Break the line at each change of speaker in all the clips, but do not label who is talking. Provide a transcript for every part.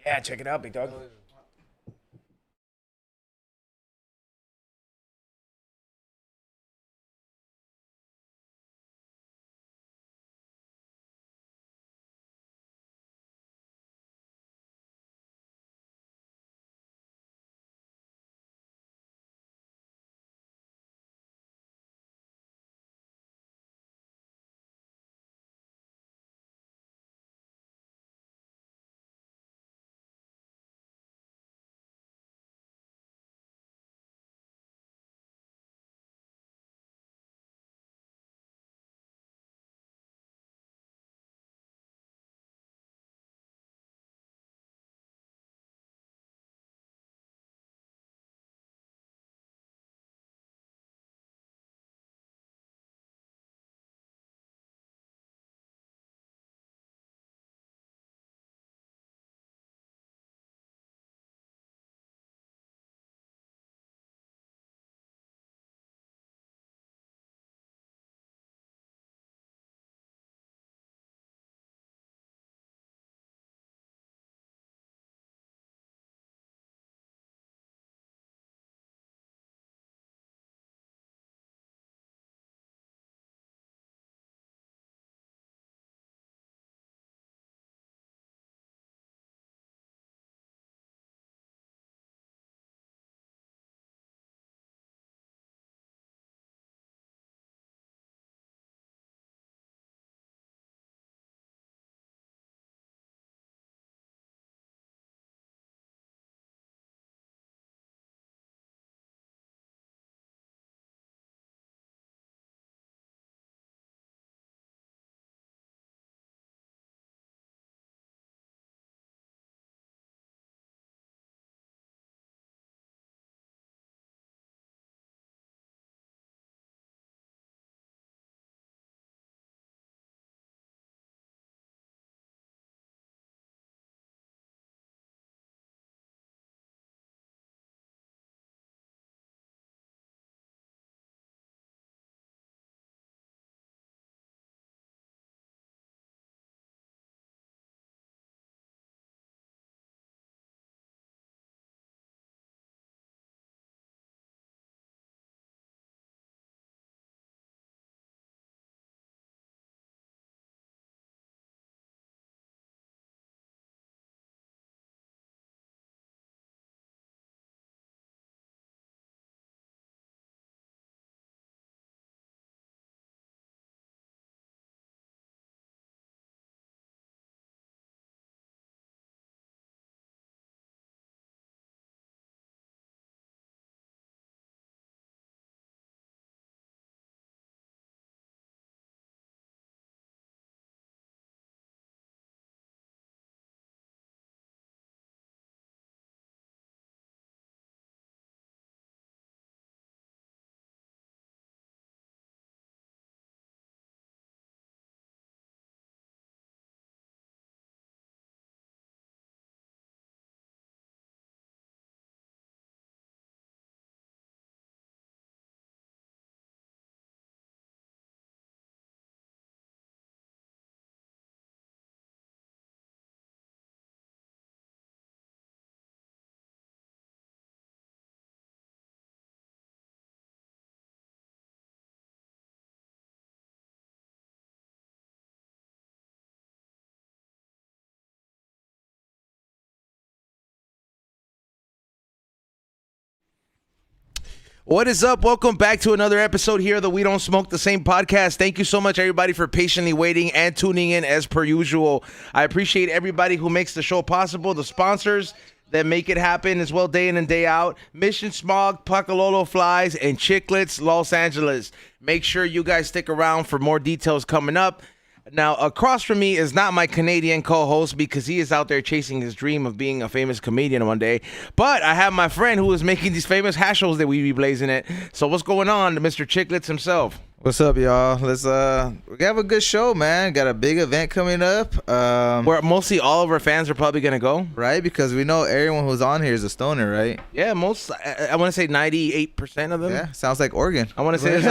Yeah, check it out, big dog. What is up? Welcome back to another episode here of the We Don't Smoke the Same podcast. Thank you so much, everybody, for patiently waiting and tuning in as per usual. I appreciate everybody who makes the show possible, the sponsors that make it happen as well day in and day out. Mission Smog, Pacalolo Flies, and Chiclets, Los Angeles. Make sure you guys stick around for more details coming up. Now, across from me is not my Canadian co-host because he is out there chasing his dream of being a famous comedian one day. But I have my friend who is making these famous hashos that we be blazing it. So what's going on, Mr. Chiclets himself?
What's up, y'all? Let's we have a good show, man. Got a big event coming up.
Where mostly all of our fans are probably gonna go,
right? Because we know everyone who's on here is a stoner, right?
Yeah, I want to say 98% of them.
Yeah, sounds like Oregon.
I want to say there's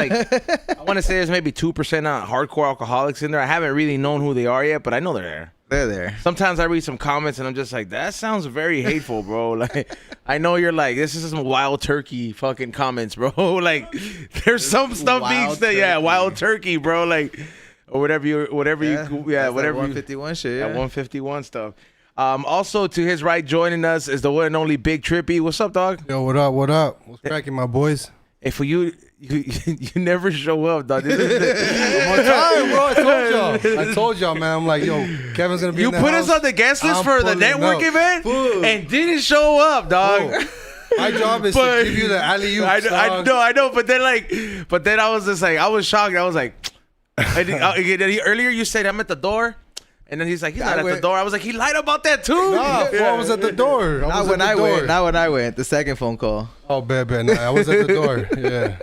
maybe 2% hardcore alcoholics in there. I haven't really known who they are yet, but I know they're there.
They're there.
Sometimes I read some comments and I'm just like, that sounds very hateful, bro. Like, I know you're like, this is some wild turkey fucking comments, bro. Like, there's some stuff being said, wild turkey, bro. Like, or whatever you, whatever.
151 shit. Yeah.
151 stuff. Also to his right, joining us is the one and only Big Trippy. What's up, dog?
Yo, what up? What up? What's cracking, my boys?
Hey, for you never show up, dog. This is
One time, bro. I told y'all, man. I'm like, yo, Kevin's gonna be.
you
in the
put
house.
us on the guest list
I'm
for the
pulling
network
up.
event
Fool.
and didn't show up, dog.
Bro, my job is to give you the alley-oop.
I know, but then I was just like, I was shocked. I was like, earlier you said I'm at the door. And then he's like, he's not at the door. I was like, he lied about that too.
Nah, I was at the door.
Not when I went. The second phone call.
Oh, bad. Nah, I was at the door. Yeah.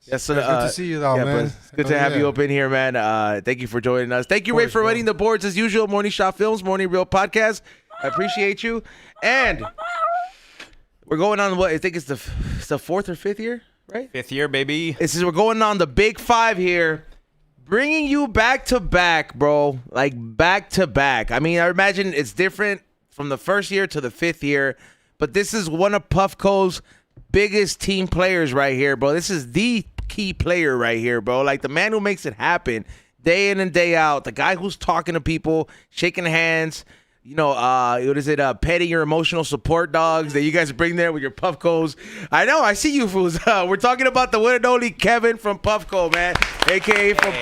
Yeah, so,
good to see you, though, man.
It's good to have you up in here, man. Thank you for joining us. Thank you, Ray, for running the boards as usual. Morning Shot Films, Morning Real Podcast. I appreciate you. And we're going on what I think it's the fourth or fifth year, right?
Fifth year, baby.
We're going on the Big Five here. Bringing you back to back, bro. Like back to back. I mean, I imagine it's different from the first year to the fifth year, but this is one of Puffco's biggest team players right here, bro. This is the key player right here, bro. Like the man who makes it happen day in and day out. The guy who's talking to people, shaking hands. You know, what is it? Petting your emotional support dogs that you guys bring there with your Puffcos. I know, I see you fools. We're talking about the one and only Kevin from Puffco, man, aka from.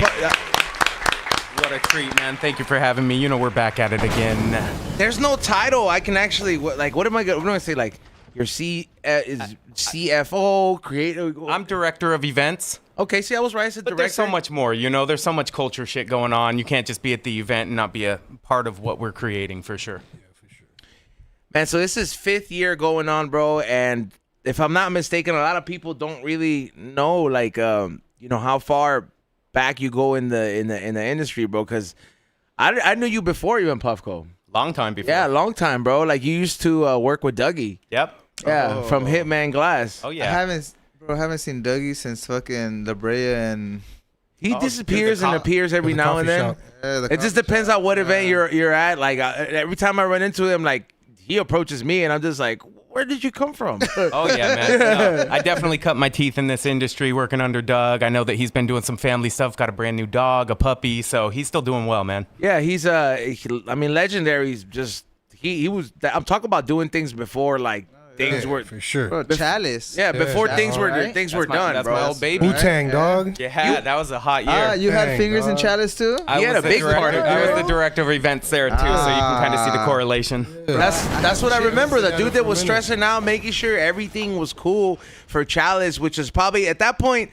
What a treat, man! Thank you for having me. You know we're back at it again.
There's no title. I can actually like. What am I gonna say? Like your is CFO, creative.
I'm director of events.
Okay, see, I was right. I said
But
director.
there's so much more, you know. There's so much culture shit going on. You can't just be at the event and not be a part of what we're creating, for sure.
Yeah, for sure.
Man, so this is fifth year going on, bro. And if I'm not mistaken, a lot of people don't really know, like, you know, how far back you go in the industry, bro. Because I knew you before you in Puffco.
Long time before.
Yeah, long time, bro. Like you used to work with Dougie.
Yep.
Yeah, from Hitman Glass.
Oh yeah.
I haven't seen Dougie since fucking La Brea and.
He disappears and appears every now and then. It just depends on what event you're at. Like every time I run into him, like he approaches me, and I'm just like, "Where did you come from?"
Oh yeah, man. No, I definitely cut my teeth in this industry working under Doug. I know that he's been doing some family stuff. Got a brand new dog, a puppy, so he's still doing well, man.
Yeah, he's I mean, legendary. He's just he was. I'm talking about doing things before like things were
for sure.
Bro, Chalice.
Yeah, before things were
right?
things were
That's
done,
that's
bro.
my old baby.
Wu-Tang, dog.
Yeah, that was a hot year.
You had
Dang,
fingers in
dog.
Chalice too?
He had a big part of it.
I was the director of events there too, so you can kind of see the correlation.
That's what I remember. The
Yeah,
dude that
for a
was
minute.
stressing out, making sure everything was cool for Chalice, which is probably at that point.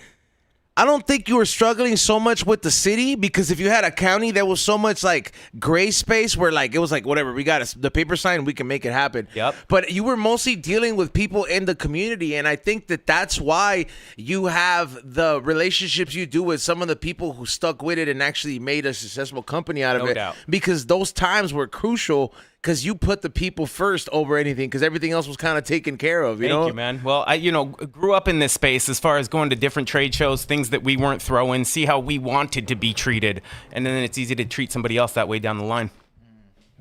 I don't think you were struggling so much with the city, because if you had a county, there was so much like gray space where like it was like whatever, we got the paper sign, we can make it happen.
Yep.
But you were mostly dealing with people in the community, and I think that that's why you have the relationships you do with some of the people who stuck with it and actually made a successful company out of
No
it.
doubt.
Because those times were crucial, because you put the people first over anything, because everything else was kind of taken care of.
Thank you, man. Well, I grew up in this space as far as going to different trade shows, things that we weren't throwing, see how we wanted to be treated, and then it's easy to treat somebody else that way down the line.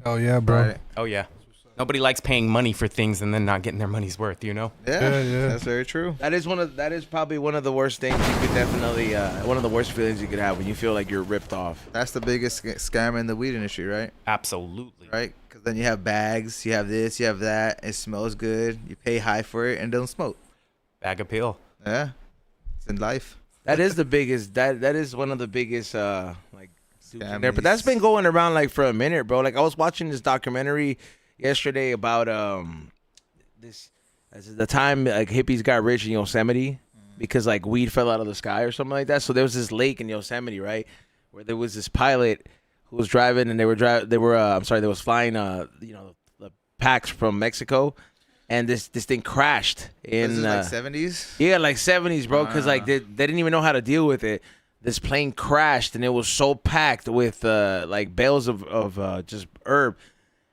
Oh yeah, bro.
Right.
Oh yeah. Nobody likes paying money for things and then not getting their money's worth, you know?
Yeah, that's very true.
That is probably one of the worst things you could definitely one of the worst feelings you could have when you feel like you're ripped off.
That's the biggest scam in the weed industry, right?
Absolutely.
Right? Because then you have bags, you have this, you have that. It smells good. You pay high for it and don't smoke.
Bag of pill.
Yeah, it's in life.
That is the biggest. That is one of the biggest like dudes in there. But
Scammies.
that's been going around like for a minute, bro. Like I was watching this documentary yesterday about this the time like hippies got rich in Yosemite because like weed fell out of the sky or something like that. So there was this lake in Yosemite, right, where there was this pilot who was driving, and they was flying the packs from Mexico, and this thing crashed in
This is like 70s?
Yeah, like 70s, bro, because like they didn't even know how to deal with it. This plane crashed, and it was so packed with like bales of just herb.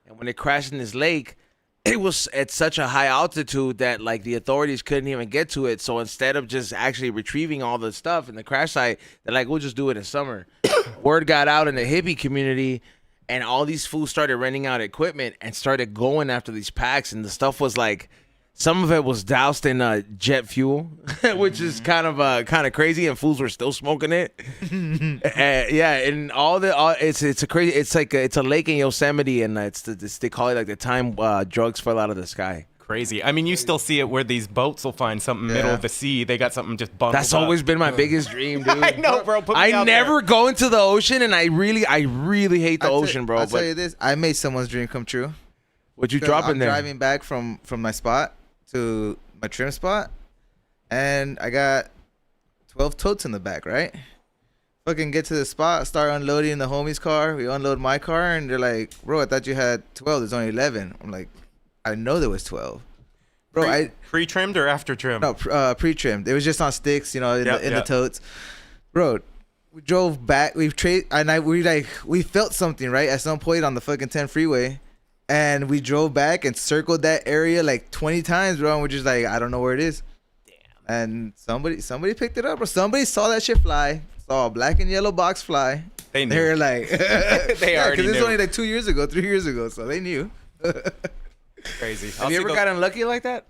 And when it crashed in this lake, it was at such a high altitude that like the authorities couldn't even get to it. So instead of just actually retrieving all the stuff in the crash site, they're like, we'll just do it in summer. Word got out in the hippie community, and all these fools started renting out equipment and started going after these packs, and the stuff was like, some of it was doused in jet fuel, which is kind of crazy, and fools were still smoking it. And it's a crazy. It's a lake in Yosemite, and they call it like the time drugs fell out of the sky.
Crazy. I mean, you still see it where these boats will find something middle of the sea. They got something just bundled
That's always been my biggest dream, dude.
I know, bro. Put me
I
out
never
there.
go into the ocean, and I really hate the ocean, bro.
I'll tell you this: I made someone's dream come true.
What'd you drop in
I'm
there?
driving back from my spot to my trim spot, and I got 12 totes in the back, right? Fucking get to the spot, start unloading the homie's car. We unload my car, and they're like, "Bro, I thought you had 12. There's only 11." I'm like, "I know there was 12." Bro,
Pre-trimmed or after trim?
No, pre-trimmed. It was just on sticks, in the totes. Bro, we drove back. We felt something right at some point on the fucking 10 freeway, and we drove back and circled that area like 20 times, bro. And we're just like, I don't know where it is. Damn. And somebody picked it up, bro. Somebody saw that shit fly. Saw a black and yellow box fly.
They knew.
They were like,
They already
because it's
knew.
only like 3 years ago, so they knew.
Crazy.
Have you ever gotten lucky like that?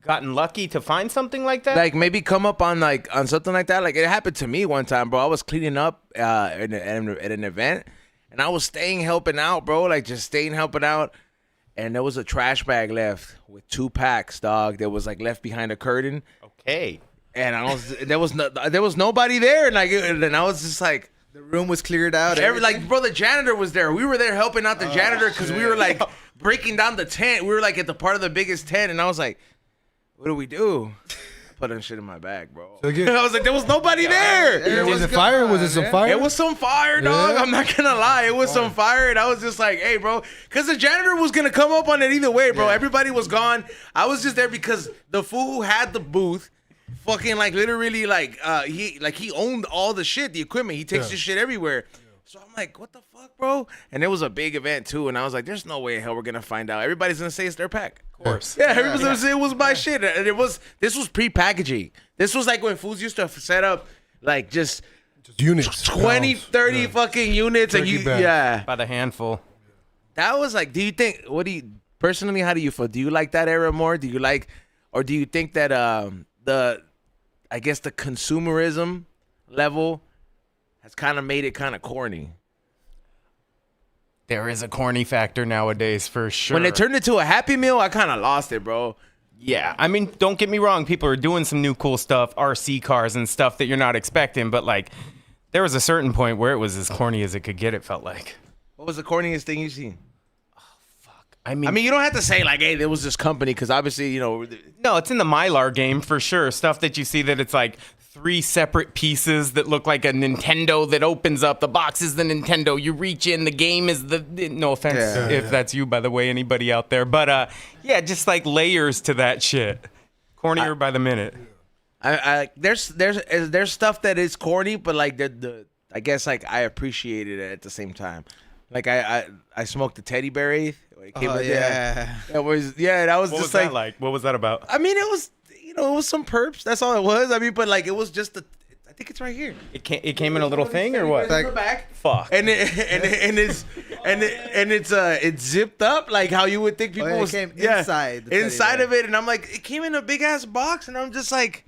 gotten lucky to find something like that?
Like maybe come up on something like that. Like it happened to me one time, bro. I was cleaning up at an event, and I was helping out, bro. Like just helping out, and there was a trash bag left with 2 packs, dog. That was like left behind a curtain.
Okay.
And there was nobody there, and I was just like.
The room was cleared out.
Bro, the janitor was there. We were there helping out the janitor because we were like breaking down the tent. We were like at the part of the biggest tent, and I was like, "What do we do?" I put that shit in my bag, bro.
So again,
I was like, there was nobody there.
was it fire? Was it some fire?
It was some fire, dog.
Yeah.
I'm not gonna lie. It was some fire, and I was just like, "Hey, bro," because the janitor was gonna come up on it either way, bro. Everybody was gone. I was just there because the fool who had the booth. Fucking literally he owned all the shit, the equipment. He takes his shit everywhere. So I'm like, what the fuck, bro? And it was a big event too, and I was like, there's no way in hell we're gonna find out. Everybody's gonna say it's their pack.
Of course.
Yeah, everybody's gonna say it was my shit. And this was pre-packaging. This was like when fools used to set up just
units,
20, 30 fucking units, and
Turkey bags.
By the handful.
That was like, personally, how do you feel? Do you like that era more? Do you like, or do you think that the consumerism level has kind of made it kind of corny?
There is a corny factor nowadays for sure.
When it turned into a Happy Meal, I kind of lost it, bro.
Yeah, I mean, don't get me wrong. People are doing some new cool stuff, RC cars and stuff that you're not expecting. But there was a certain point where it was as corny as it could get. It felt like.
What was the corniest thing you've seen?
I mean,
you don't have to say hey, there was this company, because obviously,
no, it's in the Mylar game for sure. Stuff that you see that it's 3 separate pieces that look like a Nintendo that opens up. The box is the Nintendo. You reach in, the game is the. No offense if that's you, by the way, anybody out there. But just layers to that shit. Cornier by the minute.
there's stuff that is corny, but I guess I appreciate it at the same time. I smoked the teddy bear eighth. That was that was
What
just
was that like? What was that about?
I mean, it was it was some perps. That's all it was. I mean, but it was just I think it's right here.
It came in a little thing or what?
In the back.
Fuck.
And it's zipped up like how you would think people
it came inside the teddy
inside
bear.
of it, and I'm like, it came in a big ass box, and I'm just like,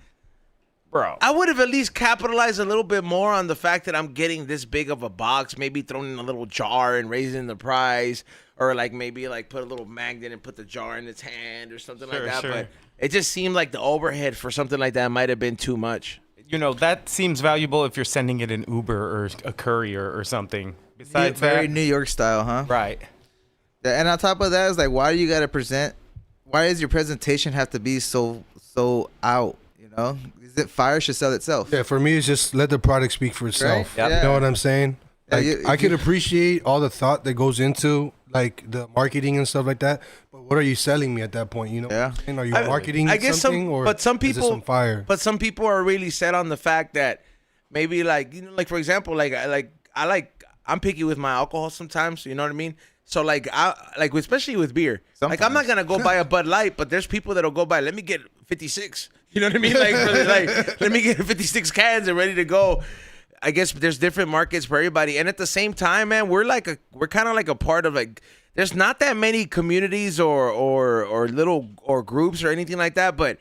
Bro.
I would have at least capitalized a little bit more on the fact that I'm getting this big of a box, maybe thrown in a little jar and raising the price, or maybe put a little magnet and put the jar in its hand or something like that.
Sure.
But it just seemed like the overhead for something like that might have been too much.
That seems valuable if you're sending it in Uber or a courier or something. Besides
Very
that,
New York style, huh?
right.
And on top of that, is why do you gotta present? Why does your presentation have to be so out? Is it fire should sell itself?
Yeah, for me, it's just let the product speak for itself.
Right?
You know what I'm saying?
Yeah,
I could appreciate all the thought that goes into the marketing and stuff like that, but what are you selling me at that point?
Yeah.
Are you marketing something, or
some people,
is it some fire?
But some people are really set on the fact that maybe for example, I'm picky with my alcohol sometimes. You know what I mean? So I especially with beer.
Sometimes.
I'm not gonna go buy a Bud Light, but there's people that'll go buy. Let me get 56. You know what I mean? Let me get 56 cans and ready to go. I guess there's different markets for everybody, and at the same time, man, we're kind of like a part of like. There's not that many communities or little or groups or anything like that, but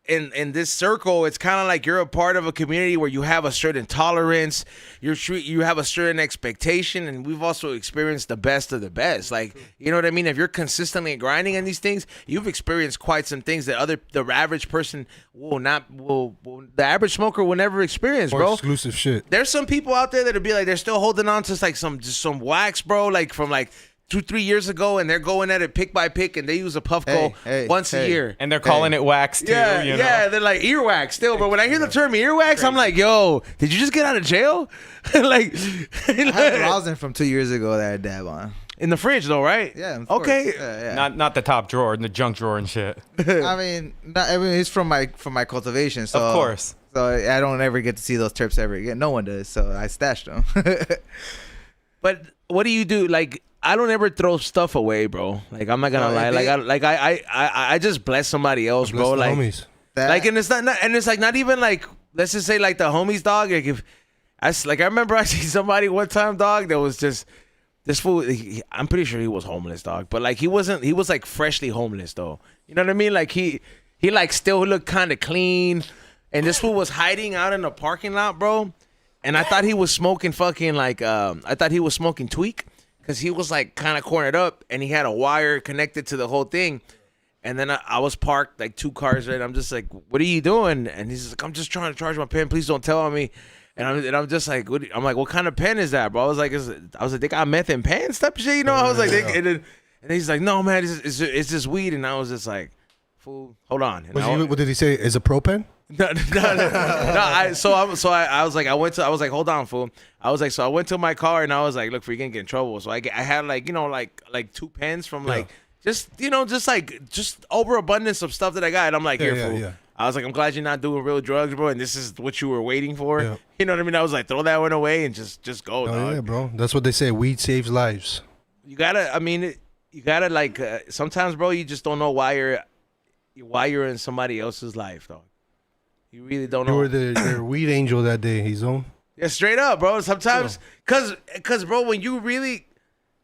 in this circle, it's kind of like you're a part of a community where you have a certain tolerance, you have a certain expectation, and we've also experienced the best of the best. Like, you know what I mean? If you're consistently grinding on these things, you've experienced quite some things that the average person the average smoker will never experience,
More
bro.
exclusive shit.
There's some people out there that'll be like, they're still holding on to like some wax, bro, like from like 2-3 years ago, and they're going at it pick by pick, and they use a Puffco once a year.
And they're calling it wax too.
Yeah,
you know?
yeah, they're like earwax still. But when I hear the term earwax, I'm like, yo, did you just get out of jail? Like,
I have rosin from 2 years ago that I dab on.
in the fridge though, right?
Yeah. Of course.
Okay.
Yeah.
Not the top drawer, in the junk drawer and shit.
I mean, it's from my cultivation. So
Of course.
So I don't ever get to see those terps ever again. No one does. So I stashed them.
But what do you do? Like, I don't ever throw stuff away, bro. Like, I'm not gonna lie. I just bless somebody else,
Bless
bro.
the
Like,
homies.
like, and it's not, and it's like not even like, let's just say like the homies, dog. Like, if I remember I see somebody one time, dog, that was just this fool. I'm pretty sure he was homeless, dog. But like, he wasn't. He was like freshly homeless though. You know what I mean? Like he like still looked kind of clean, and this fool was hiding out in the parking lot, bro. And I thought he was smoking fucking like I thought he was smoking tweak. Because he was like kind of cornered up, and he had a wire connected to the whole thing. And then I was parked like 2 cars right. I'm just like, what are you doing? And he's like, I'm just trying to charge my pen. Please don't tell on me. And I'm just like, I'm like, what kind of pen is that, bro? I was like, they got meth in pens type of shit, you know? I was like, and he's like, no, man, it's just weed. And I was just like, fool, hold on. And
What did he say? Is it pro pen?
No. I was like, hold on, fool. I was like, so I went to my car and I was like, look, we're gonna get in trouble. So I had like, you know, like 2 pens from like, just overabundance of stuff that I got. And I'm like, here, fool.
Yeah.
I was like, I'm glad you're not doing real drugs, bro. And this is what you were waiting for.
Yeah.
You know what I mean? I was like, throw that one away and just go, dog.
Oh yeah, bro. That's what they say. Weed saves lives.
You gotta, I mean, you gotta like, sometimes, bro, you just don't know why you're in somebody else's life, dog. You really don't know.
You were the weed angel that day, he's on.
Yeah, straight up, bro. Sometimes, cause, bro, when you really,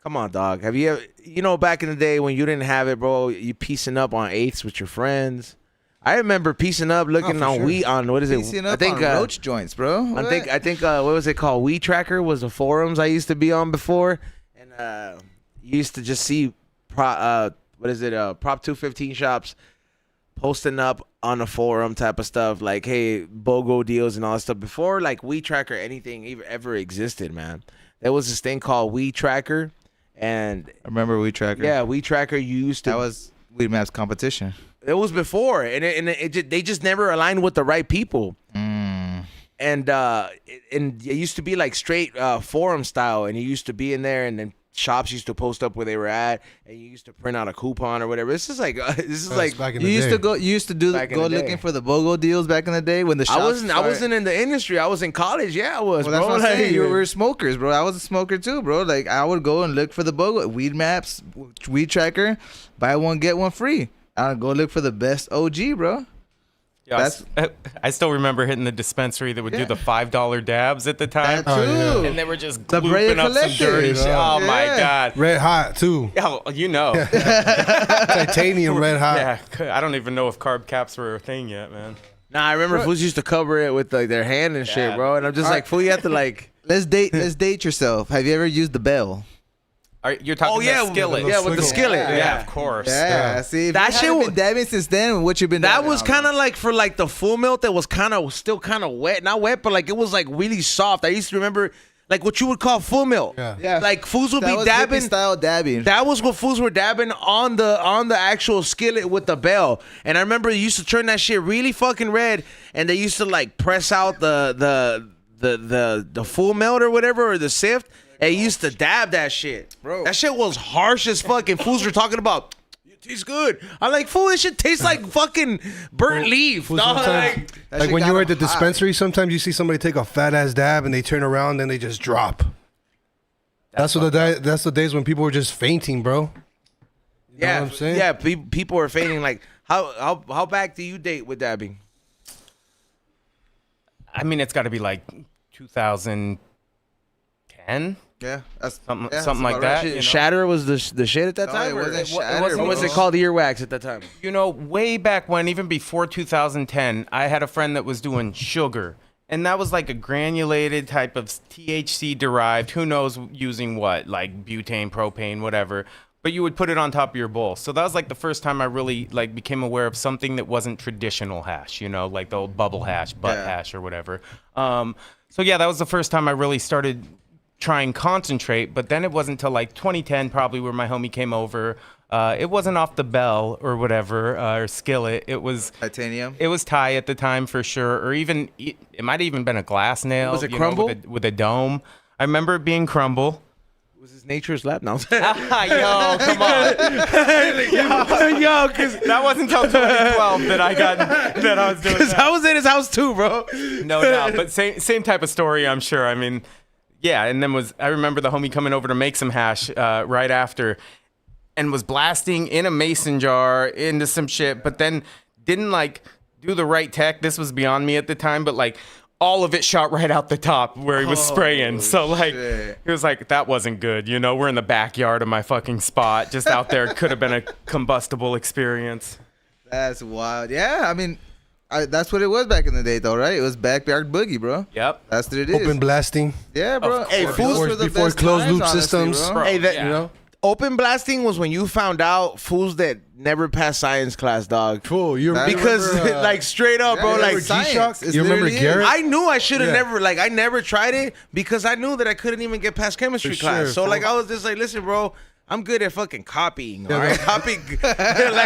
come on, dog. Have you ever, you know, back in the day when you didn't have it, bro, you piecing up on 8ths with your friends. I remember piecing up, looking on weed on what is it?
Piecing up on roach joints, bro.
I think what was it called? Weed Tracker was the forums I used to be on before, and you used to just see Prop 215 shops posting up on a forum type of stuff, like, hey, BOGO deals and all that stuff. Before, like, Weed Tracker, anything ever existed, man. There was this thing called Weed Tracker, and...
I remember Weed Tracker.
Yeah, Weed Tracker used to...
That was Weed Map's competition.
It was before, and they just never aligned with the right people. And it used to be, like, straight forum style, and you used to be in there, and then shops used to post up where they were at, and you used to print out a coupon or whatever. This is like
back in
You
the
used
day.
to go looking for the BOGO deals back in the day when the shops
I wasn't in the industry. I was in college. Yeah, I was.
Well, that's
bro.
what I'm
Like,
saying. You were smokers, bro. I was a smoker too, bro. Like I would go and look for the BOGO Weed Maps, Weed Tracker, buy one get one free. I'd go look for the best OG, bro.
Yeah, I still remember hitting the dispensary that would do the $5 dabs at the time.
That too.
And they were just
The
glooping
Brea
up some
Collector.
dirty shit. Oh my God.
Red hot too.
Yeah, you know.
Titanium red hot.
Yeah, I don't even know if carb caps were a thing yet, man.
Nah, I remember fools used to cover it with like their hand and shit,
Yeah.
bro. And I'm just like, fool, you have to like.
Let's date yourself. Have you ever used the bell?
You're talking the skillet.
Yeah, with the skillet.
Yeah, of course.
Yeah. See, if
That
you
shit
haven't
was-
been dabbing since then. What you been?
That
dabbing
was
on,
kind
bro?
of like for like the full milk that was still kind of wet. Not wet, but like it was like really soft. I used to remember like what you would call full milk.
Yeah.
Like fools would
That
be
was
dabbing.
hippie style dabbing.
That was what fools were dabbing on the actual skillet with the bell. And I remember you used to turn that shit really fucking red, and they used to like press out the full melt or whatever, or the sift. And you used to dab that shit.
Bro.
That shit was harsh as fuck. And fools were talking about, it tastes good. I'm like, fool, this shit tastes like fucking burnt leaf.
Well,
dog.
sometimes-
That
like
shit
when
got
you were at the
them hot.
dispensary, sometimes you see somebody take a fat ass dab and they turn around and they just drop. That's the days when people were just fainting, bro. You know what I'm saying?
Yeah, people are fainting. Like, how back do you date with dabbing?
I mean, it's got to be like 2010.
Yeah, that's
Something
that's
like
about
that.
right.
you know?
Shatter was the shit at that
No,
time?
it
or-
wasn't
It
Shatter.
wasn't-
Or was it
bro.
called Earwax at that time?
You know, way back when, even before 2010, I had a friend that was doing sugar. And that was like a granulated type of THC derived, who knows using what, like butane, propane, whatever. But you would put it on top of your bowl. So that was like the first time I really like became aware of something that wasn't traditional hash, you know, like the old bubble hash, butt hash or whatever. So yeah, that was the first time I really started trying concentrate. But then it wasn't until like 2010 probably where my homie came over. It wasn't off the bell or whatever, or skillet. It was
Titanium.
It was Thai at the time for sure, or even it might have even been a glass nail.
Was it
you know,
Crumble?
with a dome? I remember it being Crumble.
Was his Nature's Lab? No.
Yo, come on.
Yo, because
That wasn't until 2012 that I was doing that.
I was in his house too, bro.
No doubt, but same type of story, I'm sure. I mean, yeah, and then I remember the homie coming over to make some hash right after, and was blasting in a mason jar into some shit, but then didn't like do the right tech. This was beyond me at the time, but like all of it shot right out the top where he was spraying. So like
shit.
he was like, that wasn't good. You know, we're in the backyard of my fucking spot, just out there. Could have been a combustible experience.
That's wild. Yeah, I mean, that's what it was back in the day, though, right? It was backyard boogie, bro.
Yep.
That's what it is.
Open blasting.
Yeah, bro.
Of course.
Fools were the
Before
best
closed
times,
loop
honestly,
systems.
bro.
Hey, that
Yeah.
You know?
open blasting was when you found out fools that never passed science class, dog.
Cool. You
That-
Because
remember,
like straight up,
Yeah,
bro,
you
like
remember science.
G-Shock?
It's
You remember
literally
Garrett?
it.
I knew I should have
Yeah.
never, like, I never tried it because I knew that I couldn't even get past chemistry
For
class.
sure,
So,
fool.
like, I was just like, listen, bro, I'm good at fucking copying. All right, copying. Like,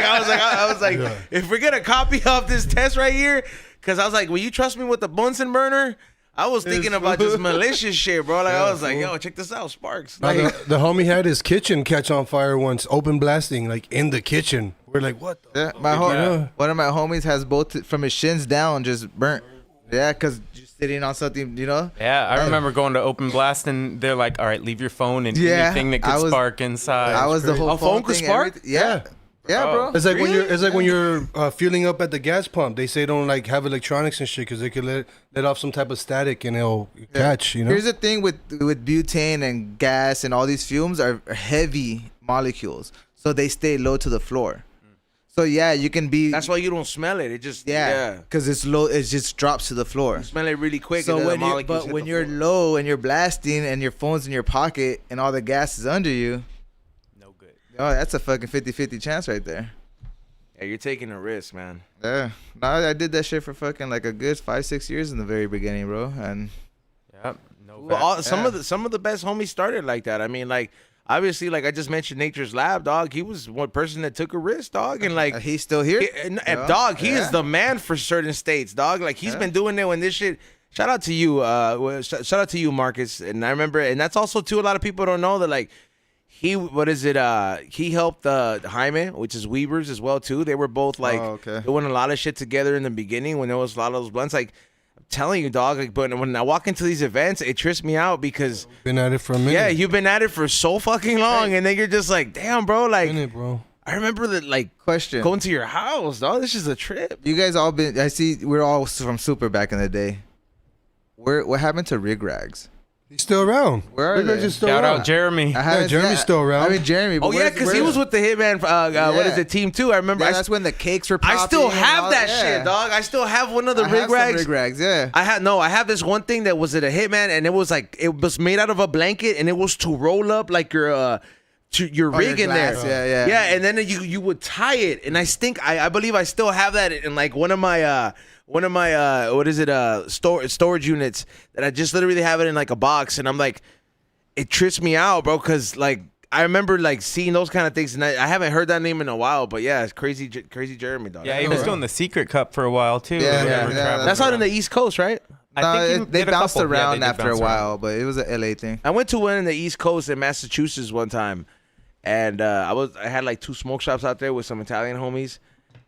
I was like,
Yeah.
if we're gonna copy off this test right here, because I was like, will you trust me with the Bunsen burner? I was thinking about just malicious shit, bro. Like, I was like, yo, check this out, Sparks.
Now,
Like,
the homie had his kitchen catch on fire once, open blasting, like in the kitchen. We're like, what the?
Yeah, one of my homies has both from his shins down just burnt. Yeah, because just sitting on something, you know.
Yeah, I remember going to open blast and they're like, all right, leave your phone and
Yeah,
anything that
I
could
was-
spark inside.
I was the whole
A phone could
thing,
spark?
everything. Yeah, yeah,
Oh.
bro.
It's like when
Really?
you're fueling up at the gas pump. They say don't like have electronics and shit because they could let off some type of static and it'll catch. You know.
Here's the thing with butane and gas and all these fumes are heavy molecules, so they stay low to the floor. So yeah, you can be
that's why you don't smell it. It just,
yeah, because it's low. It just drops to the floor.
Smell it really quick.
So
and then
when
the
you
molecules
but
hit
when
the
you're
floor.
low and you're blasting and your phone's in your pocket and all the gas is under you,
No good.
oh, that's a fucking 50-50 chance right there.
Yeah, you're taking a risk, man.
Yeah, no, I did that shit for fucking like a good 5-6 years in the very beginning, bro. And
Yep. No
Well, some
Yeah.
of the best homies started like that. I mean, like obviously, like I just mentioned, Nature's Lab, dog. He was one person that took a risk, dog, and like
he's still here.
dog, he
Yeah.
is the man for certain states, dog. Like he's
Yeah.
been doing it when this shit. Shout out to you, shout out to you, Marcus. And I remember, and that's also too. A lot of people don't know that, like he helped Jaime, which is Weavers as well too. They were both like
okay.
doing a lot of shit together in the beginning when there was a lot of those blunts. Like I'm telling you, dog. Like, but when I walk into these events, it trips me out because
Been at it for a minute.
yeah, you've been at it for so fucking long, and then you're just like, damn, bro. Like
minute, bro.
I remember that, like
Question:
going to your house, dog. This is a trip.
You guys all been? I see. We're all from Super back in the day. What happened to Rig Rags?
He's still around.
Where are
Rig Rags
they?
is still
Shout
around.
out Jeremy.
I haven't-
Jeremy's still around.
I mean, Jeremy. But
Oh yeah,
where's-
because he
where's-
was with the Hitman. What is
Yeah.
it, Team 2? I remember.
Yeah, that's when the cakes were popping.
I still
and
have
all
that
yeah.
shit, dog. I still have one of the
I
Rig
have some
Rags.
Rig Rags, yeah.
I have this one thing that was at a Hitman, and it was like it was made out of a blanket, and it was to roll up like your rig in
glass,
there.
yeah.
And then you would tie it, and I believe I still have that in like one of my storage units that I just literally have it in like a box, and I'm like, it trips me out, bro, because like I remember like seeing those kind of things, and I haven't heard that name in a while, but yeah, it's crazy Jeremy, dog.
Yeah, he was doing the Secret Cup for a while too.
Yeah,
I
yeah,
remember
yeah,
traveling
That's out in
around.
the East Coast, right?
I
No,
think he
they
did a
bounced
couple. Yeah,
around
they did
after a
bounce around.
while, but it was an LA thing.
I went to one in the East Coast in Massachusetts one time, and I had like 2 smoke shops out there with some Italian homies,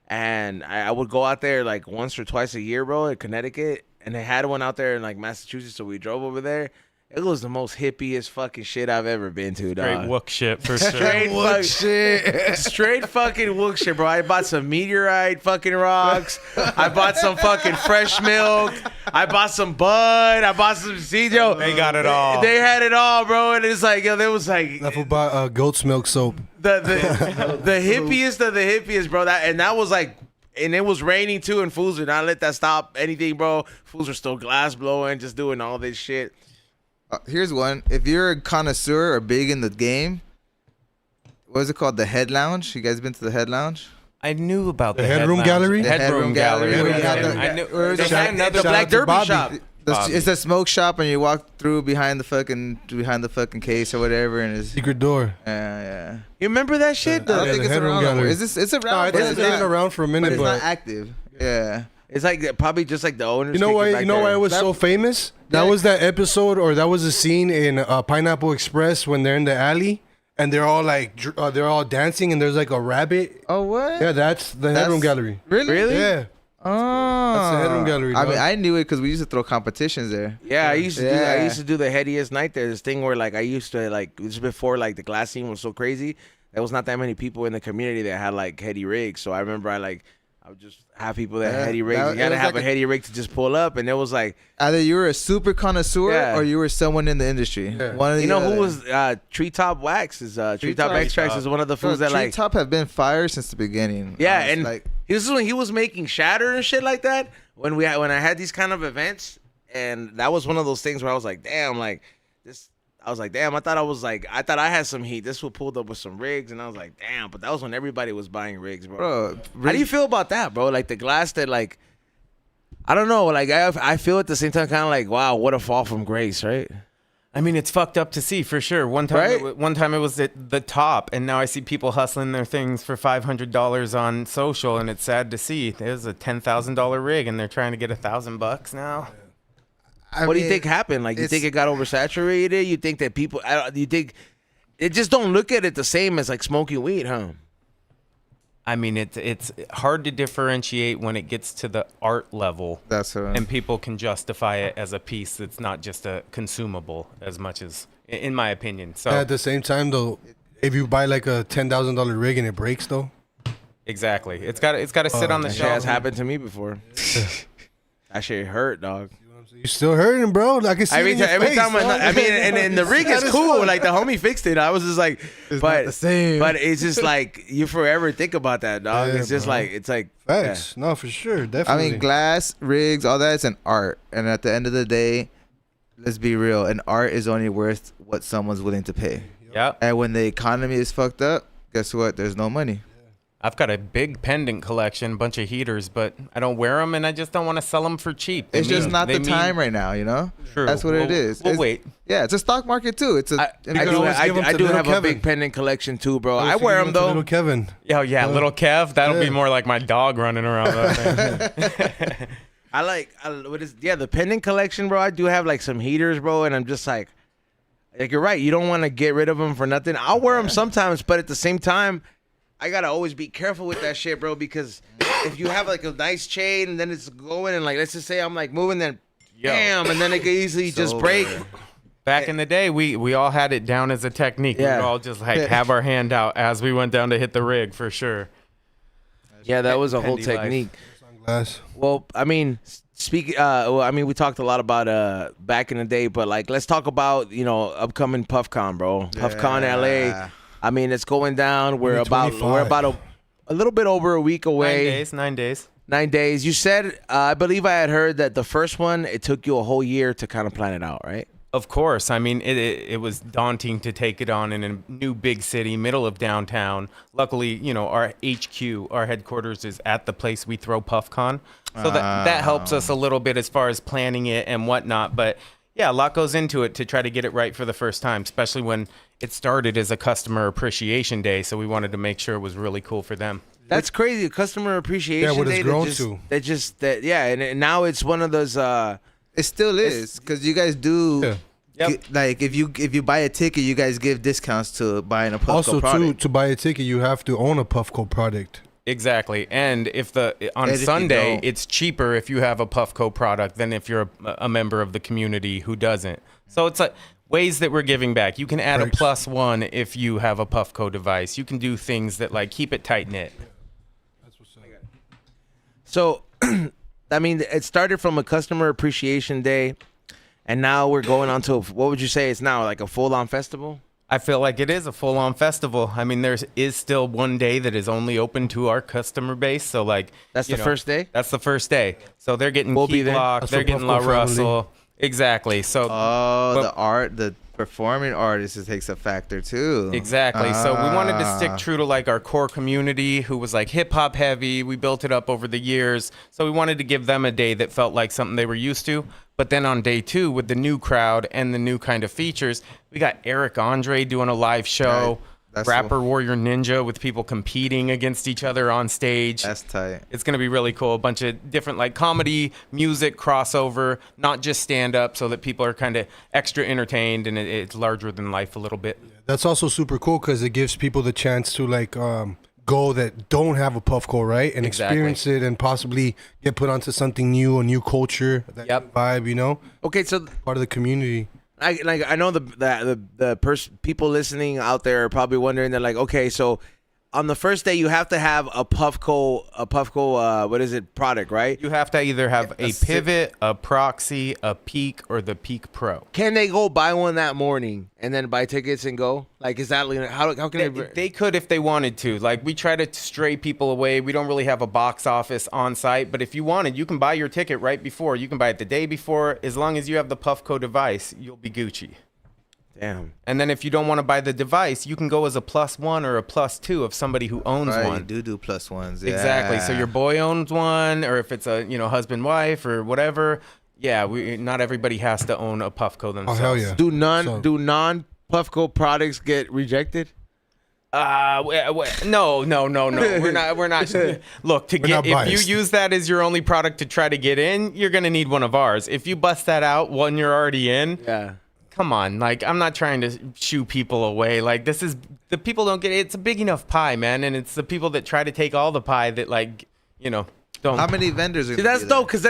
and I would go out there like once or twice a year, bro, in Connecticut, and they had one out there in like Massachusetts, so we drove over there, It was the most hippiest fucking shit I've ever been to, dog.
Great wook shit for sure.
Straight fucking wook shit, bro. I bought some meteorite fucking rocks. I bought some fucking fresh milk. I bought some bud. I bought some seed. Yo,
They got it all.
They had it all, bro. And it's like, yo, there was like
That's about goat's milk soap.
the hippiest of the hippiest, bro. That was like, and it was raining too, and fools did not let that stop anything, bro. Fools are still glass blowing, just doing all this shit.
Here's one. If you're a connoisseur or big in the game, what is it called? The Head Lounge. You guys been to the Head Lounge?
I knew about
The
the
Headroom
Lounge.
Gallery?
The
The
Headroom Gallery.
Headroom
Yeah,
Gallery.
I knew.
Where is
They
it?
had
Shout-
another
The
shout
Black
out to
Derby
Bobby.
shop.
It's a smoke shop, and you walk through behind the fucking case or whatever, and it's
Secret door.
yeah.
You remember that shit?
I don't
Yeah,
think
the
it's
Headroom
around. No more.
Gallery.
Is this? It's around.
No,
but
it's been around for a
but
minute,
it's
but
not active. Yeah.
It's like probably just like the owners.
you know
kick
why?
back
You know why
there.
it was so famous? That was that episode, or that was a scene in Pineapple Express when they're in the alley and they're all like they're all dancing and there's like a rabbit.
Oh what?
Yeah, that's the Headroom Gallery.
Really?
Yeah.
Oh.
That's the Headroom Gallery,
I mean,
dog.
I knew it because we used to throw competitions there.
Yeah, I used to
Yeah.
do the headiest night there. This thing where like I used to like this was before like the glass scene was so crazy. There was not that many people in the community that had like heady rigs. So I remember I would just have people that had heady rigs.
that-
You gotta
it was
have
like
a heady rig to just pull up, and it was like
Either you were a super connoisseur
Yeah.
or you were someone in the industry.
Yeah.
One of
you
the
know
other.
who was Treetop Wax is Treetop
Treetop.
Extracts is one of the foods that like
Treetop have been fire since the beginning.
yeah,
Honest,
and
like
this is when he was making shatter and shit like that. When I had these kind of events, and that was one of those things where I was like, damn, like this. I was like, damn, I thought I had some heat. This one pulled up with some rigs, and I was like, damn. But that was when everybody was buying rigs, bro. How do you feel about that, bro? Like the glass that, like, I don't know. Like I feel at the same time, kind of like, wow, what a fall from grace, right?
I mean, it's fucked up to see for sure. One time,
Right?
one time it was at the top, and now I see people hustling their things for $500 on social, and it's sad to see. There's a $10,000 rig, and they're trying to get $1,000 now.
What do you think happened? Like, you think it got oversaturated? You think that people? You think it just don't look at it the same as like smoking weed, huh?
I mean, it's hard to differentiate when it gets to the art level,
That's what
and people can justify it as a piece that's not just a consumable as much as, in my opinion. So
At the same time, though, if you buy like a $10,000 rig and it breaks, though,
exactly, it's got to sit on the
That shit has
shelf.
happened to me before. That shit hurt, dog.
you're still hurting, bro. I can see it in your
Every
face,
time
dog.
I mean, and the rig is cool. Like the homie fixed it. I was just like, but
not the same.
But it's just like you forever think about that, dog.
Yeah,
it's just
bro.
like
Facts. No, for sure,
I
definitely.
mean, glass, rigs, all that's an art. And at the end of the day, let's be real. An art is only worth what someone's willing to pay.
Yep.
And when the economy is fucked up, guess what? There's no money.
I've got a big pendant collection, bunch of heaters, but I don't wear them, and I just don't want to sell them for cheap.
It's just not the time right now, you know?
True.
That's what it is.
We'll
It's-
wait.
Yeah, it's a stock market too. It's a.
I
can always give 'em to
do
little
have a
Kevin.
big pendant collection too, bro.
What
I
if you
wear
give
them
it to
though.
Little Kevin.
Oh yeah, little Kev. That'll
yeah.
be more like my dog running around. That thing.
The pendant collection, bro. I do have like some heaters, bro, and I'm just like you're right. You don't want to get rid of them for nothing. I'll wear them sometimes, but at the same time, I gotta always be careful with that shit, bro, because if you have like a nice chain and then it's going and like let's just say I'm like moving, then bam, and then it can easily just break.
Back in the day, we all had it down as a technique.
Yeah.
We'd all just like have our hand out as we went down to hit the rig for sure.
Yeah, that was a whole
Pendy life.
technique.
Glass.
Well, I mean, we talked a lot about back in the day, but like let's talk about upcoming Puffcon, bro. Puffcon LA. I mean, it's going down. We're about
2025.
a little bit over a week away.
9 days.
9 days. You said I believe I had heard that the first one it took you a whole year to kind of plan it out, right?
Of course. I mean, it was daunting to take it on in a new big city, middle of downtown. Luckily, our HQ, our headquarters is at the place we throw Puffcon. So that helps us a little bit as far as planning it and whatnot. But yeah, a lot goes into it to try to get it right for the first time, especially when it started as a customer appreciation day. So we wanted to make sure it was really cool for them.
That's crazy. Customer appreciation
what it's
day.
grown
And now it's one of those.
It still is because you guys do.
Yeah.
Yep.
Like if you buy a ticket, you guys give discounts to buying a Puffco
Also,
product.
to buy a ticket, you have to own a Puffco product.
Exactly. And if on
And if you
Sunday,
don't-
it's cheaper if you have a Puffco product than if you're a member of the community who doesn't. So it's like ways that we're giving back. You can add
Breaks.
a +1 if you have a Puffco device. You can do things that like keep it tight knit.
That's what's up.
So, I mean, it started from a customer appreciation day, and now we're going on to what would you say it's now, like a full-on festival?
I feel like it is a full-on festival. I mean, there is still one day that is only open to our customer base. So, like,
That's the first day?
That's the first day. So they're getting
We'll be
Key
there.
Block,
That's
they're
for
getting
Puffco
La
family.
Russell. Exactly. So
Oh, the performing artist takes a factor too.
Exactly. So we wanted to stick true to like our core community who was like hip hop heavy. We built it up over the years. So we wanted to give them a day that felt like something they were used to. But then on day 2 with the new crowd and the new kind of features, we got Eric Andre doing a live show.
Right. That's
Rapper
cool.
Warrior Ninja with people competing against each other on stage.
That's tight.
It's going to be really cool. A bunch of different like comedy, music, crossover, not just stand up, so that people are kind of extra entertained and it's larger than life a little bit.
That's also super cool because it gives people the chance to like go that don't have a Puffco, right, and
Exactly.
experience it and possibly get put onto something new, a new culture, that
Yep.
new vibe, you know,
Okay, so
part of the community.
I know the people listening out there are probably wondering. They're like, okay, so on the first day you have to have a Puffco what is it, product, right?
You have to either have a Pivot, a Proxy, a Peak, or the Peak Pro.
Can they go buy one that morning and then buy tickets and go? Like, is that how can
They could if they wanted to. Like, we try to stray people away. We don't really have a box office on site, but if you wanted, you can buy your ticket right before. You can buy it the day before. As long as you have the Puffco device, you'll be Gucci.
Damn.
And then if you don't want to buy the device, you can go as a +1 or a +2 of somebody who owns
Right,
one.
you do +1s. Yeah.
Exactly. So your boy owns one, or if it's a husband wife or whatever. Yeah, not everybody has to own a Puffco
Oh
themselves.
hell yeah!
Do
So-
non Puffco products get rejected?
No. We're not. Look,
not
if you
biased.
use that as your only product to try to get in, you're gonna need one of ours. If you bust that out when you're already in,
Yeah.
come on. Like, I'm not trying to shoo people away. Like, this is the people don't get it. It's a big enough pie, man, and it's the people that try to take all the pie that don't.
How many vendors are
See, that's dope because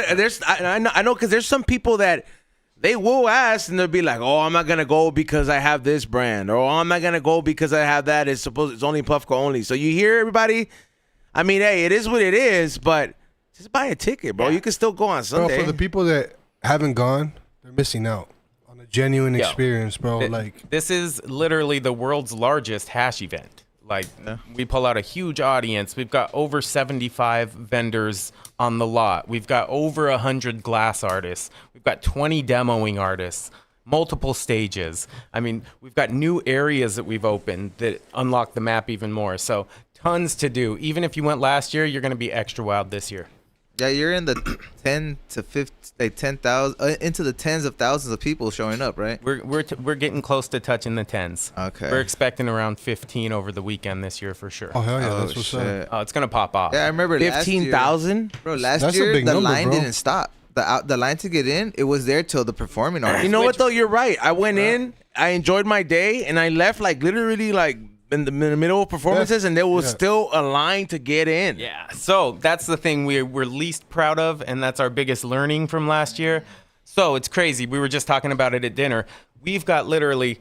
I know because there's some people that they will ask and they'll be like, oh, I'm not gonna go because I have this brand, or oh, I'm not gonna go because I have that. It's only Puffco only. So you hear everybody. I mean, hey, it is what it is, but just buy a ticket, bro.
Yeah.
You can still go on
Bro,
Sunday.
for the people that haven't gone, they're missing out on a genuine
Yo,
experience, bro. Like,
This is literally the world's largest hash event. Like, we pull out a huge audience. We've got over 75 vendors on the lot. We've got over 100 glass artists. We've got 20 demoing artists, multiple stages. I mean, we've got new areas that we've opened that unlock the map even more. So tons to do. Even if you went last year, you're going to be extra wild this year.
Yeah, you're in the 10 to 50, like 10,000, into the tens of thousands of people showing up, right?
We're getting close to touching the tens.
Okay.
We're expecting around 15 over the weekend this year for sure.
oh hell yeah,
Oh,
that's what's
shit.
up.
Oh, it's gonna pop off.
Yeah, I remember last year-
15,000.
Bro, last
That's a
year
big
the
number,
line
bro.
didn't stop. The line to get in, it was there till the performing artist.
You know what though? You're right. I went in, I enjoyed my day, and I left like literally like in the middle of performances, and there was still a line to get in.
Yeah. So that's the thing we're least proud of, and that's our biggest learning from last year. So it's crazy. We were just talking about it at dinner. We've got literally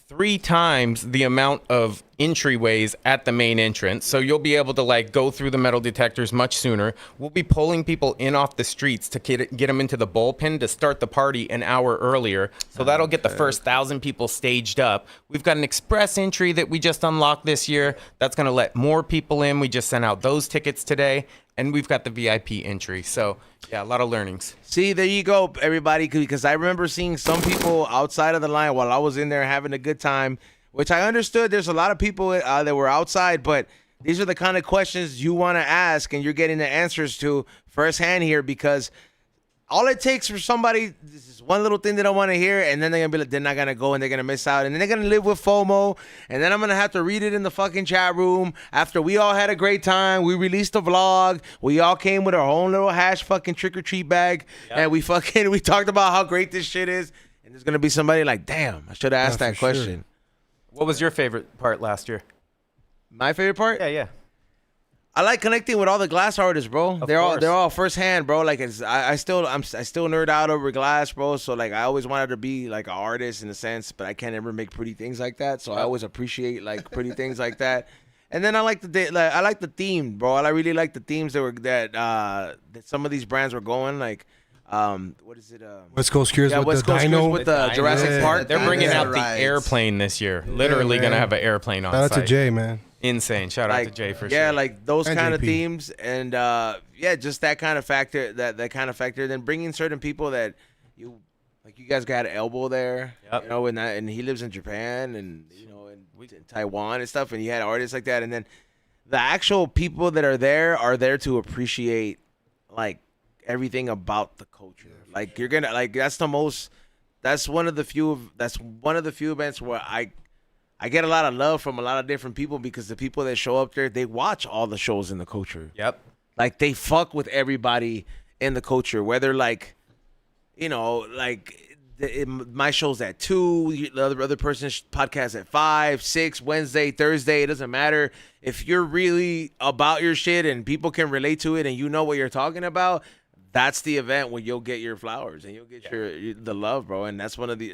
3 times the amount of entryways at the main entrance. So you'll be able to like go through the metal detectors much sooner. We'll be pulling people in off the streets to get them into the bullpen to start the party an hour earlier. So that'll get the first 1,000 people staged up. We've got an express entry that we just unlocked this year. That's going to let more people in. We just sent out those tickets today. And we've got the VIP entry. So, yeah, a lot of learnings.
See, there you go, everybody. Because I remember seeing some people outside of the line while I was in there having a good time, which I understood. There's a lot of people that were outside, but these are the kind of questions you want to ask, and you're getting the answers to firsthand here. Because all it takes for somebody, this is one little thing they don't want to hear, and then they're gonna be like, they're not gonna go, and they're gonna miss out, and then they're gonna live with FOMO, and then I'm gonna have to read it in the fucking chat room after we all had a great time. We released a vlog. We all came with our own little hash fucking trick or treat bag, and we talked about how great this shit is. And there's gonna be somebody like, damn, I should have asked that
for sure.
question.
What was your favorite part last year?
My favorite part?
Yeah.
I like connecting with all the glass artists, bro.
Of
they're
course.
all firsthand, bro. Like I still nerd out over glass, bro. So like I always wanted to be like an artist in a sense, but I can't ever make pretty things like that. So I always appreciate like pretty things like that. And then I like the theme, bro. I really like the themes that some of these brands were going like. What is it?
West Coast Cures with
West
the
Coast
Dino.
Cures with the Jurassic Park.
They're bringing out the
Right.
airplane this year. Literally
man.
gonna have an airplane on
Shout out
site.
to Jay, man.
Insane. Shout out
Like,
to Jay for
yeah,
sure.
like those
And
kind of
JP.
themes, and just that kind of factor. That kind of factor. Then bringing certain people that you guys got an elbow there,
Yep.
you know, and he lives in Japan, and you know, in Taiwan and stuff, and you had artists like that, and then the actual people that are there to appreciate like everything about the culture. Like you're gonna like that's one of the few events where I get a lot of love from a lot of different people because the people that show up there, they watch all the shows in the culture.
Yep.
Like they fuck with everybody in the culture, whether like, you know, like my show's at 2, the other person's podcast at 5, 6, Wednesday, Thursday. It doesn't matter. If you're really about your shit and people can relate to it and you know what you're talking about, that's the event where you'll get your flowers and you'll get the love, bro. And that's one of the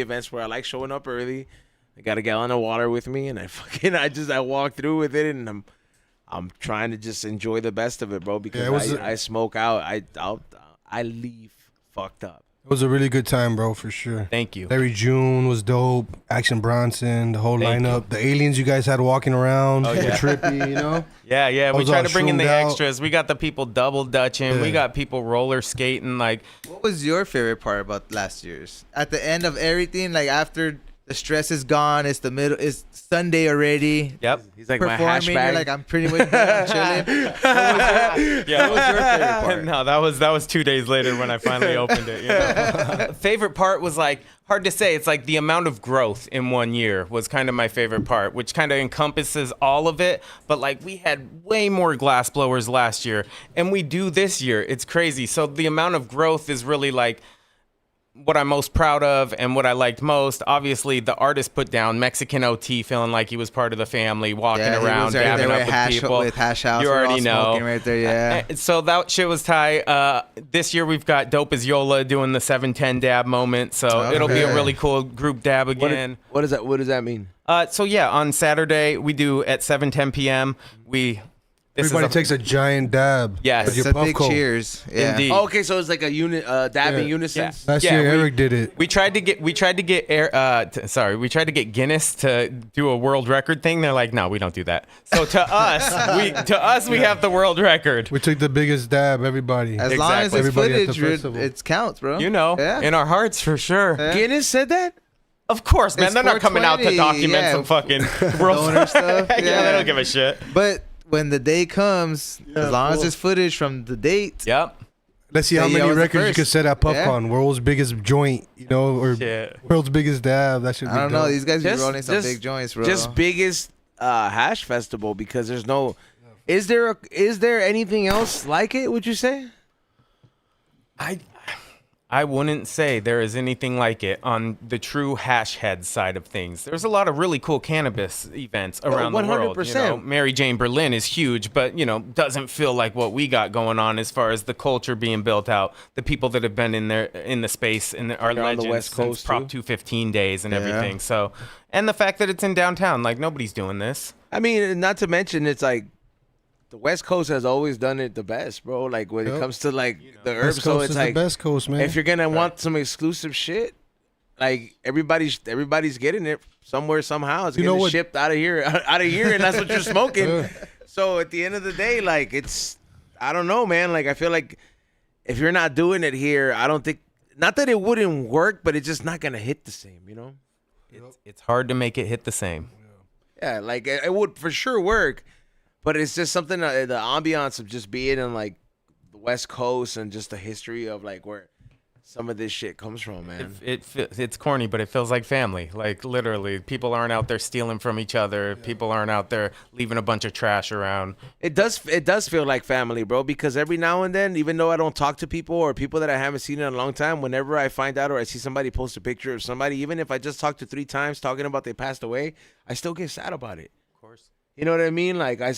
events where I like showing up early. I got a gallon of water with me, and I walk through with it, and I'm trying to just enjoy the best of it, bro. Because I smoke out, I leave fucked up.
It was a really good time, bro, for sure.
Thank you.
Larry June was dope. Action Bronson, the whole
Thank
lineup. The aliens you guys had walking around.
Oh, yeah.
Trippy, you know?
Yeah, we
was
try
all
to bring in the
shroomed out.
extras. We got the people double dutching. We
Yeah.
got people roller skating. Like,
What was your favorite part about last year's? At the end of everything, like after the stress is gone, it's Sunday already.
yep.
He's like my
Performing,
hashbag.
you're like, I'm pretty much done, I'm chilling.
Yeah.
What was your favorite part?
No, that was 2 days later when I finally opened it. You know? Favorite part was like hard to say. It's like the amount of growth in 1 year was kind of my favorite part, which kind of encompasses all of it. But like we had way more glass blowers last year, and we do this year. It's crazy. So the amount of growth is really like what I'm most proud of and what I liked most. Obviously, the artist put down Mexican OT, feeling like he was part of the family, walking
Yeah, he
around,
was right
dabbing
there
up with
with
people.
with Hash House.
You
We're all
already know.
smoking right there, yeah.
So that shit was tight. This year we've got Dope as Yola doing the 710 dab moment. So it'll be a
Okay.
really cool group dab again.
What does that mean?
So yeah, on Saturday we do at 7:10 p.m.
Everybody takes a giant dab.
Yes.
with
It's
your
a big
Puffco.
cheers. Yeah.
Indeed.
Oh, okay, so it's like a unit dab in
Yeah.
unison.
Yeah.
Last
Yeah,
year,
we-
Eric did it.
We tried to get we tried to get Guinness to do a world record thing. They're like, no, we don't do that. So to us, we have the world record.
We took the biggest dab, everybody.
As long as
Exactly.
it's
Everybody at the
footage,
festival.
it counts, bro.
You know,
Yeah.
in our hearts for sure.
Yeah.
Guinness said that?
Of course, man.
It's
They're not coming out to
420,
document
yeah.
some fucking world
Donor stuff,
yeah, they
yeah.
don't give a shit.
But when the day comes, as long as there's footage from the date,
Yep.
Let's see
Yeah,
how
you
many
always the
records you
first.
could set at Puffcon. World's biggest joint, you know, or
Shit.
world's biggest dab. That should be
I don't know.
dope.
These guys be
Just-
rolling some
just-
big joints, bro.
Just biggest hash festival because there's no. Is there anything else like it? Would you say?
I wouldn't say there is anything like it on the true hash head side of things. There's a lot of really cool cannabis events around the world. You
100%.
know, Mary Jane Berlin is huge, but you know, doesn't feel like what we got going on as far as the culture being built out. The people that have been in the space and are
They're on the
legends
West
since
Coast,
Prop
too.
215 days and everything. So, and the fact that it's in downtown, like nobody's doing this.
I mean, not to mention, it's like the West Coast has always done it the best, bro. Like when it
Yep.
comes to like the herbs,
West
so
Coast
it's
is
like
the best coast, man.
if you're gonna want some exclusive shit, like everybody's getting it somewhere somehow. It's
You know
getting
what-
shipped out of here, and that's what you're smoking. So at the end of the day, like I don't know, man. Like I feel like if you're not doing it here, I don't think. Not that it wouldn't work, but it's just not gonna hit the same, you know?
It's hard to make it hit the same.
Yeah, like it would for sure work, but it's just something the ambiance of just being in like the West Coast and just the history of like where some of this shit comes from, man.
It's corny, but it feels like family. Like literally, people aren't out there stealing from each other. People aren't out there leaving a bunch of trash around.
It does feel like family, bro, because every now and then, even though I don't talk to people or people that I haven't seen in a long time, whenever I find out or I see somebody post a picture of somebody, even if I just talked to 3 times talking about they passed away, I still get sad about it.
Of course.
You know what I mean? Like I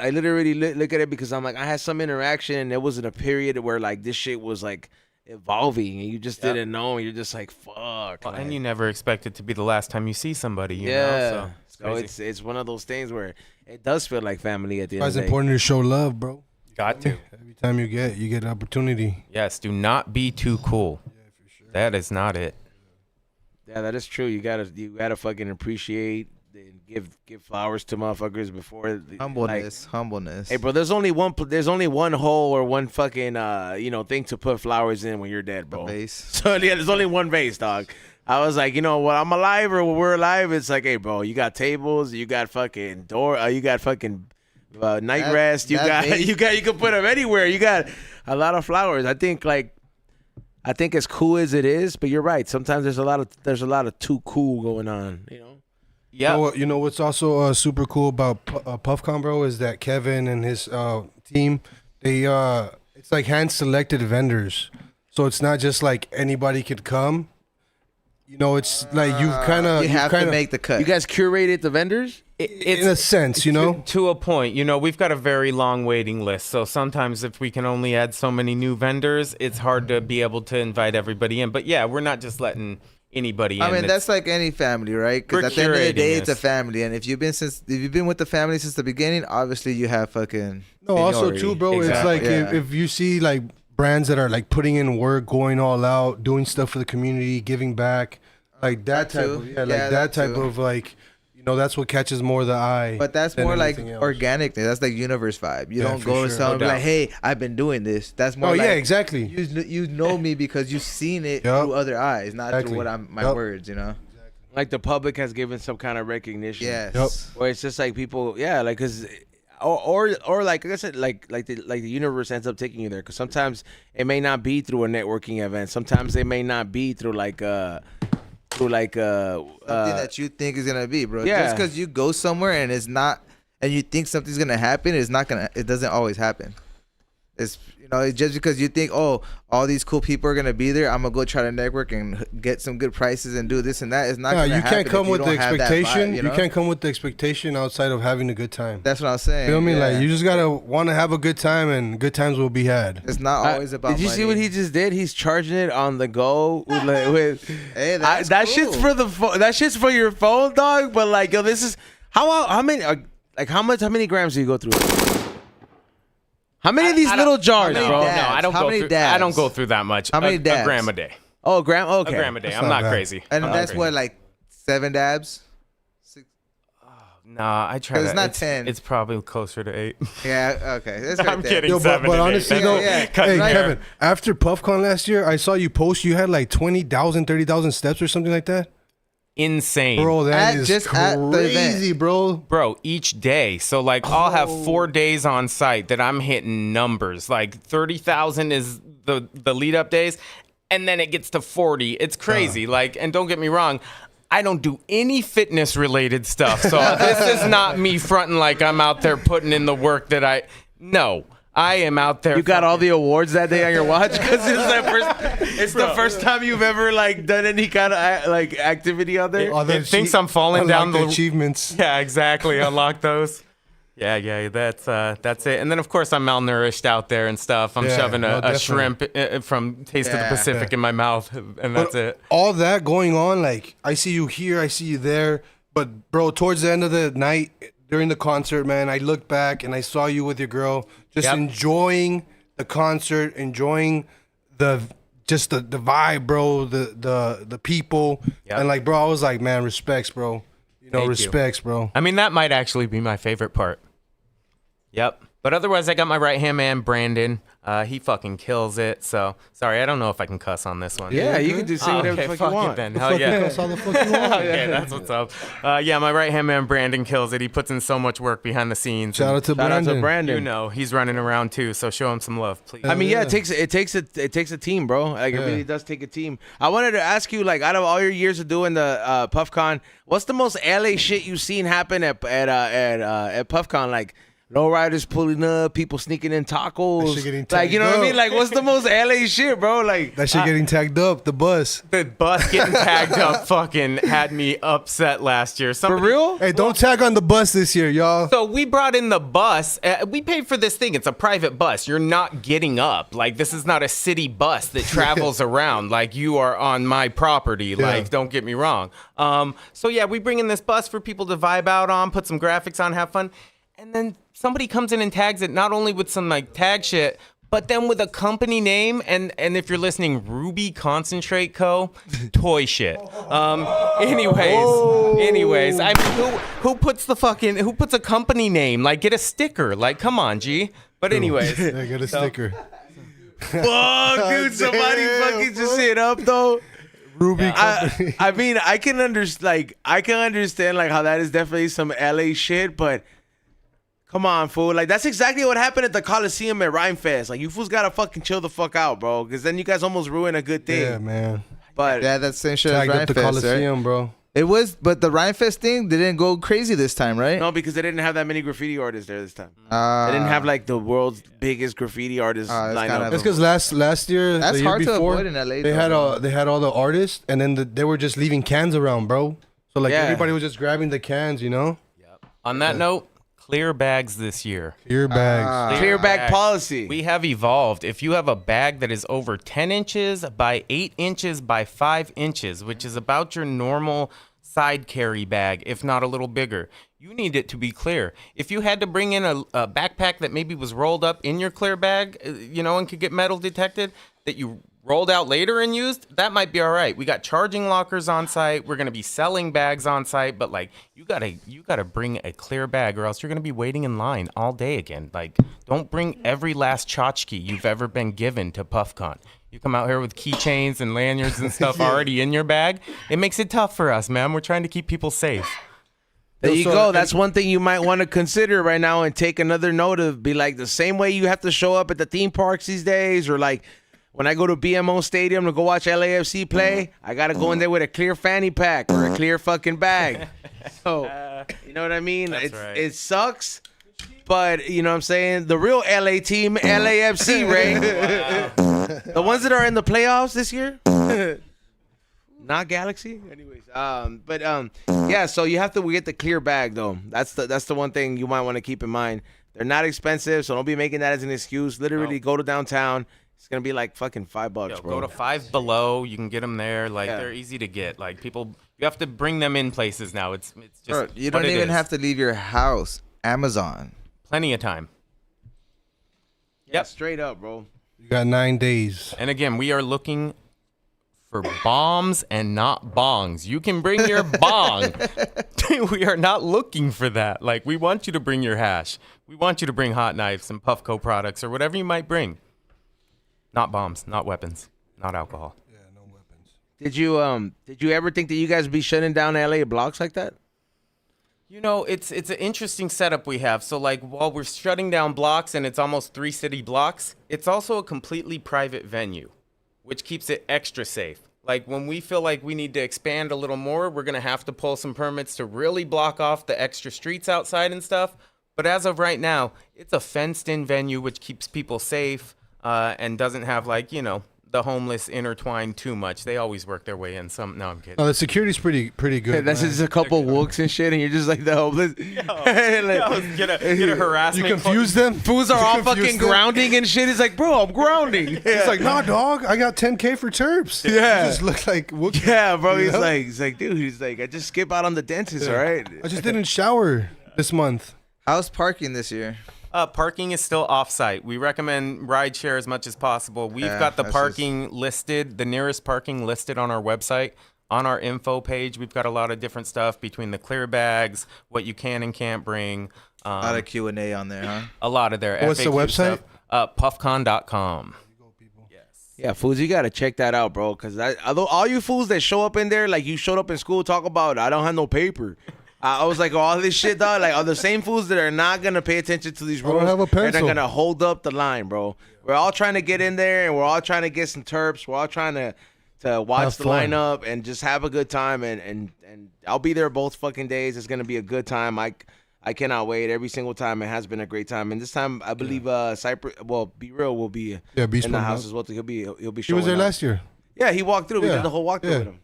literally look at it because I'm like I had some interaction and it was in a period where like this shit was like evolving and you just didn't know. And you're just like fuck.
Well,
like,
and you never expect it to be the last time you see somebody. You
yeah.
know?
So it's one of those things where it does feel like family at the end of
It's
the day.
important to show love, bro.
Got to.
Every time you get an opportunity.
Yes, do not be too cool. Yeah, for sure. That is not it.
Yeah, that is true. You gotta fucking appreciate and give flowers to motherfuckers before
Humbleness.
Hey, bro, there's only one hole or one fucking thing to put flowers in when you're dead, bro.
A vase.
So yeah, there's only one vase, dog. I was like, you know what? I'm alive or when we're alive. It's like, hey, bro, you got tables, you got fucking you got fucking night rest. You can put them anywhere. You got a lot of flowers. I think as cool as it is, but you're right. Sometimes there's a lot of too cool going on. You know.
Yeah.
You know what's also super cool about Puffcon, bro, is that Kevin and his team, they it's like hand selected vendors, so it's not just like anybody could come. You know, it's like you
have to make the cut.
You guys curated the vendors?
It's
in a sense, you know,
to a point. You know, we've got a very long waiting list, so sometimes if we can only add so many new vendors, it's hard to be able to invite everybody in. But yeah, we're not just letting anybody in.
I mean, that's like any family, right? Because at the end of the day, it's a family, and if you've been with the family since the beginning, obviously you have fucking.
No, also
seniority.
too, bro.
Exactly.
It's like if you see like brands that are like putting in work, going all out, doing stuff for the community, giving back, like that type of that type of like. No, that's what catches more the eye.
But that's more like organic thing. That's like universe vibe. You don't go to someone and be like, hey, I've been doing this. That's more like,
exactly.
You know me because you've seen it through other eyes, not through what my words, you know?
Like the public has given some kind of recognition.
Yes.
Yep.
Where it's just like people, like, cause, or like I said, like the universe ends up taking you there. Cause sometimes it may not be through a networking event. Sometimes it may not be through something
that you think is gonna be, bro.
Yeah.
Just because you go somewhere and it's not, and you think something's gonna happen, it's not gonna. It doesn't always happen. It's it's just because you think, oh, all these cool people are gonna be there, I'm gonna go try to network and get some good prices and do this and that. It's not. Gonna
you can't come with the expectation.
Vibe,
you can't come with the expectation outside of having a good time.
That's what I'm saying.
You know what I mean? Like you just gotta want to have a good time, and good times will be had.
It's not always about.
Did you see what he just did? He's charging it on the go with
hey, that's
that
cool.
shit's for the that shit's for your phone, dog. But like, yo, this is how many how many grams do you go through? How many of these little jars, bro?
dabs?
No, I don't
How
go
many
through.
dabs?
I don't go through that much.
How many
a
dabs?
gram a day.
Oh, gram. Okay.
A gram a day.
That's
I'm
not
not
bad.
crazy.
And
I'm
that's
not
what,
crazy.
like 7 dabs? 6?
Nah, I try.
'Cause it's not
it's
10.
It's probably closer to 8.
Yeah, okay. That's right
I'm
there.
kidding.
Yo,
7
but
to 8.
honestly, though,
Yeah.
hey
Right.
Kevin, after Puffcon last year, I saw you post. You had like 20,000, 30,000 steps or something like that.
Insane.
Bro, that is
Just at the
crazy, bro.
Bro, each day. So like I'll have 4 days on site that I'm hitting numbers. Like 30,000 is the lead up days, and then it gets to 40. It's crazy. Like, and don't get me wrong, I don't do any fitness related stuff. So this is not me fronting like I'm out there putting in the work that I am out there.
You got all the awards that day on your watch because it's the first time you've ever like done any kind of like activity out there.
It thinks I'm falling down the
achievements.
Yeah, exactly. Unlock those. Yeah, that's it. And then of course I'm malnourished out there and stuff. I'm shoving a shrimp from Taste of the Pacific in my mouth, and that's it.
All that going on, like I see you here, I see you there, but bro, towards the end of the night during the concert, man, I looked back and I saw you with your girl, just enjoying the concert, enjoying the vibe, bro, the people, and like, bro, I was like, man, respects, bro. Respects, bro.
I mean, that might actually be my favorite part. Yep. But otherwise, I got my right-hand man, Brandon. He fucking kills it. So, sorry, I don't know if I can cuss on this one.
Yeah, you can just say whatever the fuck you want.
Then. Hell yeah.
That's all the fuck you want.
Okay, that's what's up. Yeah, my right-hand man, Brandon, kills it. He puts in so much work behind the scenes.
Shout out to Brandon.
You know, he's running around too, so show him some love, please.
I mean, it takes a team, bro. Like it really does take a team. I wanted to ask you, like, out of all your years of doing the Puffcon, what's the most LA shit you've seen happen at Puffcon? Like, lowriders pulling up, people sneaking in tacos.
shit getting
Like, you know
tagged
what I mean?
up.
Like, what's the most LA shit, bro? Like,
That shit getting tagged up, the bus.
The bus getting tagged up fucking had me upset last year.
for
Somebody,
real?
Hey, don't tag on the bus this year, y'all.
So we brought in the bus. We paid for this thing. It's a private bus. You're not getting up. Like, this is not a city bus that travels around. Like, you are on my property. Like, don't get me wrong. So yeah, we bring in this bus for people to vibe out on, put some graphics on, have fun. And then somebody comes in and tags it not only with some like tag shit, but then with a company name, and if you're listening, Ruby Concentrate Co. toy shit. Anyways, I mean, who puts a company name? Like, get a sticker. Like, come on, G. But anyways,
I got a sticker.
Fuck, dude, somebody fucking just hit up, though.
Ruby.
I mean, I can understand like how that is definitely some LA shit, but come on, fool. Like, that's exactly what happened at the Coliseum at Rhymefest. Like, you fools gotta fucking chill the fuck out, bro, because then you guys almost ruin a good thing.
Yeah, man.
But
Yeah, that's the same shit as
Tagged up the
Rhymefest, right?
Coliseum, bro.
It was, but the Rhymefest thing didn't go crazy this time, right?
no, because they didn't have that many graffiti artists there this time.
Uh,
They didn't have like the world's biggest graffiti artists
that's
lineup.
kind of-
That's because last year,
That's
the year
hard to
before,
avoid in LA,
they
though,
had all the artists, and then they were just leaving cans around, bro. So like
Yeah.
everybody was just grabbing the cans, you know.
on that note, clear bags this year.
Clear bags.
Clear bag policy.
We have evolved. If you have a bag that is over 10 inches by 8 inches by 5 inches, which is about your normal side carry bag, if not a little bigger, you need it to be clear. If you had to bring in a backpack that maybe was rolled up in your clear bag, and could get metal detected, that you rolled out later and used, that might be all right. We got charging lockers on site. We're gonna be selling bags on site, but like you gotta bring a clear bag, or else you're gonna be waiting in line all day again. Like, don't bring every last tchotchke you've ever been given to Puffcon. You come out here with keychains and lanyards and stuff already in your bag. It makes it tough for us, man. We're trying to keep people safe.
There you
So-
go. That's one thing you might want to consider right now and take another note of. Be like the same way you have to show up at the theme parks these days, or like when I go to BMO Stadium to go watch LAFC play, I got to go in there with a clear fanny pack or a clear fucking bag. So, you know what I mean?
That's right.
It sucks, but you know what I'm saying? The real LA team, LAFC, right? The ones that are in the playoffs this year? Not Galaxy, anyways. Yeah. So you have to get the clear bag though. That's the one thing you might want to keep in mind. They're not expensive, so don't be making that as an excuse. Literally, go to downtown. It's gonna be like fucking $5, bro.
Go to Five Below. You can get them there. Like,
Yeah.
they're easy to get. Like, people, you have to bring them in places now. It's just
Bro, you
what
don't
it
even
is.
have to leave your house. Amazon.
Plenty of time.
Yeah, straight up, bro.
You got 9 days.
And again, we are looking for bombs and not bongs. You can bring your bong. We are not looking for that. Like, we want you to bring your hash. We want you to bring hot knives and Puffco products or whatever you might bring. Not bombs, not weapons, not alcohol.
Yeah, no weapons.
Did you ever think that you guys would be shutting down LA blocks like that?
It's an interesting setup we have. So, like, while we're shutting down blocks and it's almost 3 city blocks, it's also a completely private venue, which keeps it extra safe. Like, when we feel like we need to expand a little more, we're going to have to pull some permits to really block off the extra streets outside and stuff. But as of right now, it's a fenced-in venue, which keeps people safe and doesn't have, like, the homeless intertwined too much. They always work their way in. No, I'm kidding.
No, the security's pretty good.
That's
man.
just a couple wooks and shit, and you're just like the homeless.
Get a harassment.
You confuse them.
Fools are
You
all
confuse
fucking
them?
grounding and shit. He's like, bro, I'm grounding.
He's like, nah, dog. I got 10K for terps.
Yeah.
You just look like Wookiee.
Yeah, bro.
You
He's
know?
like, dude. He's like, I just skip out on the dentist. All right.
I just didn't shower this month.
How's parking this year?
Parking is still off-site. We recommend rideshare as much as possible. We've
Yeah,
got the
that's
parking listed, the nearest parking listed on our website. On our info page, we've got a lot of different stuff between the clear bags, what you can and can't bring.
A lot of Q&A on there, huh?
A lot of their
What's the
FAQ
website?
stuff. Puffcon.com.
Yeah, fools, you gotta check that out, bro. Cause although all you fools that show up in there, like you showed up in school, talk about I don't have no paper. I was like, all this shit, dog. Like, are the same fools that are not gonna pay attention to these
don't
rules?
have a
And they're
pencil.
gonna hold up the line, bro. We're all trying to get in there, and we're all trying to get some terps. We're all trying to watch
Have
the
fun.
lineup and just have a good time. And I'll be there both fucking days. It's gonna be a good time. I cannot wait. Every single time, it has been a great time. And this time, I believe Cypress. Well, Be Real will be
Beast
in the
pulling
house
up.
as well. He'll be
He
showing
was there
up.
last year.
Yeah, he walked through. We
Yeah.
did the whole walkthrough
Yeah.
with him.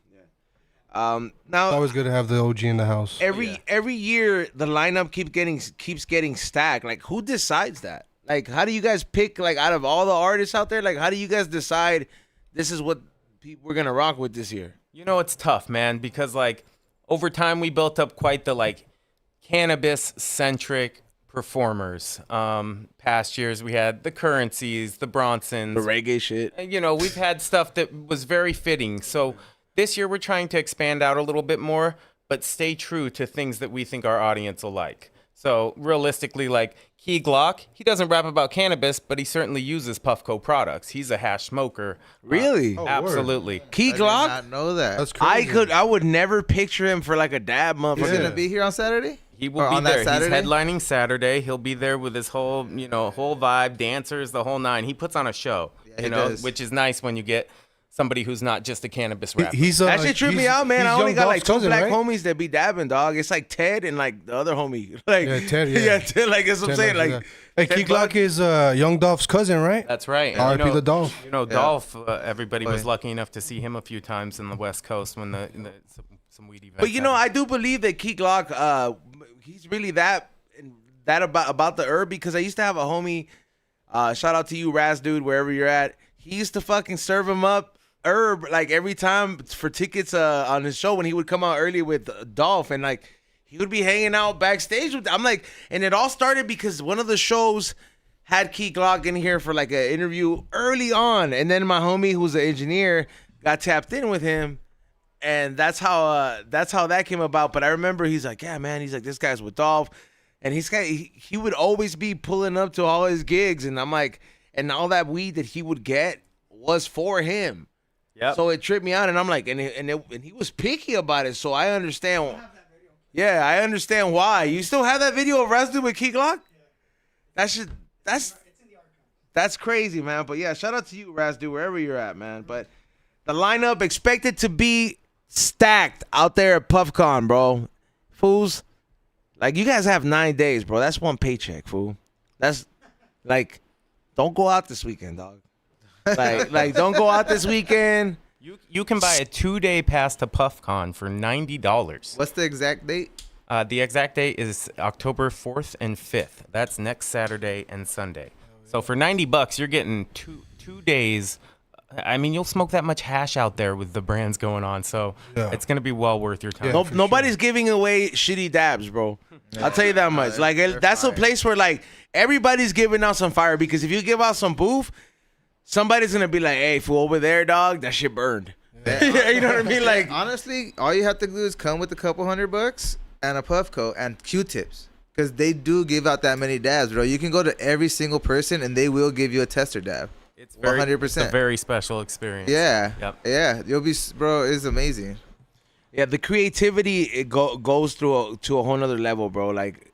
Now
It's always good to have the OG in the house.
every year the lineup keeps getting stacked. Like, who decides that? Like, how do you guys pick, like, out of all the artists out there? Like, how do you guys decide this is what we're gonna rock with this year?
You know, it's tough, man, because like over time we built up quite the like cannabis centric performers. Past years we had the Currencies, the Bronsons,
The reggae shit.
you know, we've had stuff that was very fitting. So this year we're trying to expand out a little bit more, but stay true to things that we think our audience will like. So realistically, like Key Glock, he doesn't rap about cannabis, but he certainly uses Puffco products. He's a hash smoker.
Really?
Oh,
Absolutely.
Key
I did
Glock?
not know that.
That's crazy.
I would never picture him for like a dab
He's
motherfucker.
gonna be here on Saturday.
He will
Or
be
on that
there. He's
Saturday?
headlining Saturday. He'll be there with his whole, whole vibe, dancers, the whole nine. He puts on a show,
he does.
which is nice when you get somebody who's not just a cannabis rapper.
He's
That shit tripped me out, man.
he's
I only
Young
got like
Dolph's
two
cousin,
black
right?
homies that be dabbing, dog. It's like Ted and like the other homie. Like,
Yeah, Ted, yeah.
Ted, like that's what I'm saying. Like,
Hey,
Ted
Key Glock
Buck-
is Young Dolph's cousin, right?
That's right.
R.I.P. the Dolph.
Dolph, everybody was
yeah.
lucky enough to see him a few times in the West Coast when some weed events.
But you know, I
happened.
do believe that Key Glock, he's really that about the herb, because I used to have a homie. Shout out to you, Raz dude, wherever you're at. He used to fucking serve him up herb like every time for tickets on his show when he would come out early with Dolph, and like he would be hanging out backstage with. I'm like, and it all started because one of the shows had Key Glock in here for like an interview early on, and then my homie who's an engineer got tapped in with him. And that's how that came about. But I remember he's like, yeah, man. He's like, this guy's with Dolph, and he would always be pulling up to all his gigs, and I'm like, and all that weed that he would get was for him.
Yep.
So it tripped me out, and I'm like, and he was picky about it. So I understand. Yeah, I understand why. You still have that video of Razdu with Key Glock? That's crazy, man. But yeah, shout out to you, Razdu, wherever you're at, man. But the lineup expected to be stacked out there at Puffcon, bro. Fools, like, you guys have 9 days, bro. That's one paycheck, fool. That's like, don't go out this weekend, dog. Like don't go out this weekend.
You can buy a 2-day pass to Puffcon for $90.
What's the exact date?
The exact date is October 4th and 5th. That's next Saturday and Sunday. So for $90, you're getting two days. I mean, you'll smoke that much hash out there with the brands going on. So it's gonna be well worth your time.
No, nobody's giving away shitty dabs, bro. I'll tell you that much. Like, that's a place where like everybody's giving out some fire, because if you give out some boof, somebody's gonna be like, hey, fool, over there, dog, that shit burned. Yeah, you know what I mean? Like,
Honestly, all you have to do is come with a couple $100 and a Puffco and Q-tips, because they do give out that many dabs, bro. You can go to every single person and they will give you a tester dab.
It's very,
100%.
It's a very special experience.
Yeah.
Yep.
Yeah. You'll be, bro. It's amazing.
yeah, the creativity goes through to a whole nother level, bro. Like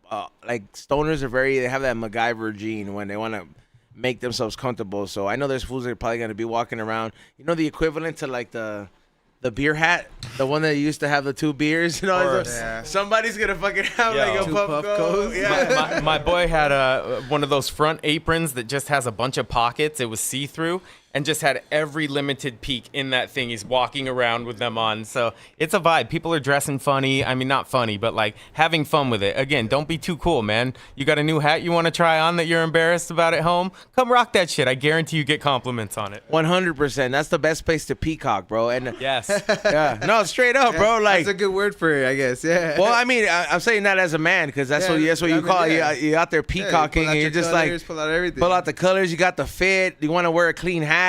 stoners they have that MacGyver gene when they want to make themselves comfortable. So I know there's fools that are probably gonna be walking around, the equivalent to like the beer hat, the one that used to have the two beers.
Yeah.
Somebody's gonna fucking have
Yo.
like a
Two
Puffco.
Puffcos.
Yeah.
My boy had one of those front aprons that just has a bunch of pockets. It was see-through and just had every limited peak in that thing. He's walking around with them on. So it's a vibe. People are dressing funny. I mean, not funny, but like having fun with it. Again, don't be too cool, man. You got a new hat you want to try on that you're embarrassed about at home? Come rock that shit. I guarantee you get compliments on it.
100%. That's the best place to peacock, bro. And
Yes.
yeah, no, straight up, bro. Like,
That's a good word for it, I guess. Yeah.
well, I mean, I'm saying that as a man, because that's what you
I mean,
call it.
yeah.
You're out there
Yeah, you
peacocking,
pull out
and you're
your
just
colors,
like
pull out everything.
pull out the colors. You got the fit. You want to wear a clean hat.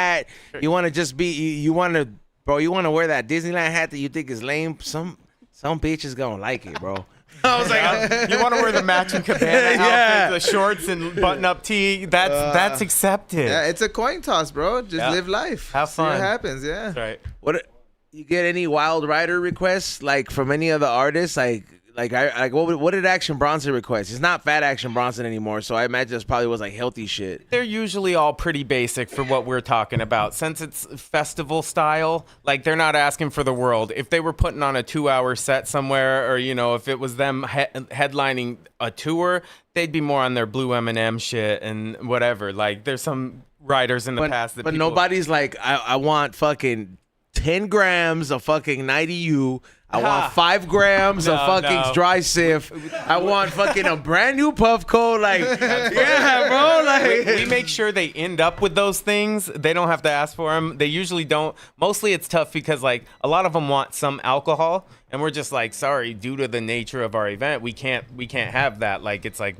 You want to just be. You want to, bro. You want to wear that Disneyland hat that you think is lame. Some bitch is gonna like it, bro. I was like,
You want to wear the matching cabana
Yeah.
outfit, the shorts and button-up tee. That's accepted.
Yeah, it's a coin toss, bro. Just
Yeah.
live life.
Have
See what
fun.
happens, yeah.
That's right.
what? You get any wild rider requests like from any of the artists? Like what did Action Bronson request? It's not Fat Action Bronson anymore, so I imagine this probably was like healthy shit.
They're usually all pretty basic for what we're talking about. Since it's festival style, like they're not asking for the world. If they were putting on a 2-hour set somewhere, or if it was them headlining a tour, they'd be more on their Blue M&M shit and whatever. Like there's some writers in the past that.
But
people,
nobody's like, I want fucking 10 grams of fucking 90U. I want 5 grams of fucking dry sif. I want fucking a brand new Puffco. Like, yeah, bro. Like,
we make sure they end up with those things. They don't have to ask for them. They usually don't. Mostly it's tough because like a lot of them want some alcohol, and we're just like, sorry, due to the nature of our event, we can't have that. Like it's like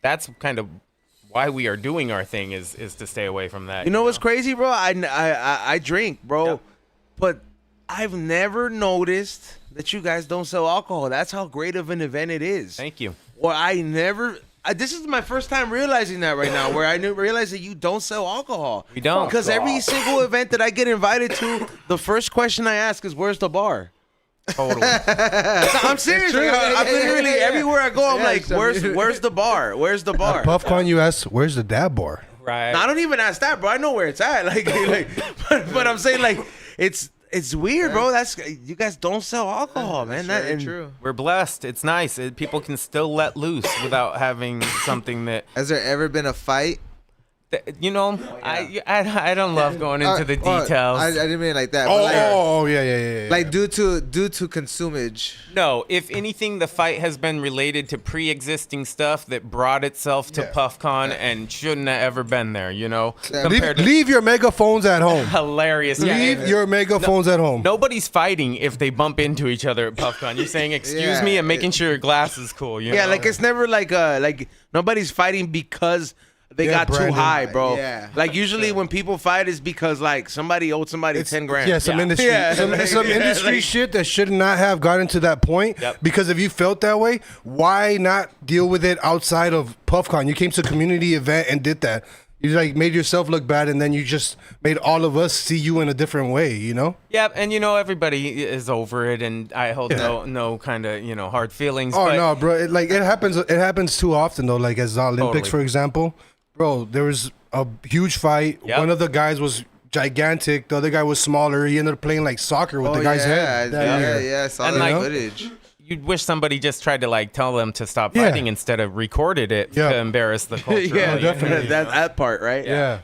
that's kind of why we are doing our thing is to stay away from that.
You know what's crazy, bro? I drink, bro,
Yep.
but I've never noticed that you guys don't sell alcohol. That's how great of an event it is.
Thank you.
Well, this is my first time realizing that right now, where I realize that you don't sell alcohol.
We don't.
Because every single event that I get invited to, the first question I ask is, where's the bar?
Totally.
I'm serious. I'm literally everywhere I go. I'm like, where's the bar? Where's the bar?
Puffcon, you ask, where's the dab bar?
Right.
No, I don't even ask that, bro. I know where it's at. But I'm saying like it's weird, bro. You guys don't sell alcohol, man.
That's true.
We're blessed. It's nice. People can still let loose without having something that.
Has there ever been a fight?
I don't love going into the details.
I didn't mean it like that. But
Yeah.
Like due to consumage.
No, if anything, the fight has been related to pre-existing stuff that brought itself to Puffcon and shouldn't have ever been there.
Leave your megaphones at home.
Hilarious.
Leave your megaphones at home.
Nobody's fighting if they bump into each other at Puffcon. You're saying excuse me and making sure your glass is cool.
Yeah, like it's never like nobody's fighting because they got
Brandon.
too high, bro.
Yeah.
Like usually when people fight is because like somebody owed somebody 10 grand.
Yeah, some industry, some industry shit that should not have gotten to that point.
Yep.
Because if you felt that way, why not deal with it outside of Puffcon? You came to a community event and did that. You like made yourself look bad, and then you just made all of us see you in a different way.
Yeah, and everybody is over it, and I hold no kind of hard feelings.
Oh
but
no, bro! It happens. It happens too often though. Like as the Olympics,
Totally.
for example, bro. There was a huge fight.
Yep.
One of the guys was gigantic. The other guy was smaller. He ended up playing like soccer with the guy's head.
Yeah. Saw
And,
that
like,
footage.
You'd wish somebody just tried to like tell them to stop fighting instead of recorded it to embarrass the culture.
Yeah,
definitely.
that part, right?
Yeah.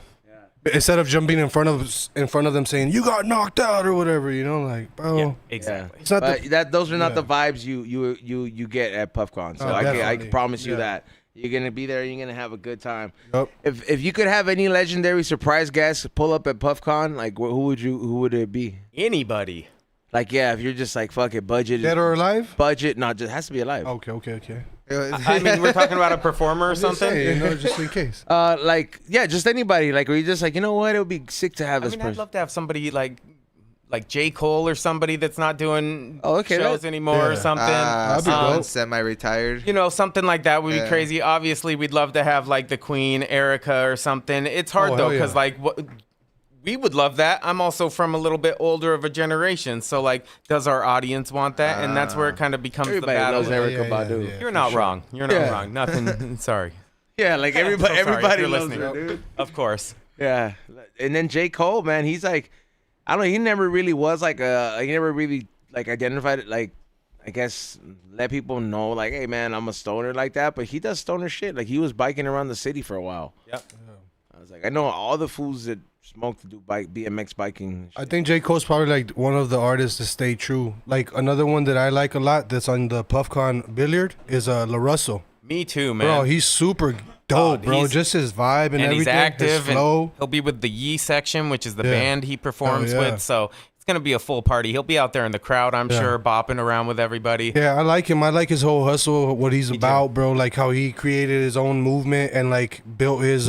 Instead of jumping in front of them saying you got knocked out or whatever, like, bro.
Yeah, exactly.
It's not
But those are not the vibes you get at Puffcon. So I
definitely.
can promise you that. You're gonna be there. You're gonna have a good time.
Yep.
If you could have any legendary surprise guest pull up at Puffcon, like who would it be?
Anybody.
Like if you're just like fuck it, budget.
dead or alive.
Budget, not just has to be alive.
Okay.
I mean, we're talking about a performer or something.
Just in case.
Just anybody. Like, where you're just like, you know what? It would be sick to have this
I'd
person.
love to have somebody like J. Cole or somebody that's not doing shows anymore or something.
Someone semi-retired.
Something like that would be crazy. Obviously, we'd love to have like the Queen, Erica, or something. It's hard though, because we would love that. I'm also from a little bit older of a generation, so like, does our audience want that? And that's where it kind of becomes
Everybody
the battle.
loves Erica Badu.
Yeah.
You're not wrong. You're not wrong. Nothing. Sorry.
Yeah, like
I'm so sorry
everybody
if you're
loves
listening.
her, dude.
Of course.
Yeah, and then J. Cole, man, he's like, I don't know, he never really was like he never really like identified it, like, I guess let people know like, hey man, I'm a stoner like that, but he does stoner shit. Like he was biking around the city for a while.
Yep.
I was like, I know all the fools that smoke to do BMX biking.
I think J. Cole's probably like one of the artists to stay true. Like another one that I like a lot that's on the Puffcon billiard is La Russell.
Me too, man.
Bro, he's super dope, bro. Just his vibe and everything.
He's active.
His flow.
And he'll be with the Yee section, which is the band he performs with. So it's gonna be a full party. He'll be out there in the crowd, I'm sure, bopping around with everybody.
Yeah, I like him. I like his whole hustle, what he's about, bro. Like how he created his own movement and like built his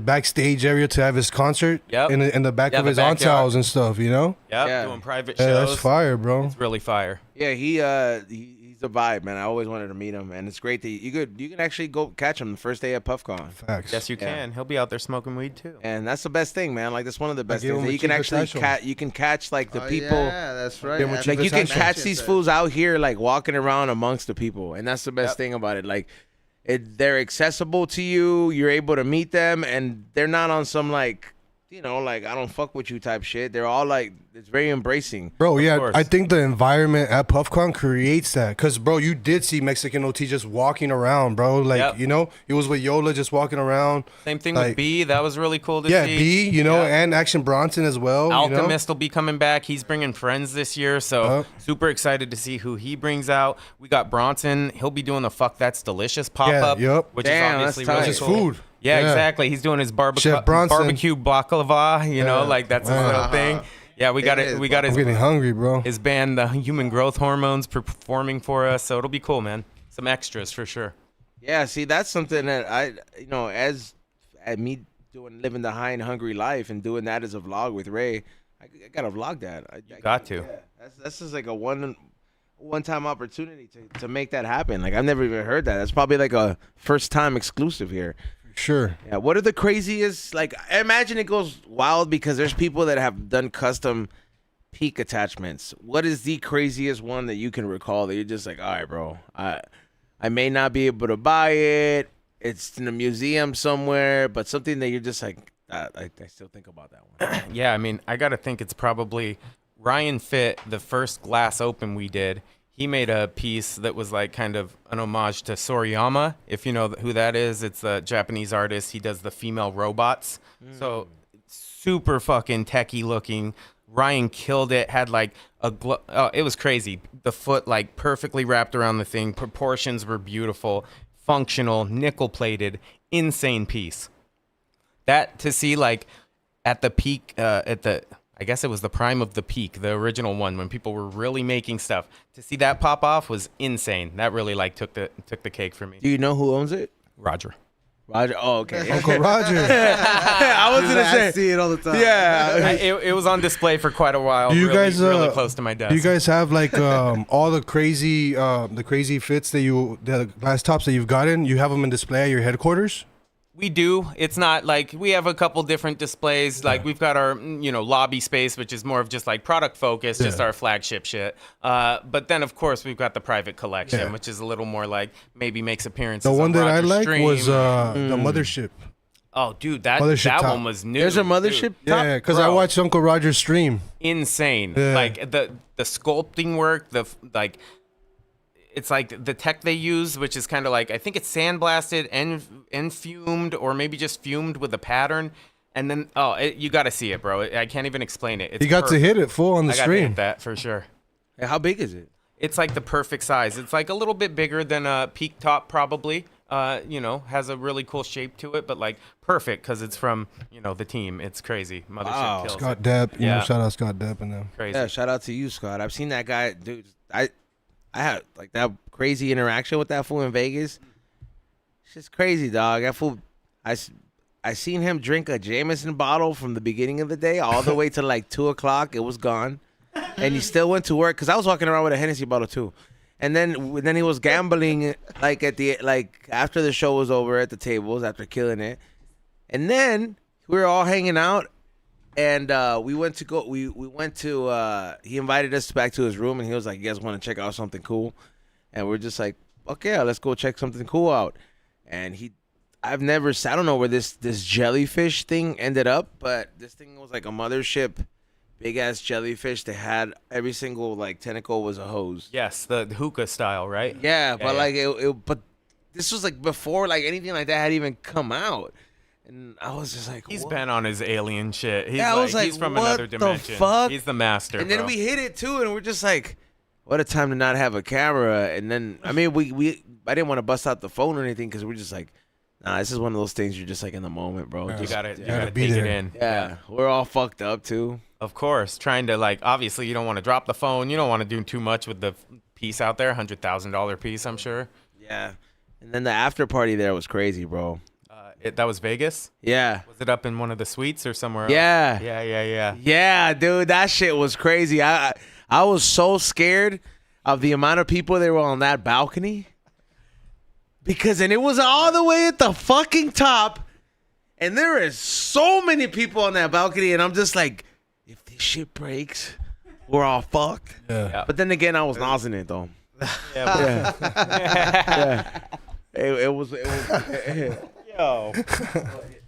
backstage area to have his concert in the back of his entourage and stuff,
Yep, doing private shows.
Yeah, that's fire, bro.
It's really fire.
Yeah, he's the vibe, man. I always wanted to meet him, and it's great that you can actually go catch him the first day at Puffcon.
Facts.
Yes, you can. He'll be out there smoking weed too.
And that's the best thing, man. Like that's one of the best
give
things
him
that
a
you can
cheaper
actually
special.
you can catch like the people.
Yeah, that's right.
Yeah,
Like you can
Cheaper
catch
special.
these fools out here like walking around amongst the people, and that's the best thing about it. Like, they're accessible to you. You're able to meet them, and they're not on some like, like I don't fuck with you type shit. They're all like, it's very embracing.
Bro, yeah,
course.
I think the environment at Puffcon creates that. Because, bro, you did see Mexican OT just walking around, bro. Like,
Yep.
he was with Yola just walking around.
Same thing
Like,
with B. That was really cool to
Yeah,
see.
B, and Action Bronson as well.
Alchemist will be coming back. He's bringing friends this year, so super excited to see who he brings out. We got Bronson. He'll be doing the Fuck That's Delicious pop-up,
yep.
which
Damn,
is obviously
that's
really
tight.
cool.
Food.
Yeah,
Yeah.
exactly. He's doing his
Chef Bronson.
barbecue baklava, like that's his little thing. Yeah, we got it. We got
I'm getting
his,
hungry, bro.
his band, the Human Growth Hormones, performing for us, so it'll be cool, man. Some extras for sure.
Yeah, see, that's something that as at me living the high and hungry life and doing that as a vlog with Ray, I gotta vlog that. I
Got to.
Yeah, that's just like a one-time opportunity to make that happen. Like I've never even heard that. That's probably like a first-time exclusive here.
Sure.
Yeah. What are the craziest? Like I imagine it goes wild because there's people that have done custom peak attachments. What is the craziest one that you can recall that you're just like, all right, bro, I may not be able to buy it. It's in a museum somewhere, but something that you're just like, I still think about that one.
Yeah, I mean, I got to think it's probably Ryan Fit, the first glass open we did. He made a piece that was like kind of an homage to Soriyama. If you know who that is, it's a Japanese artist. He does the female robots. So super fucking techie looking. Ryan killed it. Had like it was crazy. The foot like perfectly wrapped around the thing. Proportions were beautiful, functional, nickel plated, insane piece. That to see like at the peak, I guess it was the prime of the peak, the original one when people were really making stuff. To see that pop off was insane. That really like took the cake for me.
Do you know who owns it?
Roger.
Roger. Oh, okay.
Uncle Roger.
I was gonna
I
say.
see it all the time.
Yeah.
It was on display for quite a while.
Do you
really,
guys
really close to my desk?
Do you guys have like all the crazy fits the glass tops that you've gotten? You have them in display at your headquarters?
We do. It's not like we have a couple different displays. Like we've got our, lobby space, which is more of just like product focus, just our flagship shit. But then, of course, we've got the private collection, which is a little more like maybe makes appearances.
The one
on
that I
Roger's
like
stream.
was the mothership.
Oh, dude, that
Mothership top.
one was new.
There's a
dude.
mothership top.
Yeah, because I
Bro.
watched Uncle Roger's stream.
Insane.
Yeah.
Like the sculpting work, it's like the tech they use, which is kind of like, I think it's sandblasted and fumed, or maybe just fumed with a pattern. And then, you got to see it, bro. I can't even explain it. It's
He got to
perfect.
hit it full on the
I got to
stream.
hit that for sure.
Hey, how big is it?
It's like the perfect size. It's like a little bit bigger than a peak top, probably. Has a really cool shape to it, but like perfect because it's from, the team. It's crazy. Mothership
Wow.
kills.
Scott Depp,
Yeah.
shout out Scott Depp and them.
Crazy.
Yeah, shout out to you, Scott. I've seen that guy, dude. I had like that crazy interaction with that fool in Vegas. It's just crazy, dog. That fool, I seen him drink a Jameson bottle from the beginning of the day all the way to like 2:00. It was gone, and he still went to work because I was walking around with a Hennessy bottle too. And then he was gambling like after the show was over at the tables after killing it, and then we were all hanging out. And we went to he invited us back to his room, and he was like, you guys want to check out something cool? And we're just like, okay, let's go check something cool out. And I don't know where this jellyfish thing ended up, but this thing was like a mothership, big ass jellyfish that had every single like tentacle was a hose.
Yes, the hookah style, right?
Yeah, but
yeah.
like but this was like before like anything like that had even come out. And I was just like,
He's
what?
been on his alien shit. He's
Yeah, I was like,
he's from
what
another
the
dimension.
fuck?
He's the master.
And then
bro.
we hit it too, and we're just like, what a time to not have a camera. And then, I mean, I didn't want to bust out the phone or anything because we're just like, nah, this is one of those things you're just like in the moment, bro.
You
Just-
gotta
be
take it
there.
in.
yeah, we're all fucked up too.
Of course, trying to like obviously you don't want to drop the phone. You don't want to do too much with the piece out there. $100,000 piece, I'm sure.
Yeah. And then the after party there was crazy, bro.
That was Vegas.
Yeah.
Was it up in one of the suites or somewhere else?
Yeah.
Yeah.
Yeah, dude, that shit was crazy. I was so scared. of the amount of people that were on that balcony. And it was all the way at the fucking top. And there is so many people on that balcony. And I'm just like, if this shit breaks, we're all fucked.
Yeah.
But then again, I was nozzing it though.
Yeah.
Yeah. It was.
Yo.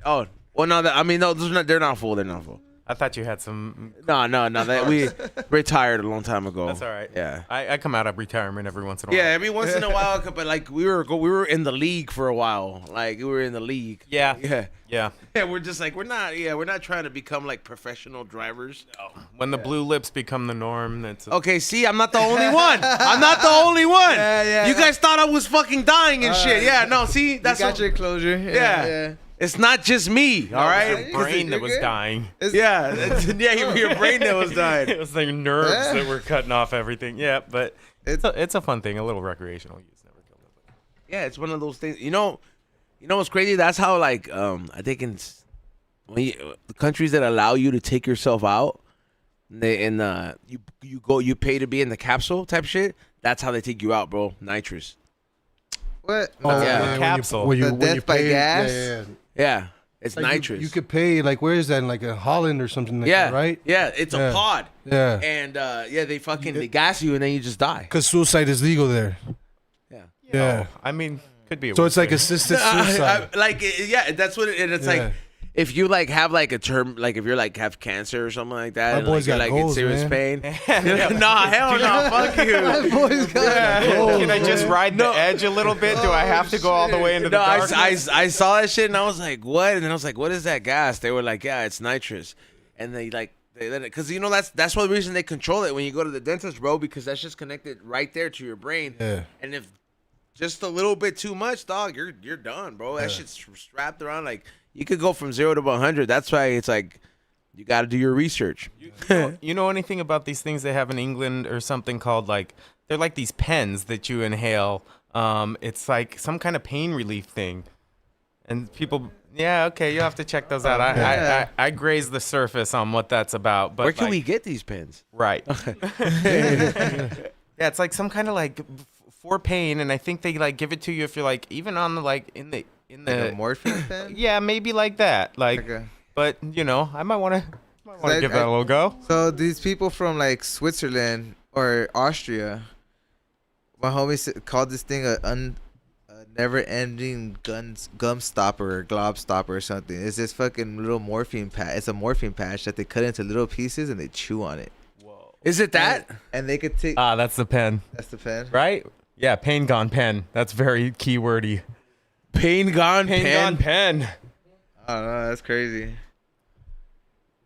Oh, well, no. I mean, no, they're not full. They're not full.
I thought you had some.
No. We retired a long time ago.
That's all right.
Yeah.
I come out of retirement every once in a while.
Yeah, every once in a while, but like we were in the league for a while. Like we were in the league.
Yeah.
Yeah, we're just like we're not trying to become like professional drivers.
When the blue lips become the norm, that's
Okay, see, I'm not the only one. I'm not the only one.
Yeah.
You guys thought I was fucking dying and shit. Yeah, no, see, that's
you got your closure.
Yeah. It's not just me, all right?
your brain that was
good.
dying.
Yeah, your brain that was dying.
It was like nerves that were cutting off everything. Yeah, but it's a fun thing. A little recreational use never killed it.
Yeah, it's one of those things. You know what's crazy? That's how like I think the countries that allow you to take yourself out, you pay to be in the capsule type shit. That's how they take you out, bro. Nitrous.
What?
Oh, yeah.
Capsule.
The death by gas?
Yeah.
Yeah, it's
Like
nitrous.
You could pay, like, where is that? In like a Holland or something like that, right?
Yeah, it's a pod.
Yeah.
And they gas you and then you just die.
Because suicide is legal there.
Yeah.
Yeah.
I mean, could be.
So it's like assisted suicide.
That's what it's
Yeah.
like. If you like have like a term, like if you're like have cancer or something like that,
My
and
boy's
like, you're
got
like
goals,
in serious
man.
pain. Nah, hell no, fuck you.
My boy's got goals.
Can I just ride the edge a little bit? Do I have to go all the way into the
No,
darkness?
I saw that shit and I was like, what? And then I was like, what is that gas? They were like, yeah, it's nitrous. And they because that's one reason they control it when you go to the dentist, bro, because that's just connected right there to your brain.
Yeah.
And if just a little bit too much, dog, you're done, bro. That shit's strapped around like you could go from 0 to 100. That's why it's like you got to do your research.
You know anything about these things they have in England or something called like they're like these pens that you inhale. It's like some kind of pain relief thing, and people. Yeah, okay, you have to check those out. I graze the surface on what that's about. But
where can we get these pens?
Right. Yeah, it's like some kind of like for pain, and I think they like give it to you if you're like even on the like in the
Like a morphine pen?
yeah, maybe like that. Like,
Okay.
but you know, I might want to give that a little go.
So these people from like Switzerland or Austria, my homie called this thing a never-ending gum stopper or glob stopper or something. It's this fucking little morphine patch. It's a morphine patch that they cut into little pieces and they chew on it.
Whoa.
Is it that?
And they could take.
That's the pen,
That's the pen.
right? Yeah, pain gone pen. That's very keywordy.
Pain gone
Pain
pen?
gone pen.
I don't know. That's crazy.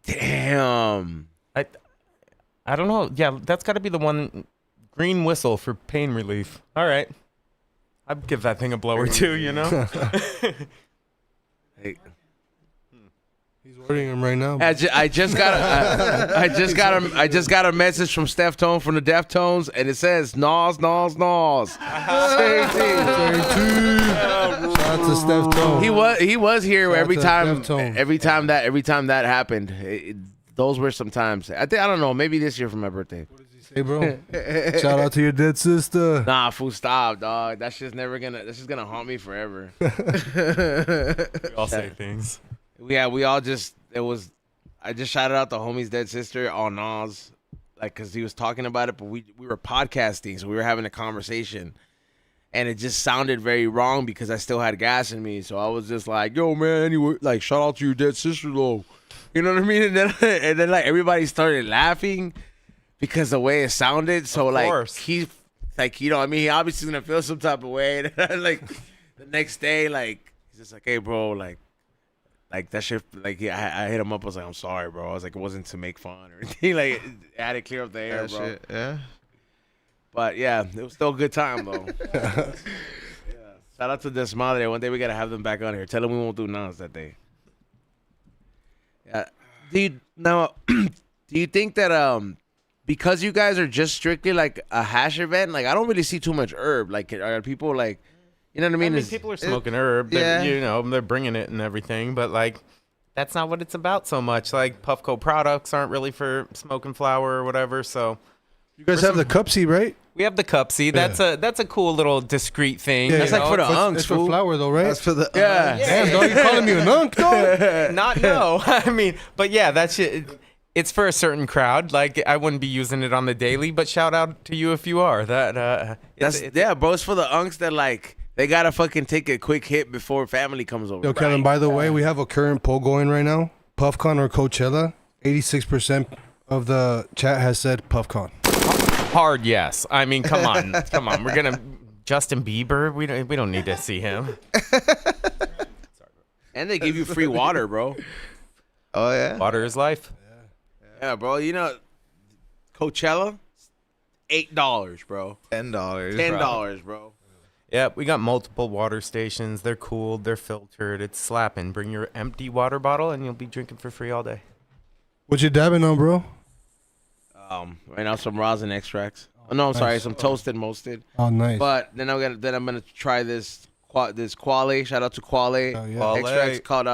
Damn.
I don't know. Yeah, that's got to be the one. Green whistle for pain relief. All right. I'd give that thing a blow or two, you know?
Hey,
He's ordering them right now.
I just got a message from Steph Tone from the Deftones, and it says Nas. Same thing.
Shout out to Steph Tone.
He was here
Shout out
every
to
time that happened. Those were some times. I don't know, maybe this year for my birthday.
Hey, bro. Shout out to your dead sister.
Nah, fool, stop, dog. That's just gonna haunt me forever.
We all say things.
Yeah, I just shouted out the homie's dead sister on Nas, like, cause he was talking about it, but we were podcasting, so we were having a conversation, and it just sounded very wrong because I still had gas in me, so I was just like, yo, man, you were like, shout out to your dead sister, though. You know what I mean? And then like everybody started laughing because the way it sounded. So like he, like, you know what I mean? He obviously gonna feel some type of way. And like the next day, like he's just like, hey, bro, like that shit. Like I hit him up. I was like, I'm sorry, bro. I was like, it wasn't to make fun or anything. Like I had to clear up the air, bro.
Shit. Yeah.
But yeah, it was still a good time though. Yeah. Shout out to Desmadre. One day we gotta have them back on here. Tell them we won't do Nas that day. Yeah. Do you think that because you guys are just strictly like a hash event, like I don't really see too much herb. Like are people like, you know what I mean?
People are smoking herb.
yeah.
You know, they're bringing it and everything, but like that's not what it's about so much. Like Puffco products aren't really for smoking flower or whatever. So
You guys have the cup seed, right?
We have the cupsy. That's a cool little discreet thing.
Yeah,
That's like for the unks,
It's for
fool.
flour though, right?
That's for the
Yeah.
Damn, dog, you calling me an unk, dog?
Not no. I mean, but yeah, that shit. It's for a certain crowd. Like I wouldn't be using it on the daily, but shout out to you if you are.
Yeah, bro. It's for the unks that like they gotta fucking take a quick hit before family comes over.
Yo, Kevin, by the way, we have a current poll going right now. Puffcon or Coachella? 86% of the chat has said Puffcon.
Hard yes. I mean, come on. We're gonna Justin Bieber. We don't need to see him.
And they give you free water, bro.
Oh yeah.
Water is life.
Yeah, bro. You know, Coachella, $8, bro.
$10.
$10, bro.
Yeah, we got multiple water stations. They're cooled. They're filtered. It's slapping. Bring your empty water bottle, and you'll be drinking for free all day.
What you dabbing on, bro?
Right now some rosin extracts. Oh, no, I'm sorry, some toasted mosted.
Oh, nice.
But then I'm gonna try this Quale. Shout out to Quale.
Oh, yeah.
Quale.
Extracts called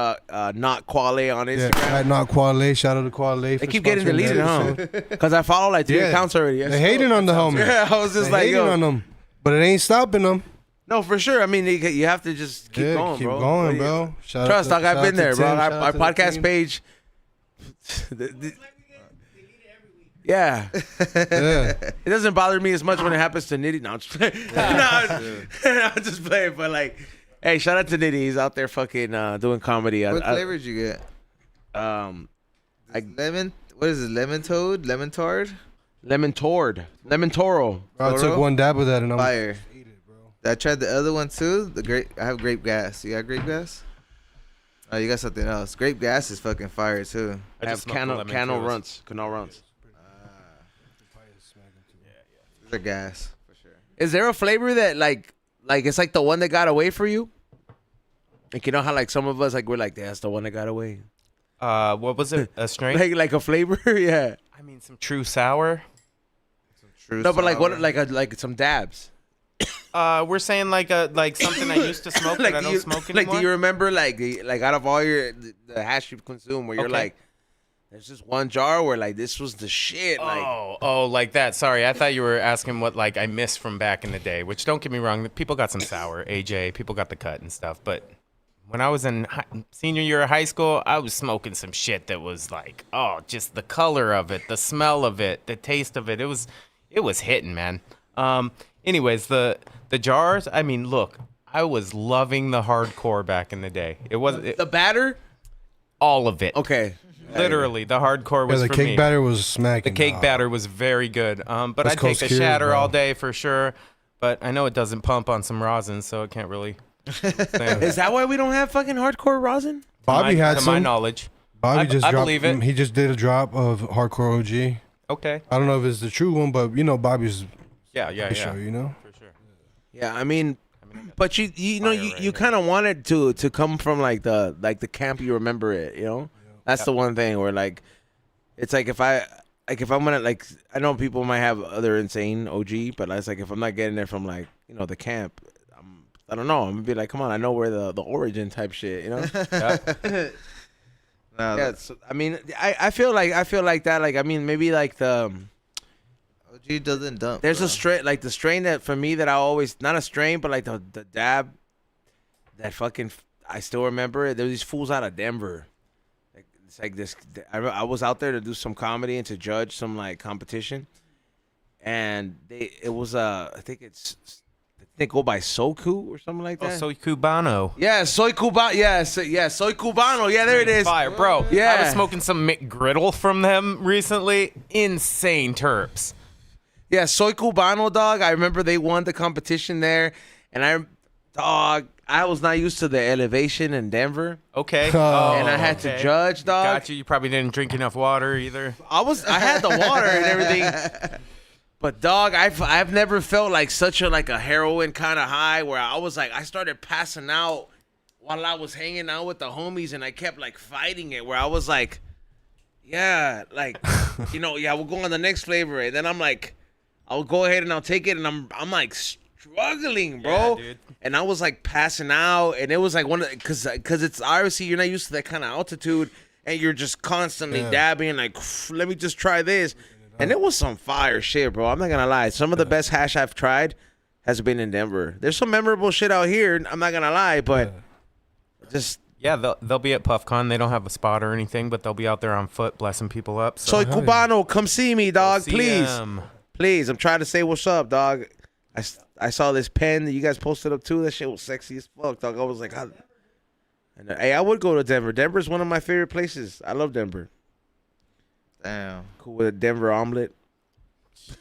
not Quale on
Yeah,
Instagram.
at Not Quale. Shout out to Quale.
They keep getting deleted, huh? Because I follow like 3 accounts already.
They hating on the homie.
Yeah, I was just
They
like,
hating
yo.
on them. But it ain't stopping them.
No, for sure. I mean, you have to just keep going,
keep
bro.
going, bro.
Trust, dog. I've been there, bro. Our
podcast
podcast page. Yeah.
Yeah.
It doesn't bother me as much when it happens to Nitty. No, I'm just playing. I'm just playing. But like, hey, shout out to Nitty. He's out there fucking doing comedy.
What flavor did you get? Lemon. What is it? Lemon toad? Lemon tart?
Lemon Toro.
I took one dab of that and I'm
Fire. I tried the other one too. I have grape gas. You got grape gas? Oh, you got something else. Grape gas is fucking fire too.
I have Cano Runs.
The gas for sure.
Is there a flavor that like it's like the one that got away for you? Like, you know how like some of us like we're like, that's the one that got away.
What was it? A strain?
like a flavor, yeah.
I mean, some true sour.
No, but like what? Like some dabs.
We're saying like something I used to smoke
Like,
that I don't smoke anymore.
Like, do you remember like out of all the hash you've consumed, where you're
Okay.
like, there's just one jar where like this was the shit. Like,
Oh, like that. Sorry, I thought you were asking what like I missed from back in the day. Which don't get me wrong, people got some sour. AJ, people got the cut and stuff. But when I was in senior year of high school, I was smoking some shit that was like, just the color of it, the smell of it, the taste of it. It was hitting, man. Anyways, the jars. I mean, look, I was loving the hardcore back in the day. It was
the batter.
all of it.
Okay.
Literally, the hardcore was
the
for
cake
me.
batter was smacking.
The cake batter was very good. But
West
I'd take
Coast
the
Cures,
shatter
bro.
all day for sure. But I know it doesn't pump on some rosin, so it can't really.
Is that why we don't have fucking hardcore rosin?
Bobby had
to my
some.
knowledge.
Bobby just
I
dropped.
believe it.
He just did a drop of Hardcore OG.
Okay.
I don't know if it's the true one, but you know Bobby's
Yeah.
show, you know.
For sure.
Yeah, I mean, but you know you kind of wanted to come from like the camp you remember it, you know. That's the one thing where like, it's like if I'm gonna like, I know people might have other insane OG, but it's like if I'm not getting it from like, you know, the camp, I don't know. I'm gonna be like, come on, I know where the origin type shit, you know. Yeah, so, I mean, I feel like that. Like, I mean, maybe like the
OG doesn't dump.
there's
bro.
a strain, like the strain that for me that I always, not a strain, but like the dab that fucking, I still remember it. There's these fools out of Denver. Like, it's like this. I was out there to do some comedy and to judge some like competition, and it was I think they go by Soku or something like that.
Soy Cubano.
Yeah, Soy Cubano. Yeah, Soy Cubano. Yeah, there it is.
Fire, bro.
Yeah.
I was smoking some McGriddle from them recently. Insane terps.
Yeah, Soy Cubano, dog. I remember they won the competition there, and I was not used to the elevation in Denver,
Okay.
and I had to judge, dog.
Got you. You probably didn't drink enough water either.
I had the water and everything, but dog, I've never felt like such a heroin kind of high where I was like, I started passing out while I was hanging out with the homies, and I kept like fighting it where I was like, yeah, like, you know, yeah, we'll go on the next flavor, and then I'm like, I'll go ahead and I'll take it, and I'm like struggling, bro.
Yeah, dude.
And I was like passing out, and it was like because it's obviously you're not used to that kind of altitude, and you're just constantly dabbing, like, let me just try this, And it was some fire shit, bro. I'm not gonna lie. Some of the best hash I've tried has been in Denver. There's some memorable shit out here. I'm not gonna lie, but just
they'll be at Puffcon. They don't have a spot or anything, but they'll be out there on foot blessing people up.
Soy Cubano, come see me, dog.
See
Please.
'em.
Please. I'm trying to say what's up, dog. I saw this pen that you guys posted up too. That shit was sexy as fuck, dog. I was like, hey, I would go to Denver. Denver's one of my favorite places. I love Denver.
Damn.
Cool with a Denver omelet.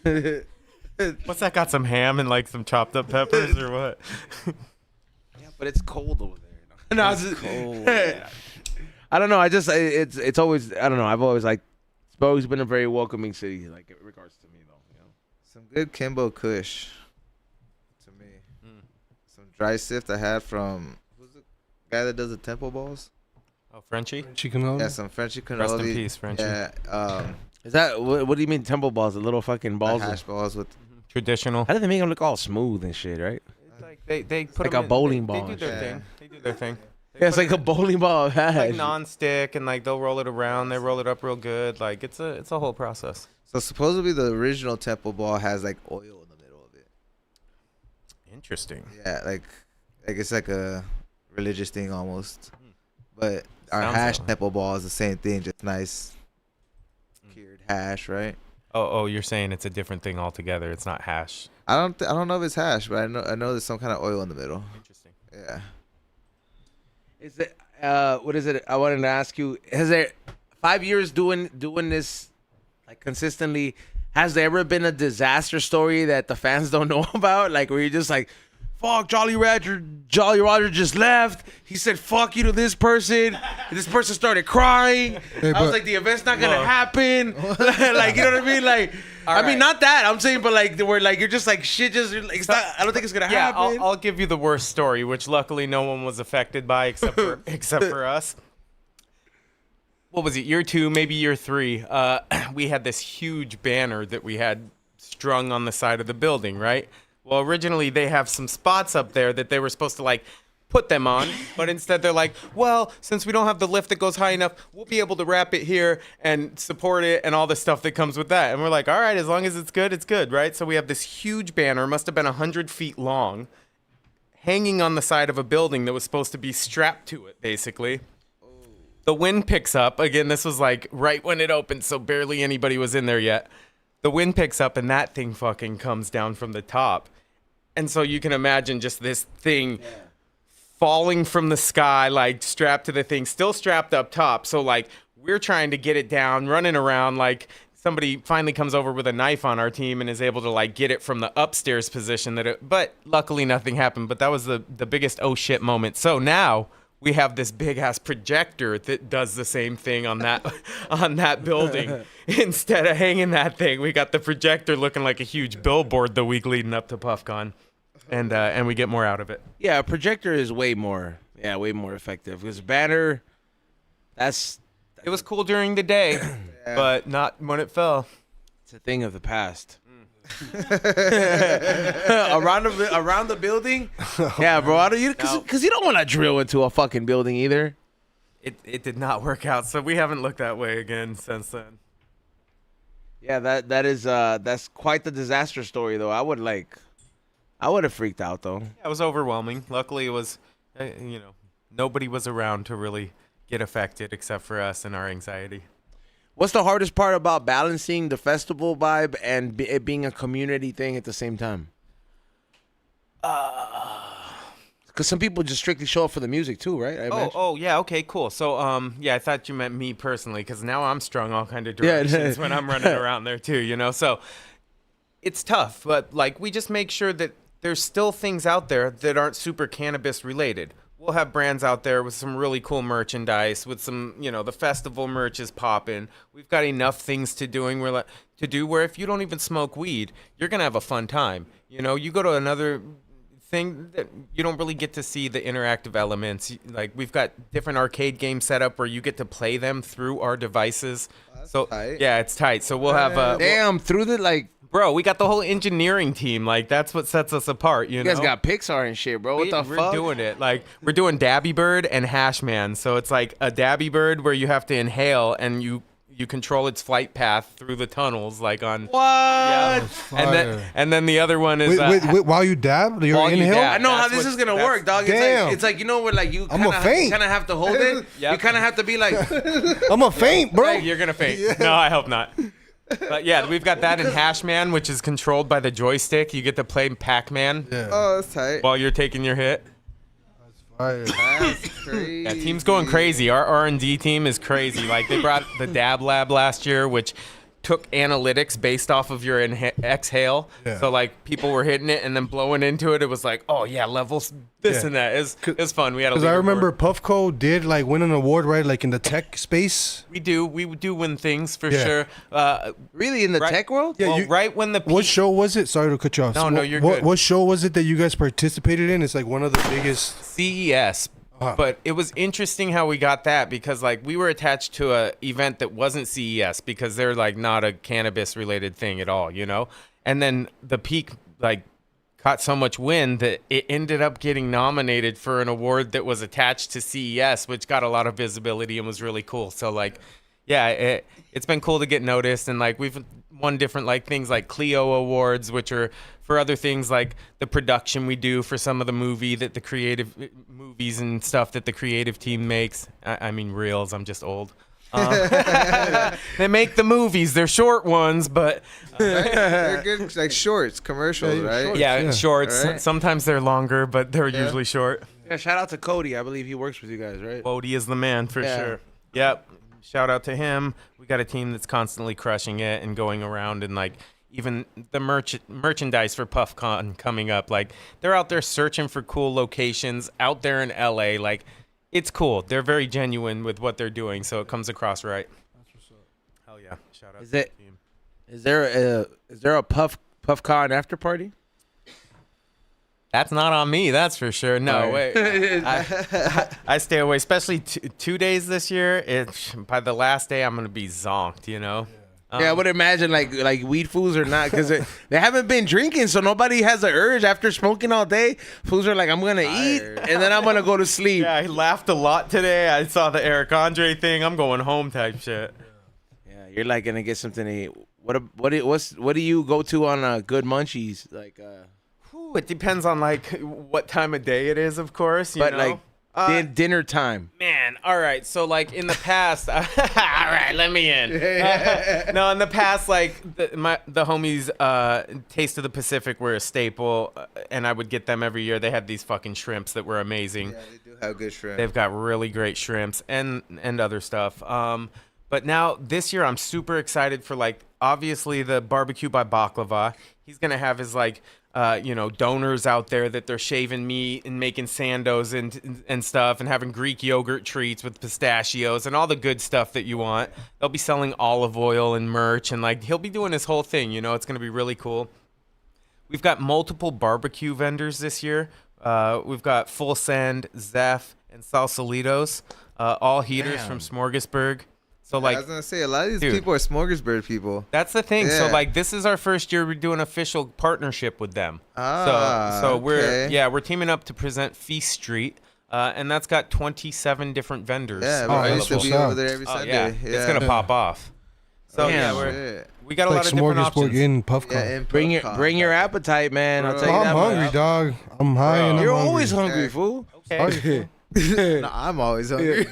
What's that? Got some ham and like some chopped up peppers or what?
Yeah, but it's cold over there. No, it's
Cold.
I don't know. It's always, I don't know. I've always like, it's always been a very welcoming city, like in regards to me, though. You know?
Some good Kimbo Kush. To me. Some dry sift I had from, who's the guy that does the temple balls?
Oh, Frenchie?
Chicken.
Yeah, some Frenchy cannoli.
Rest in peace, Frenchie.
Yeah.
Is that, what do you mean temple balls? The little fucking balls?
Hash balls with.
Traditional.
How do they make them look all smooth and shit, right?
It's like they put
like
them
a bowling
they
ball
do
and
their
shit.
thing. They do their thing. They
Yeah, it's
put
like
it
a bowling ball of hash.
like non-stick, and like they'll roll it around. They roll it up real good. Like it's a whole process.
So supposedly the original temple ball has like oil in the middle of it.
Interesting.
Yeah, like it's like a religious thing almost. But our
Sounds
hash
that way.
temple ball is the same thing, just nice cured hash, right?
Oh, you're saying it's a different thing altogether. It's not hash.
I don't know if it's hash, but I know there's some kind of oil in the middle.
Interesting.
Yeah.
Is it, what is it? I wanted to ask you, has there 5 years doing this like consistently, has there ever been a disaster story that the fans don't know about? Like where you're just like, fuck, Jolly Roger just left. He said fuck you to this person. And this person started crying.
Hey,
I was
but-
like, the event's not gonna
Whoa.
happen. Like, you know what I mean? Like, I mean,
right.
not that. I'm saying, but like, where like you're just like shit. Just like, it's not. I don't think it's gonna
Yeah,
happen.
I'll give you the worst story, which luckily no one was affected by except for us. What was it? Year 2, maybe year 3. We had this huge banner that we had strung on the side of the building, right? Well, originally they have some spots up there that they were supposed to like put them on, but instead they're like, well, since we don't have the lift that goes high enough, we'll be able to wrap it here and support it and all the stuff that comes with that. And we're like, all right, as long as it's good, right? So we have this huge banner, must have been 100 feet long, hanging on the side of a building that was supposed to be strapped to it, basically. The wind picks up. Again, this was like right when it opened, so barely anybody was in there yet. The wind picks up and that thing fucking comes down from the top. And so you can imagine just this thing falling from the sky, like strapped to the thing, still strapped up top. So like we're trying to get it down, running around, like somebody finally comes over with a knife on our team and is able to like get it from the upstairs position but luckily nothing happened. But that was the biggest oh shit moment. So now we have this big ass projector that does the same thing on that building. Instead of hanging that thing, we got the projector looking like a huge billboard the week leading up to Puffcon. And we get more out of it.
Yeah, a projector is way more effective. Because banner,
It was cool during the day, but not when it fell.
it's a thing of the past. around the building, yeah, bro. Because you don't want to drill into a fucking building either.
It did not work out, so we haven't looked that way again since then.
Yeah, that's quite the disaster story though. I would have freaked out though.
Yeah, it was overwhelming. Luckily, it was, nobody was around to really get affected except for us and our anxiety.
What's the hardest part about balancing the festival vibe and it being a community thing at the same time? Because some people just strictly show up for the music too, right? I imagine.
Oh, yeah, okay, cool. So, I thought you meant me personally, because now I'm strung all kind of
Yeah.
directions when I'm running around there too, So it's tough, but like we just make sure that there's still things out there that aren't super cannabis related. We'll have brands out there with some really cool merchandise, with some, the festival merch is popping. We've got enough things to do where if you don't even smoke weed, you're gonna have a fun time. You go to another thing that you don't really get to see the interactive elements. Like we've got different arcade games set up where you get to play them through our devices. So
tight.
yeah, it's tight. So we'll have
Damn, through the
bro, we got the whole engineering team. Like that's what sets us apart. You
guys got Pixar and shit, bro. What the
we're
fuck?
doing it. Like we're doing Dabby Bird and Hash Man. So it's like a Dabby Bird where you have to inhale and you you control its flight path through the tunnels, like on
What?
Yeah.
Fire.
And then the other one is
Wait, while you dab, you're
While you
inhale.
dab.
I know how
That's
this is
what-
gonna work, dog.
Damn.
It's like you know where like you
I'm
kind
a faint.
of have to hold it.
Yep.
You kind of have to be like,
I'm a faint, bro.
You're gonna faint. No, I hope not. But yeah, we've got that in Hashman, which is controlled by the joystick. You get to play Pac-Man
Yeah.
Oh, that's tight.
while you're taking your hit.
Fire.
That's crazy.
Yeah, team's going crazy. Our R&D team is crazy. Like they brought the Dab Lab last year, which took analytics based off of your exhale.
Yeah.
So like people were hitting it and then blowing into it. It was like, oh yeah, levels this
Yeah.
and that. It was fun. We had a
Because I
leaderboard.
remember Puffco did like win an award, right? Like in the tech space.
we do win things for
Yeah.
sure.
really in the
Right.
tech world?
Yeah,
Well,
you-
right when the
What
peak-
show was it? Sorry to cut you off.
No, no, you're
what,
good.
What show was it that you guys participated in? It's like one of the biggest.
CES.
Uh-huh.
But it was interesting how we got that because like we were attached to a event that wasn't CES because they're like not a cannabis related thing at all, you know? And then the peak like caught so much wind that it ended up getting nominated for an award that was attached to CES, which got a lot of visibility and was really cool. So like yeah, it's been cool to get noticed, and like we've won different like things like Clio awards, which are for other things like the production we do for some of the movies and stuff that the creative team makes. I mean reels. I'm just old. They make the movies. They're short ones, but
They're good, like shorts, commercials,
Yeah,
right?
shorts.
yeah,
Yeah.
shorts.
Alright.
Sometimes they're longer, but they're usually short.
Yeah, shout out to Cody. I believe he works with you guys, right?
Bodie is the man for
Yeah.
sure. Yep. Shout out to him. We got a team that's constantly crushing it and going around and like even the merchandise for Puffcon coming up. Like they're out there searching for cool locations out there in LA. Like it's cool. They're very genuine with what they're doing, so it comes across right. That's what's up. Hell yeah. Shout out
Is
to
it-
the team.
Is there a Puffcon after party?
That's not on me, that's for sure. No, wait. I stay away, especially 2 days this year. By the last day, I'm going to be zonked, you know?
Yeah, I would imagine like weed fools are not because they haven't been drinking, so nobody has the urge after smoking all day. Fools are like, I'm gonna eat and then I'm gonna go to sleep.
Yeah, I laughed a lot today. I saw the Eric Andre thing. I'm going home type shit.
Yeah, you're like gonna get something to eat. What do you go to on good munchies like?
Whew, it depends on like what time of day it is, of course. You
But
know?
like dinner time.
Man, all right. So like in the past, all right, let me in. No, in the past, like the homies, Taste of the Pacific were a staple, and I would get them every year. They had these fucking shrimps that were amazing.
Yeah, they do have good shrimp.
They've got really great shrimps and other stuff. But now this year, I'm super excited for like obviously the barbecue by Baklava. He's gonna have his like. Donors out there that they're shaving meat and making sandos and stuff and having Greek yogurt treats with pistachios and all the good stuff that you want. They'll be selling olive oil and merch and like he'll be doing his whole thing. You know, it's going to be really cool. We've got multiple barbecue vendors this year. We've got Full Send, Zeph, and Salsalitos, all heaters from Smorgasburg. So like
I was gonna say a lot of these
dude.
people are smorgasbord people.
that's the thing. So
Yeah.
like this is our first year we're doing official partnership with them.
Ah,
so we're
okay.
we're teaming up to present Feast Street, and that's got 27 different vendors.
Yeah,
Oh,
we
that's
used to
what's
be
up.
over there every
Oh,
Sunday.
yeah. It's gonna pop off. So
Damn.
we got a
Like
lot of different
smorgasbord
options.
in Puffco.
Yeah, in
Bring your
Puffcon.
appetite, man. I'll tell you
I'm
that.
hungry,
much.
dog. I'm high and I'm
You're
hungry.
always hungry,
Yeah.
fool.
Okay.
No, I'm always hungry.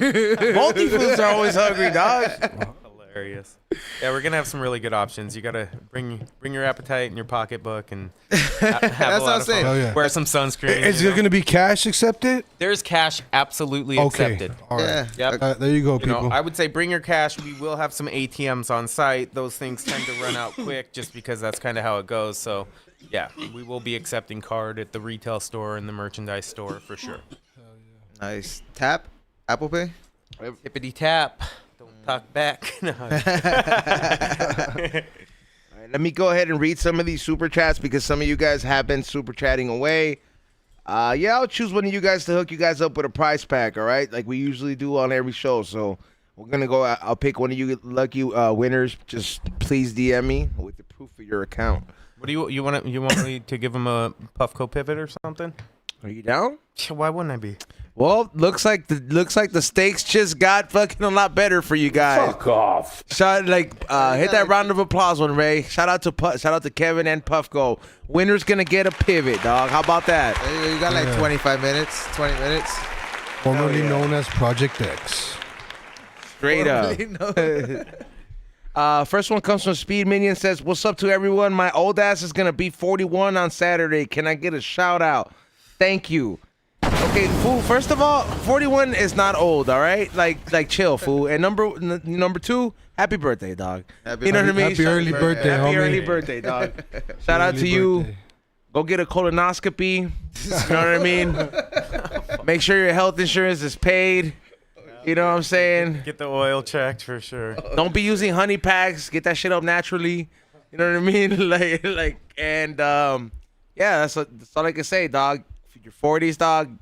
Multi foods are always hungry, dog.
Hilarious. Yeah, we're gonna have some really good options. You gotta bring your appetite and your pocketbook and have
That's
a
what
lot
I'm
of
saying.
fun.
Oh, yeah.
Wear some sunscreen.
Is
you
there
know?
going to be cash accepted?
There's cash absolutely
Okay.
accepted.
All right.
Yeah.
Yep.
There you go,
You know,
people.
I would say bring your cash. We will have some ATMs on site. Those things tend to run out quick just because that's kind of how it goes. So, yeah, we will be accepting card at the retail store and the merchandise store for sure.
Nice. Tap, Apple Pay.
Tippity tap. Don't talk back. No.
All right, let me go ahead and read some of these super chats because some of you guys have been super chatting away. I'll choose one of you guys to hook you guys up with a prize pack, all right? Like we usually do on every show. So we're going to go. I'll pick one of you lucky winners. Just please DM me with the proof of your account.
What do you want me to give him a Puffco pivot or something?
Are you down?
Why wouldn't I be?
Well, looks like the stakes just got fucking a lot better for you guys.
Fuck off.
Hit that round of applause one, Ray. Shout out to Kevin and Puffco. Winner's gonna get a pivot, dog. How about that?
You got like 25 minutes, 20 minutes.
Formerly known as Project X.
Straight up. First one comes from Speed Minion. Says, "What's up to everyone? My old ass is gonna be 41 on Saturday. Can I get a shout out? Thank you." Okay, fool. First of all, 41 is not old. All right, like chill, fool. And number two, happy birthday, dog. You know what I mean?
Happy early birthday,
Happy
homie.
early birthday, dog. Shout out to you.
birthday.
Go get a colonoscopy. You know what I mean? Make sure your health insurance is paid. You know what I'm saying?
Get the oil checked for sure.
Don't be using honey packs. Get that shit up naturally. You know what I mean? Yeah, that's all I can say, dog. Your 40s, dog.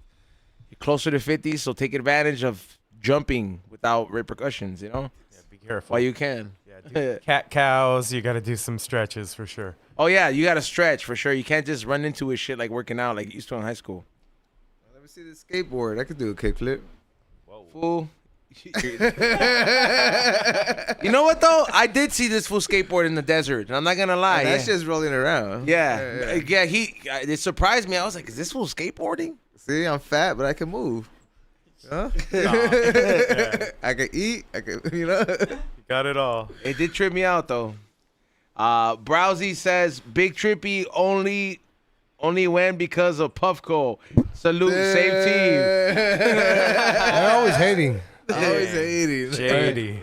You're closer to 50s, so take advantage of jumping without repercussions. You know,
Yeah, be careful.
while you can.
Yeah, cat cows. You got to do some stretches for sure.
Oh yeah, you gotta stretch for sure. You can't just run into a shit like working out like you used to in high school.
Let me see the skateboard. I could do a kickflip.
Fool. You know what though? I did see this fool skateboard in the desert, and I'm not gonna lie.
That's just rolling around.
Yeah. It surprised me. I was like, is this fool skateboarding?
See, I'm fat, but I can move. Huh? I can eat. I can,
You got it all.
It did trip me out though. Browsy says Big Trippy only went because of Puffco. Salute, same team.
They're always hating.
Always hating.
Shady.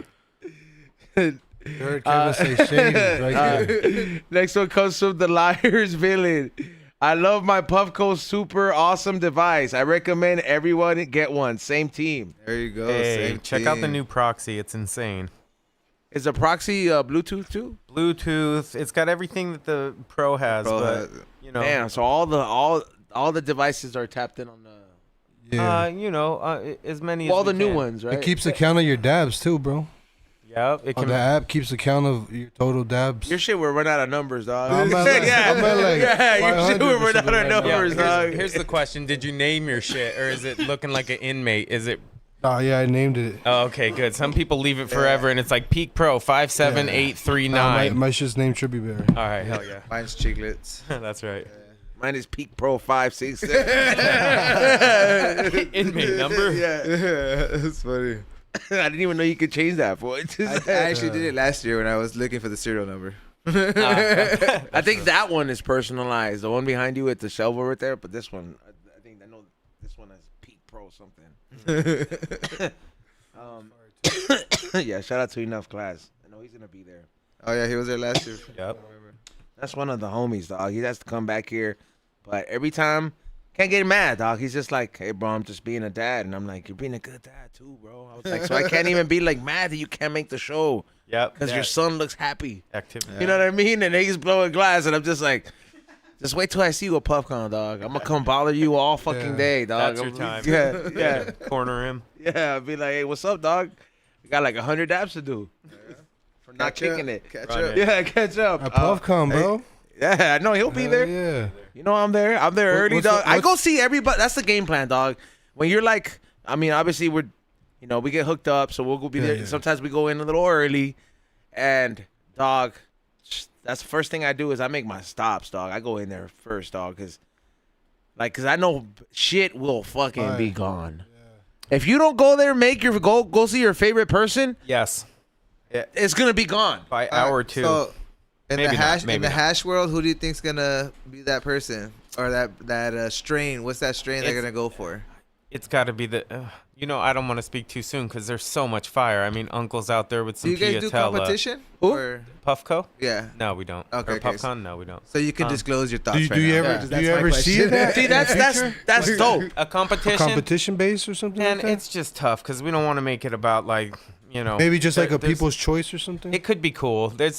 You heard Kevin say shady right there.
Next one comes from the Liars Villain. I love my Puffco super awesome device. I recommend everyone get one. Same team.
There you go.
Hey,
same
check out the
team.
new Proxy. It's insane.
Is the Proxy Bluetooth too?
Bluetooth. It's got everything that the Pro has,
Pro
but
has it.
you know,
Damn. So all the devices are tapped in on the.
Yeah.
as many.
All
as
the
we
new
can.
ones, right?
It keeps account of your dabs too, bro.
Yep. It
On
can.
the app keeps account of your total dabs.
Your shit will run out of numbers, dog.
I'm at like-
yeah,
I'm at like
your shit
500
will
or
run out
something
of
right now.
numbers, dog.
Here's the question: did you name your shit, or is it looking like an inmate? Is it?
Oh yeah, I named it.
Oh, okay, good. Some people leave it forever, and it's like Peak Pro 57839.
My shit's named Trippy Bear.
All right, hell yeah,
Mine's Chiclets.
that's right.
Mine is Peak Pro 567.
Inmate number.
Yeah,
That's funny.
I didn't even know you could change that for it.
I actually did it last year when I was looking for the serial number.
I think that one is personalized. The one behind you with the shelf over there, but this one, I know this one has Peak Pro something. Yeah, shout out to Enough Class. I know he's gonna be there.
Oh yeah, he was there last year.
Yep.
That's one of the homies, dog. He has to come back here, but every time, can't get mad, dog. He's just like, hey, bro, I'm just being a dad, and I'm like, you're being a good dad too, bro. I was like, so I can't even be like mad that you can't make the show
Yep.
because your son looks happy.
Activity.
You know what I mean? And he's blowing glass, and I'm just like, just wait till I see you at Puffcon, dog. I'm gonna come bother you all fucking day, dog.
That's your time.
Yeah, yeah,
Corner him.
yeah. I'll be like, hey, what's up, dog? We got like 100 dabs to do for not kicking it.
Catch
Run
up.
it.
Yeah, catch up.
At Puffcon, bro.
Yeah, I know he'll be there.
Yeah.
You know I'm there. I'm there early,
what's
dog.
the-
I go see everybody. That's the game plan, dog. When you're like, I mean, obviously we get hooked up, so we'll go be there.
yeah.
Sometimes we go in a little early, and dog, that's the first thing I do is I make my stops, dog. I go in there first, dog, cause I know shit will fucking be
Right.
gone. If you don't go there, make your go see your favorite person,
Yes.
it's gonna be gone.
By hour two.
So, in
Maybe
the
not,
hash
maybe not.
hash world, who do you think's gonna be that person or that strain? What's that strain they're
It's-
gonna go for?
It's got to be the. I don't want to speak too soon because there's so much fire. I mean, Uncle's out there with
Do
some
you guys do
Piatella.
competition?
Who?
Or
Puffco?
yeah.
No, we don't.
Okay,
Or
okay,
Puffcon? No, we don't.
So you can disclose your thoughts.
Do you,
right
do you
now.
ever
Yeah,
do
that's
you
my
ever see
question.
that?
See, that's dope.
A competition?
Competition based or something
And
like that?
it's just tough because we don't want to make it about
Maybe just like a
there's-
people's choice or something.
It could be cool. There's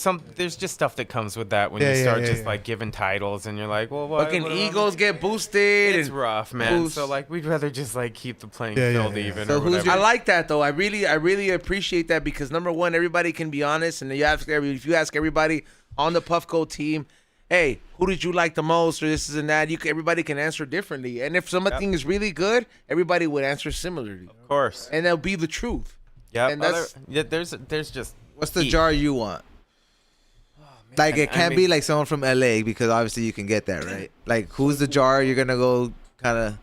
just stuff that comes with that when
Yeah,
you
yeah,
start
yeah,
just
yeah.
like giving titles and you're like, well, what?
Fucking
what-
egos get boosted.
It's
and
rough, man.
boost.
So like, we'd rather just like keep the playing
Yeah, yeah,
field
yeah.
even
So
or
who's
whatever.
I like that though. I really appreciate that because number one, everybody can be honest, and if you ask everybody on the Puffco team, hey, who did you like the most, or this is and that. Everybody can answer differently, and if something is really good, everybody would answer similarly.
Of course.
And that'll be the truth.
Yeah.
And that's
There's just.
What's the jar you want? Like it can't be like someone from LA because obviously you can get that, right? Like who's the jar you're gonna go kind of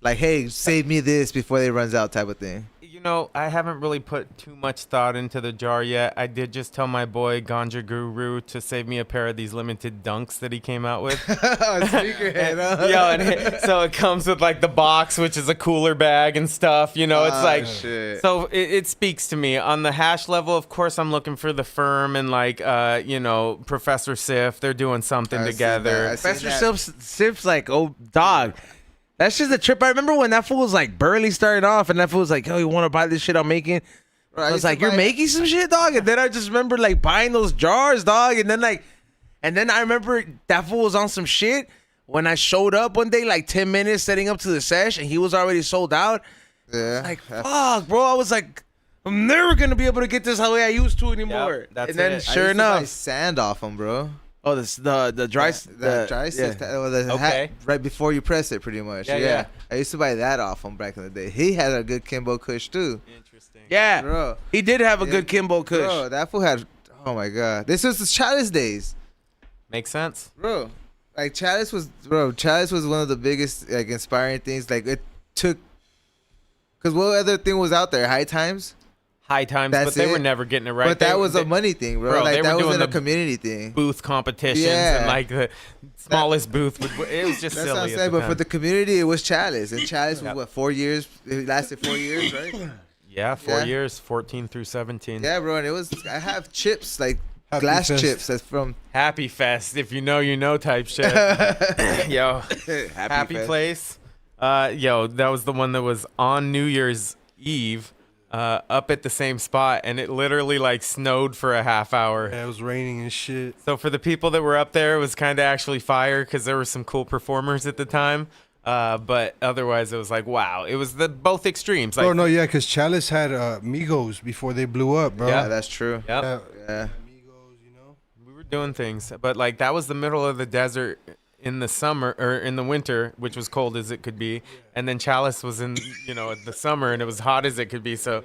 like, hey, save me this before it runs out type of thing.
You know, I haven't really put too much thought into the jar yet. I did just tell my boy Ganja Guru to save me a pair of these limited dunks that he came out with.
Sneakerhead, huh?
Yeah, so it comes with like the box, which is a cooler bag and stuff. You know, it's like
shit.
so it speaks to me on the hash level. Of course, I'm looking for the firm and like you know, Professor Sif. They're doing something together.
Professor Sif's like, oh dog. That's just a trip. I remember when that fool was like barely starting off, and that fool was like, "Oh, you want to buy this shit I'm making?"
Bro,
I was like, "You're making some shit, dog." And then I just remember like buying those jars, dog. And then I remember that fool was on some shit when I showed up one day, like 10 minutes setting up to the sesh, and he was already sold out.
Yeah.
Like, fuck, bro. I was like, I'm never gonna be able to get this the way I used to anymore.
Yep, that's
and then
it.
sure
I used to buy
enough,
sand off them, bro.
oh, the dry,
The dry stuff,
Okay.
right before you press it, pretty much.
Yeah.
I used to buy that off him back in the day. He had a good Kimbo Kush too,
Interesting.
yeah,
bro.
he did have a good Kimbo Kush.
Bro, that fool had. Oh my god, this was the Chalice days,
Makes sense.
bro. Like Chalice was one of the biggest like inspiring things. Like it took, cause what other thing was out there? High Times.
High times,
That's
but they
it.
were never getting it right.
But that was a money thing, bro.
Bro,
Like
they
that
were
wasn't
doing
a
the
community thing.
booth competitions
Yeah.
and like the smallest booth would. It was just
That's
silly.
what I'm
at
saying.
the
But for
time.
the community, it was Chalice, and Chalice was
Yep.
what 4 years? It lasted 4 years, right?
yeah, 4
Yeah.
years, 14 through 17.
Yeah, bro. And it was. I have chips like
Happy
glass
Fest.
chips. That's from.
Happy Fest, if you know type shit. Yo, Happy
Fest.
Place. Yo, that was the one that was on New Year's Eve. Up at the same spot, and it literally like snowed for a half hour.
Yeah, it was raining and shit.
So for the people that were up there, it was kind of actually fire because there were some cool performers at the time. But otherwise, it was like, wow, it was the both extremes. Like,
Oh no, yeah, because Chalice had Migos before they blew up, bro.
Yeah, that's true.
Yep.
Yeah.
Migos, you know.
We were doing things, but like that was the middle of the desert in the summer or in the winter, which was cold as it could be, and then Chalice was in the summer and it was hot as it could be. So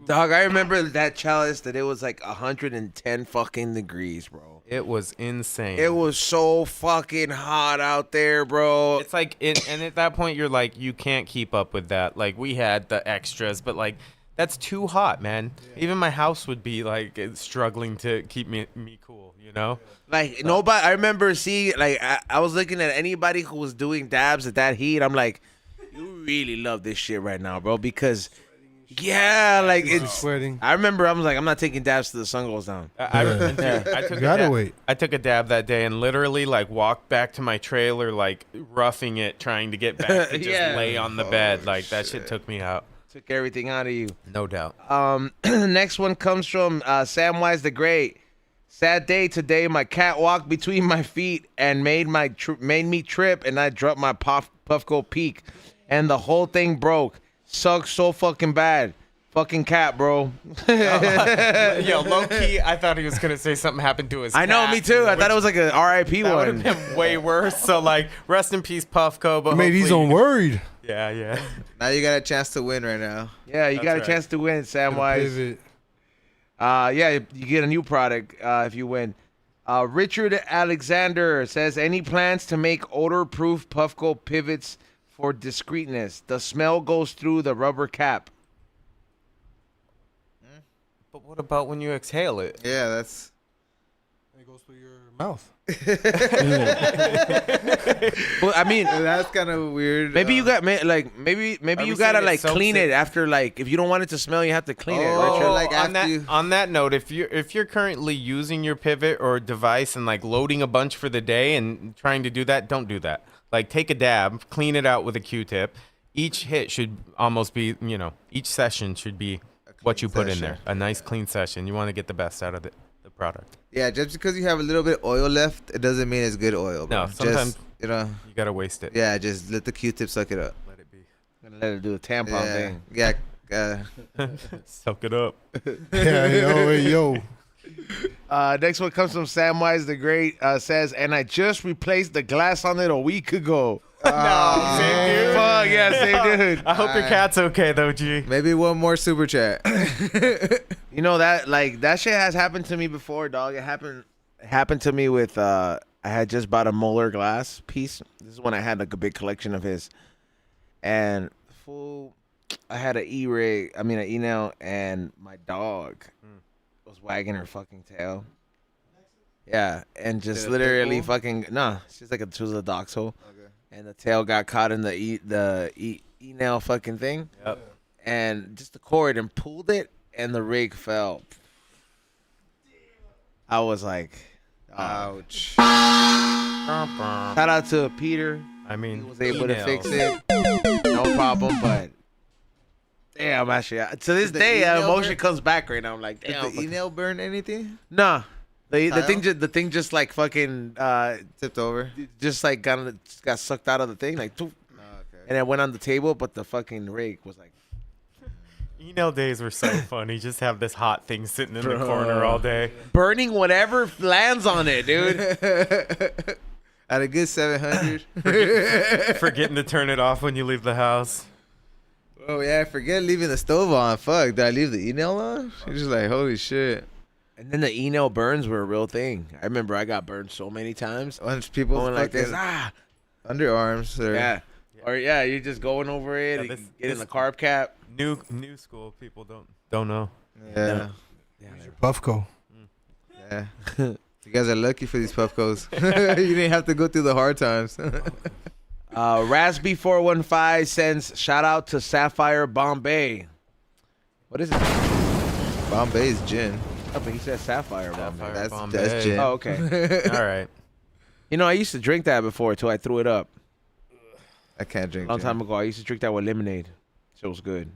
Dog, I remember that Chalice that it was like 110 fucking degrees, bro.
it was insane.
It was so fucking hot out there, bro.
It's like and at that point you're like you can't keep up with that. Like we had the extras, but like that's too hot, man. Even my house would be like struggling to keep me cool, you know?
Like nobody. I remember seeing like I was looking at anybody who was doing dabs at that heat. I'm like, you really love this shit right now, bro, because yeah, like it's.
Sweating.
I remember I was like, I'm not taking dabs till the sun goes down.
I took
You gotta wait.
I took a dab that day and literally like walked back to my trailer like roughing it, trying to get back to just
Yeah.
lay on the bed. Like that shit took me out.
Took everything out of you.
No doubt.
The next one comes from Samwise the Great. Sad day today. My cat walked between my feet and made me trip, and I dropped my Puffco peak, and the whole thing broke. Sucks so fucking bad. Fucking cat, bro.
Yo, low key, I thought he was gonna say something happened to his
I know,
cat,
me too. I
which-
thought it was like a R.I.P.
that would
one.
have been way worse. So like, rest in peace, Puffco. But
Made his
hopefully-
own worried.
Yeah.
Now you got a chance to win right now.
Yeah, you
That's
got a
right.
chance to win, Samwise.
Pivot.
Yeah, you get a new product if you win. Richard Alexander says, any plans to make odor-proof Puffco pivots for discreetness? The smell goes through the rubber cap.
But what about when you exhale it?
Yeah, that's.
It goes through your mouth.
Well, I mean,
That's kind of weird.
maybe you got maybe
Are
you
we
gotta
saying it
like
soaks
clean
it?
it after, like, if you don't want it to smell, you have to clean it.
Oh,
Richard.
like
on
after you-
on that note, if you're currently using your pivot or device and like loading a bunch for the day and trying to do that, don't do that. Like take a dab, clean it out with a Q-tip. Each hit should almost be, each session should be what you put in there. A nice clean session. You want to get the best out of the product.
Yeah, just because you have a little bit of oil left, it doesn't mean it's good oil. Bro.
No, sometimes-
just,
You gotta waste it.
Yeah, just let the Q-tip suck it up.
Let it be.
Gonna let it do a tampon
Yeah,
thing.
yeah.
Soak it up.
Yeah, yo.
Next one comes from Samwise the Great. Says, and I just replaced the glass on it a week ago.
No, same dude.
Fuck yeah, same dude.
I hope your cat's okay though, G.
Maybe one more super chat.
You know that shit has happened to me before, dog. It happened to me with I had just bought a molar glass piece. This is when I had like a big collection of his, and I had an e-nail, and my dog was wagging her fucking tail. Yeah, and just literally fucking she's like she was a dachshund. Okay. And the tail got caught in the e-nail fucking thing.
Yep.
And just the cord and pulled it, and the rig fell. I was like, ouch. Shout out to Peter.
I mean,
He was able to fix it. No problem, but damn, actually, to this day, emotion comes back right now. I'm like, damn.
Did the e-nail burn anything?
Nah. The thing just like fucking
Tipped over.
just like got sucked out of the thing, like,
Okay.
and it went on the table, but the fucking rake was like.
email days were so fun. You just have this hot thing sitting in the corner all day.
Burning whatever lands on it, dude.
At a good 700.
Forgetting to turn it off when you leave the house.
Oh yeah, I forget leaving the stove on. Fuck, did I leave the e-nail on? You're just like, holy shit.
And then the e-nail burns were a real thing. I remember I got burned so many times.
Once people
Going like this,
underarms. Or,
yeah. Or yeah, you're just going over it,
Yeah,
get in the carb cap.
New school people don't know.
Yeah.
Puffco.
Yeah. You guys are lucky for these Puffcos. You didn't have to go through the hard times.
Rasby415 sends shout out to Sapphire Bombay. What is it?
Bombay's gin.
Oh, but he said Sapphire Bombay.
That's gin.
Oh, okay.
All right.
You know, I used to drink that before till I threw it up.
I can't drink
A long
gin.
time ago, I used to drink that with lemonade. So it was good.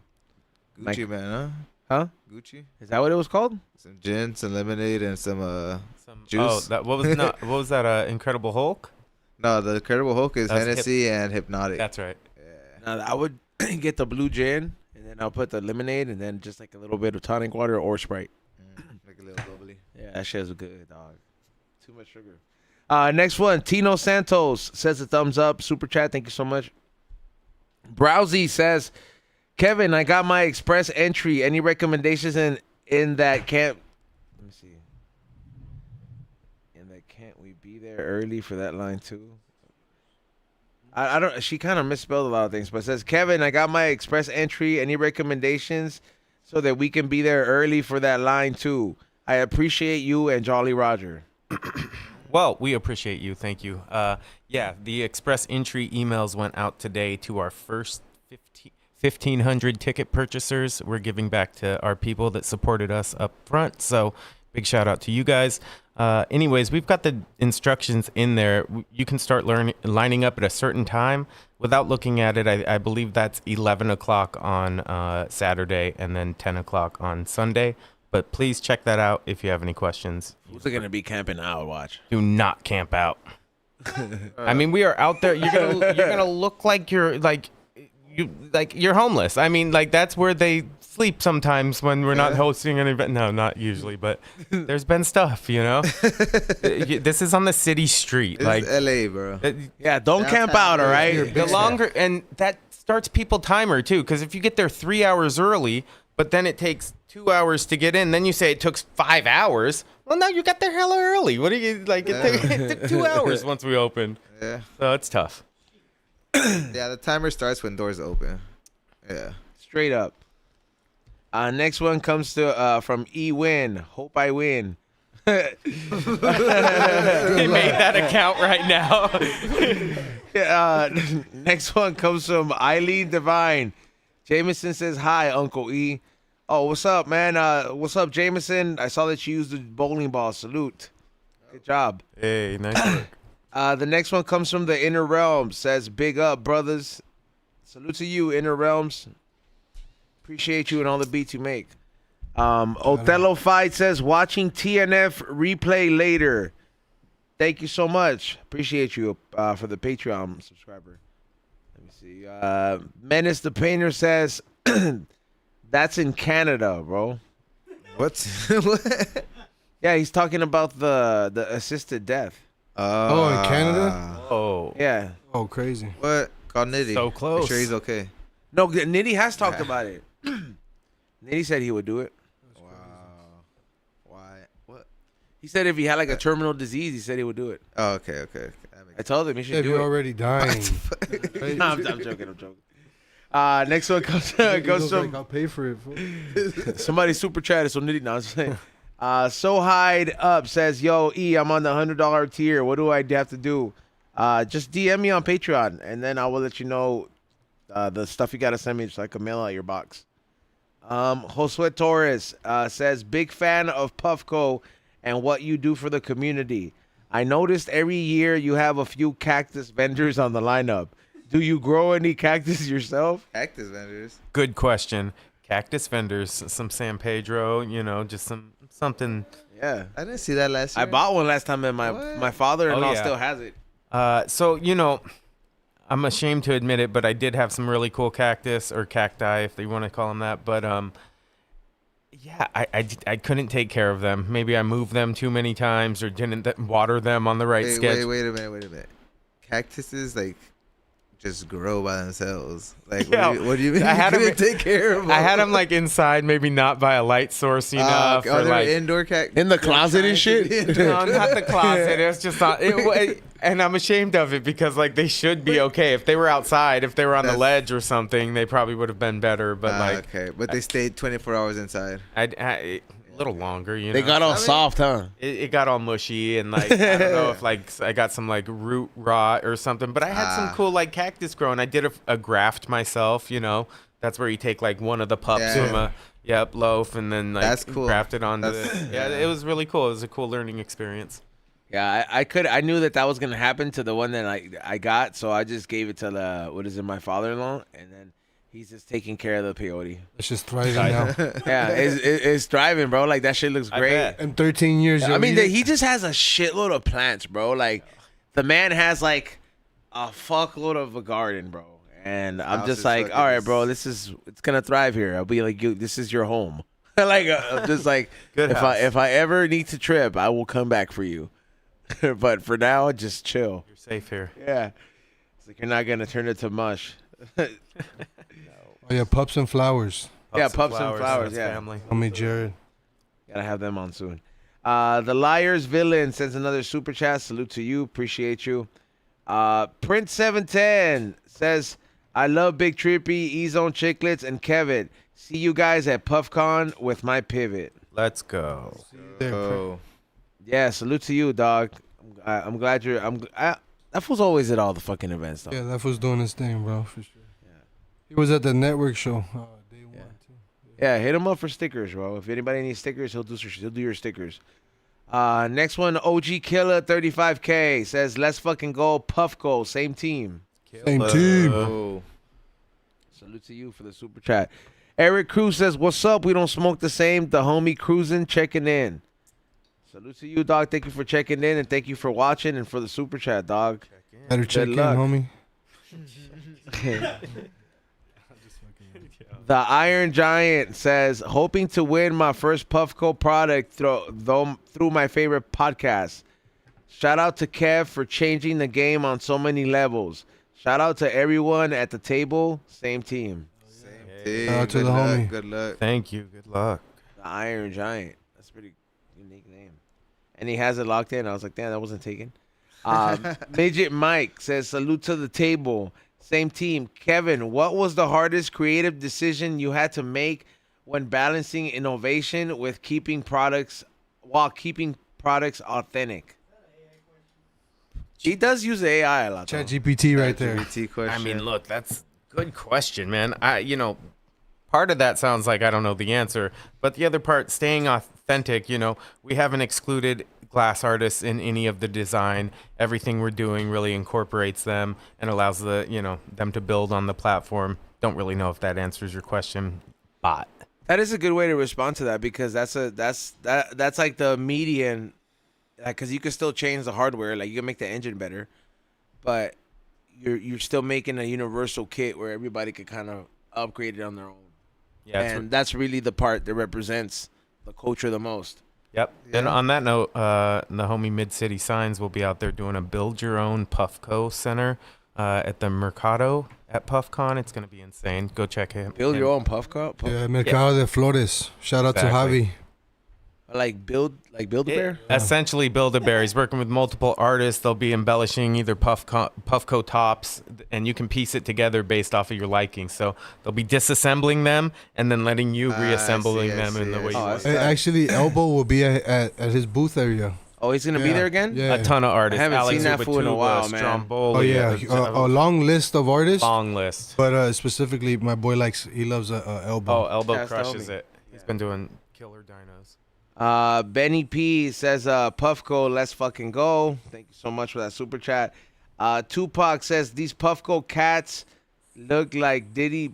Gucci, man, huh?
Huh?
Gucci.
Is that what it was called?
Some gin, some lemonade, and some juice.
Oh, what was that? Incredible Hulk?
No, the Incredible Hulk is
That's
Hennessy and Hypnotic.
That's right.
Now, I would get the blue gin, and then I'll put the lemonade, and then just like a little bit of tonic water or Sprite.
Make a little bubbly.
Yeah, that shit is good, dog. Too much sugar. Next one, Tino Santos says a thumbs up. Super chat, thank you so much. Browsy says, Kevin, I got my express entry. Any recommendations in that camp? Let me see. In that can't we be there early for that line too? I don't. She kind of misspelled a lot of things, but it says, Kevin, I got my express entry. Any recommendations so that we can be there early for that line too? I appreciate you and Jolly Roger.
Well, we appreciate you. Thank you. Yeah, the express entry emails went out today to our first 1,500 ticket purchasers. We're giving back to our people that supported us up front. So big shout out to you guys. Anyways, we've got the instructions in there. You can start lining up at a certain time. Without looking at it, I believe that's 11 o'clock on Saturday and then 10 o'clock on Sunday. But please check that out if you have any questions.
Who's going to be camping out? Watch.
Do not camp out. I mean, we are out there. You're gonna look like you're homeless. I mean, like that's where they sleep sometimes when we're not hosting an event. No, not usually, but there's been stuff, you know. This is on the city street,
This
like
is LA, bro.
Yeah, don't camp out, all right?
the longer, and that starts people timer too. Because if you get there 3 hours early, but then it takes 2 hours to get in, then you say it took 5 hours. Well, now you got there hella early. What do you like? It took 2 hours once we opened.
Yeah.
So it's tough.
Yeah, the timer starts when doors open. Yeah.
Straight up. Next one comes to from E-Win. Hope I win.
They made that account right now.
Next one comes from Eileen Divine. Jameson says, hi, Uncle E. Oh, what's up, man? What's up, Jameson? I saw that you used the bowling ball. Salute. Good job.
Hey, nice work.
The next one comes from the Inner Realms. Says, big up, brothers. Salute to you, Inner Realms. Appreciate you and all the beats you make. Othello Fight says, watching TNF replay later. Thank you so much. Appreciate you for the Patreon subscriber. Let me see. Menace the Painter says, that's in Canada, bro.
What?
Yeah, he's talking about the assisted death.
Oh, in Canada?
Oh,
Yeah.
Oh, crazy.
What? Call Nitty.
So close.
Make sure he's okay.
No, Nitty has talked about it. Nitty said he would do it.
Wow. Why? What?
He said if he had like a terminal disease, he said he would do it.
Oh, okay. That makes
I told him he should
If
do
you're
it.
already dying.
No, I'm joking. Next one goes from
I'll pay for it. Fool.
somebody super chatted, so Nitty. No, I'm just saying. So Hide Up says, "Yo, E, I'm on the $100 tier. What do I have to do? Just DM me on Patreon, and then I will let you know the stuff you gotta send me so I can mail out your box." Josue Torres says, "Big fan of Puffco and what you do for the community. I noticed every year you have a few cactus vendors on the lineup. Do you grow any cactus yourself?"
Cactus vendors.
good question. Cactus vendors, some San Pedro, just something.
Yeah,
I didn't see that last year.
I bought one last time, and my father-in-law
Oh, yeah.
still has it.
So I'm ashamed to admit it, but I did have some really cool cactus or cacti, if you want to call them that. But yeah, I couldn't take care of them. Maybe I moved them too many times or didn't water them on the right sketch.
Wait a minute. Cactuses just grow by themselves. Like,
Yeah,
what do you mean?
I had
you
them-
couldn't take care of them?
I had them like inside, maybe not by a light source enough.
Oh,
or
they were
like
indoor cactus
In the closet and shit?
no, not the closet. It's just not. And I'm ashamed of it because like they should be okay. If they were outside, if they were on the
That's-
ledge or something, they probably would have been better. But
Okay, but they stayed 24 hours inside.
a little longer.
They got all soft, huh?
It got all mushy and like I don't know if like I got some like root rot or something, but I had some cool like cactus growing. I did a graft myself, That's where you take like one of the pups from a loaf and then like
That's cool.
graft it onto it was really cool. It was a cool learning experience.
Yeah, I knew that was gonna happen to the one that I got, so I just gave it to my father-in-law, and then he's just taking care of the peyote.
It's just thriving now.
Yeah, it's thriving, bro. Like that shit looks
I
great.
bet.
In 13 years,
I mean, he just has a shitload of plants, bro. Like the man has like a fuckload of a garden, bro. And I'm
House
just
is
like,
fucking
all right, bro, it's gonna thrive here. I'll be like, this is your home. Like I'm just like,
Good house.
if I ever need to trip, I will come back for you. But for now, just chill.
You're safe here.
Yeah, it's like you're not gonna turn it to mush.
Oh, yeah, pups and flowers.
Yeah, pups and flowers,
that's
yeah.
family.
Homie Jared.
Gotta have them on soon. The Liars Villain sends another super chat. Salute to you. Appreciate you. Prince 710 says, "I love Big Trippy, E-Zone Chiclets, and Kevin. See you guys at Puffcon with my pivot."
Let's go.
There,
Oh,
Yeah, salute to you, dog. I'm glad you're. That fool's always at all the fucking events, though.
yeah, that was doing his thing, bro, for sure. Yeah. He was at the network show day one, too.
Yeah, hit him up for stickers, bro. If anybody needs stickers, he'll do your stickers. Next one, OG Killer 35K says, "Let's fucking go, Puffco, same team."
Same team.
oh.
Salute to you for the super chat. Eric Cruz says, "What's up? We don't smoke the same. The homie cruising, checking in." Salute to you, dog. Thank you for checking in and thank you for watching and for the super chat, dog.
Better check in,
luck.
homie.
The Iron Giant says, "Hoping to win my first Puffco product through my favorite podcast. Shout out to Kev for changing the game on so many levels. Shout out to everyone at the table. Same team."
Hey,
Shout out to
good
the
luck,
homie.
Good luck.
Thank you. Good luck.
The Iron Giant. That's a pretty unique name. And he has it locked in. I was like, damn, that wasn't taken. Midget Mike says, "Salute to the table. Same team. Kevin, what was the hardest creative decision you had to make when balancing innovation with keeping products authentic?" He does use AI a lot, though.
Chat GPT right there.
GPT question.
I mean, look, that's a good question, man. Part of that sounds like I don't know the answer, but the other part, staying authentic, we haven't excluded glass artists in any of the design. Everything we're doing really incorporates them and allows them to build on the platform. Don't really know if that answers your question, but
That is a good way to respond to that because that's like the median, because you can still change the hardware, like you can make the engine better, but you're still making a universal kit where everybody could kind of upgrade it on their own.
yeah,
And that's really the part that represents the culture the most.
Yep.
Yeah.
And on that note, the homie Mid City Signs will be out there doing a build your own Puffco center at the Mercado at Puffcon. It's gonna be insane. Go check him.
Build your own Puffco.
Yeah, Mercado de Flores. Shout out
Exactly.
to Javi.
Like build a bear.
Essentially, Build-A-Bear. He's working with multiple artists. They'll be embellishing either Puffco tops, and you can piece it together based off of your liking. So they'll be disassembling them and then letting you reassembling them in the way you want.
Hey, actually, Elbow will be at his booth area.
Oh, he's gonna be
Yeah.
there again.
Yeah.
A ton of artists.
I haven't
Alex
seen that fool in a
Ubatuba,
while, man.
Stromboli,
Oh yeah, a long list of artists.
long list.
But specifically, my boy he loves Elbow.
Oh, Elbow
That's the
crushes
homie.
it. He's been doing killer dinos.
Benny P says, Puffco, let's fucking go. Thank you so much for that super chat. Tupac says, these Puffco cats look like Diddy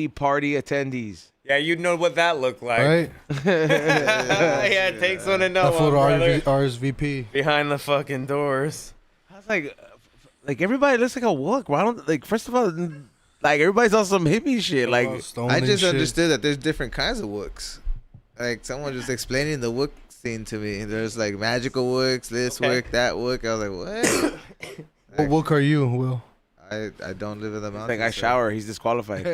party attendees.
Yeah, you know what that looked like.
Right?
Yeah, it takes one to know
That for
one, brother.
RSVP.
Behind the fucking doors.
I was like everybody looks like a wook. Why don't, like, first of all, like, everybody's on some hippie shit. Like,
I just understood that there's different kinds of wooks. Like someone just explaining the wook scene to me. There's like magical wooks, this wook, that wook. I was like, what?
What wook are you, Will?
I don't live in the mountains.
like I shower, he's disqualified.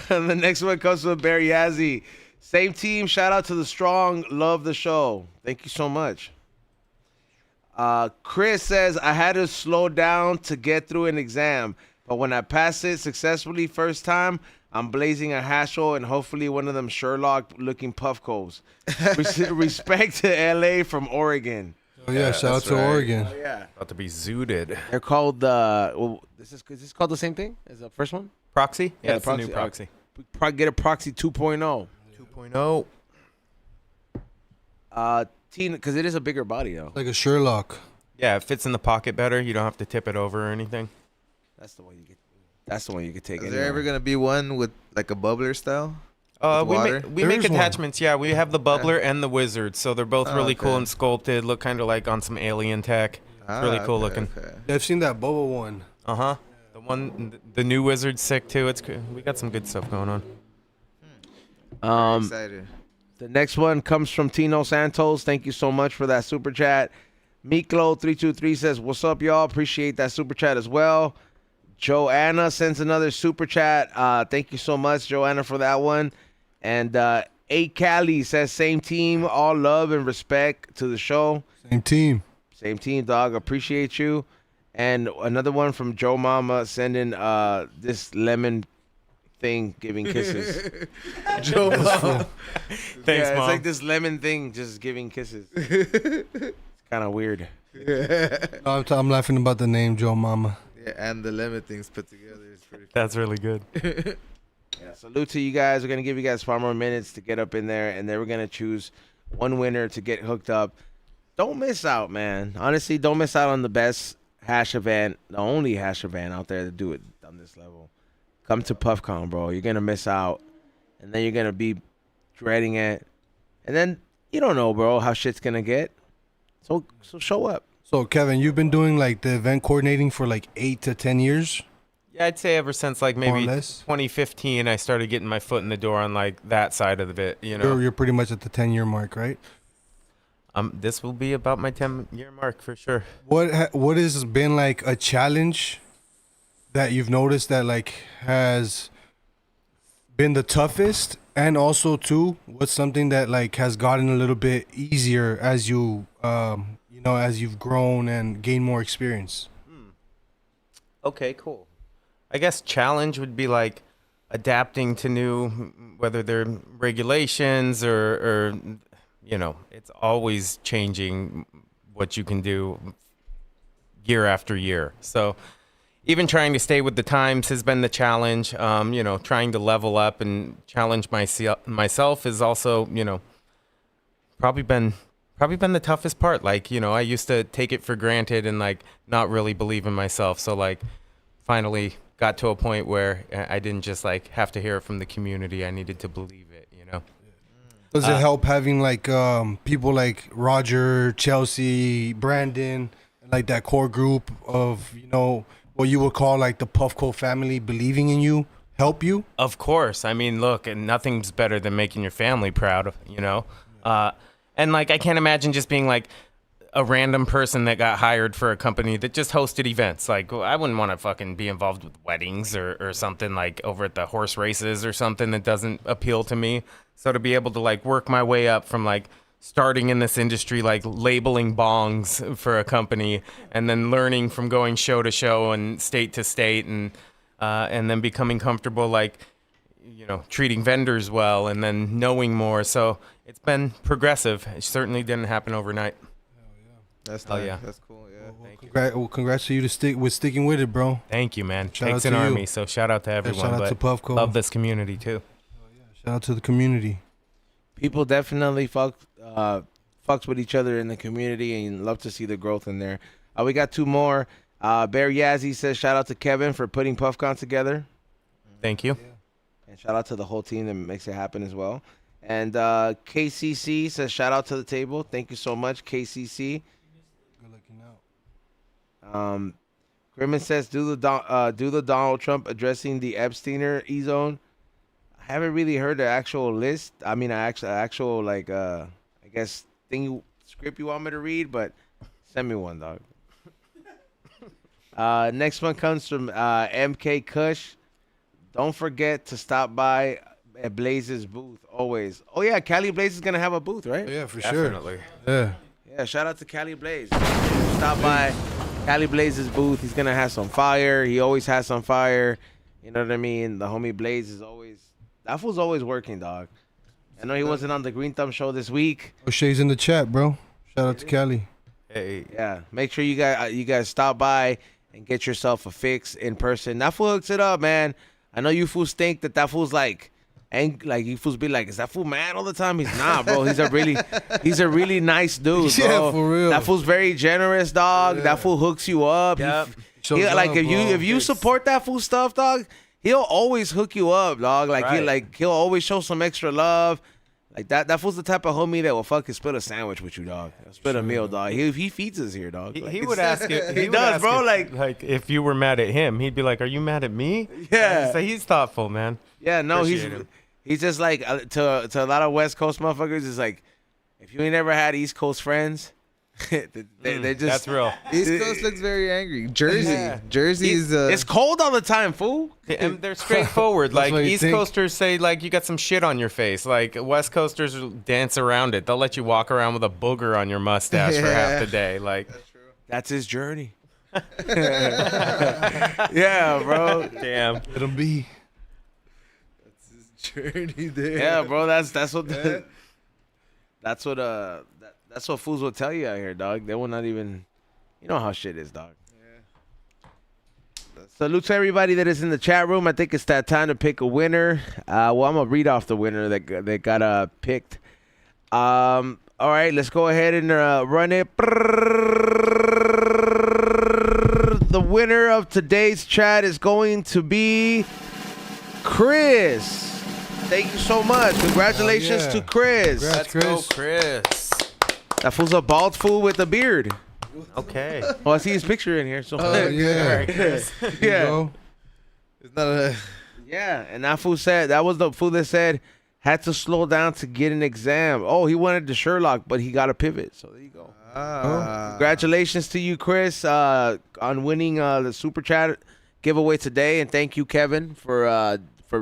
And the next one comes from Barry Yazzie. Same team. Shout out to the strong. Love the show. Thank you so much. Chris says, I had to slow down to get through an exam, but when I passed it successfully first time, I'm blazing a hash roll and hopefully one of them Sherlock-looking Puffcos. Respect to LA from Oregon.
Oh yeah, shout out to
right.
Oregon.
Oh, yeah.
About to be zooted.
They're called is this called the same thing as the first one?
Proxy?
Yeah, the
it's the new
proxy.
proxy.
Get a Proxy 2.0.
2.0.
Tina, because it is a bigger body though.
Like a Sherlock.
Yeah, it fits in the pocket better. You don't have to tip it over or anything.
That's the one you get. That's the one you could take.
Is
anywhere.
there ever gonna be one with like a bubbler style?
We
water?
make
There is one.
attachments. Yeah, we have the bubbler and the wizard, so they're both really cool
okay.
and sculpted. Look kind of like on some alien tech. It's really cool looking.
Okay.
Yeah, I've seen that Boba one.
The new wizard's sick too. It's good. We got some good stuff going on.
Excited.
The next one comes from Tino Santos. Thank you so much for that super chat. Miklo323 says, what's up, y'all? Appreciate that super chat as well. Joanna sends another super chat. Thank you so much, Joanna, for that one. And A Cali says, same team, all love and respect to the show.
Same team.
Same team, dog. Appreciate you. And another one from Joe Mama sending this lemon thing giving kisses.
Joe Mama.
Thanks,
yeah,
Mom.
it's like this lemon thing just giving kisses. It's kind of weird.
I'm laughing about the name Joe Mama.
Yeah, and the lemon things put together is pretty.
That's really good.
Yeah, salute to you guys. We're going to give you guys 5 more minutes to get up in there, and then we're going to choose one winner to get hooked up. Don't miss out, man. Honestly, don't miss out on the best hash event, the only hash event out there to do it on this level. Come to Puffcon, bro. You're going to miss out, and then you're going to be dreading it. And then you don't know, bro, how shit's going to get. So show up.
So Kevin, you've been doing like the event coordinating for like 8 to 10 years.
Yeah, I'd say ever since like
More or
maybe
less.
2015, I started getting my foot in the door on like that side of it. You know,
You're pretty much at the 10-year mark, right?
this will be about my 10-year mark for sure.
What has been like a challenge that you've noticed that like has been the toughest, and also too, what's something that like has gotten a little bit easier as you as you've grown and gained more experience?
Okay, cool. I guess challenge would be like adapting to new, whether they're regulations or it's always changing what you can do year after year. So even trying to stay with the times has been the challenge. Trying to level up and challenge myself is also, probably been the toughest part. Like, I used to take it for granted and like not really believe in myself. So like finally got to a point where I didn't just like have to hear it from the community. I needed to believe it,
Does it help having like people like Roger, Chelsea, Brandon, like that core group of what you would call like the Puffco family believing in you, help you?
Of course. I mean, look, and nothing's better than making your family proud, you know? And like, I can't imagine just being like a random person that got hired for a company that just hosted events. Like, I wouldn't want to fucking be involved with weddings or something like over at the horse races or something that doesn't appeal to me. So to be able to like work my way up from like starting in this industry, like labeling bongs for a company and then learning from going show to show and state to state and then becoming comfortable, like, you know, treating vendors well and then knowing more. So it's been progressive. It certainly didn't happen overnight.
That's
Oh,
nice.
yeah.
That's cool. Yeah.
Congrats to you sticking with it, bro.
Thank you, man.
Shout out
Takes
to
an
you.
army, so shout out to everyone.
shout out
but
to Puffco.
Love this community too.
Shout out to the community.
People definitely fucks with each other in the community and love to see the growth in there. We got 2 more. Bear Yazzie says shout out to Kevin for putting Puffcon together.
Thank you.
And shout out to the whole team that makes it happen as well. And KCC says shout out to the table. Thank you so much, KCC.
Good looking out.
Grimmin says do the Donald Trump addressing the Epsteiner E-zone. I haven't really heard the actual list. I mean, actual like I guess script you want me to read, but send me one, dog. Next one comes from MK Kush. Don't forget to stop by at Blaze's booth always. Oh yeah, Cali Blaze is gonna have a booth, right?
Yeah, for
Definitely.
sure.
Yeah, shout out to Cali Blaze. Stop by Cali Blaze's booth. He's gonna have some fire. He always has some fire. You know what I mean? The homie Blaze is that fool's always working, dog. I know he wasn't on the Green Thumb show this week.
O'Shea's in the chat, bro. Shout out to Cali.
Hey.
Yeah, make sure you guys stop by and get yourself a fix in person. That fool hooks it up, man. I know you fools think that fool's like you fools be like, is that fool mad all the time? He's not, bro. He's a really nice dude, bro.
Yeah, for real.
That fool's very generous, dog.
Yeah.
That fool hooks you up.
Yep.
Like
up, bro.
if you support that fool stuff, dog, he'll always hook you up, dog. Like
Right.
he'll always show some extra love. Like that fool's the type of homie that will fucking split a sandwich with you, dog. Split a meal, dog. He feeds us here, dog.
He
Like,
would ask it.
He does, bro.
Like if you were mad at him, he'd be like, "Are you mad at me?"
Yeah.
So he's thoughtful, man.
Yeah, no,
Appreciate him.
he's just like to a lot of West Coast motherfuckers. It's like if you ain't never had East Coast friends, they just
That's real.
East Coast looks very angry. Jersey's
it's cold all the time, fool.
And they're straightforward. Like
what you
East
think.
Coasters say, like you got some shit on your face. Like West Coasters dance around it. They'll let you walk around with a booger on your mustache for half the day. Like,
That's his journey. Yeah, bro.
damn.
Let him be.
journey there.
Yeah, bro. That's what that's what fools will tell you out here, dog. They will not even. You know how shit is, dog. Salute to everybody that is in the chat room. I think it's that time to pick a winner. Well, I'm gonna read off the winner that got picked. All right, let's go ahead and run it. The winner of today's chat is going to be Chris. Thank you so much. Congratulations
yeah.
to Chris.
Congrats.
Let's go,
Chris.
Chris.
That fool's a bald fool with a beard.
Okay.
Oh, I see his picture in here. So
Oh, yeah.
yeah.
Bro.
It's not a.
Yeah, and that fool said, that was the fool that said, had to slow down to get an exam. Oh, he wanted to Sherlock, but he got a pivot. So there you go. Congratulations to you, Chris, on winning the Super Chat giveaway today. And thank you, Kevin, for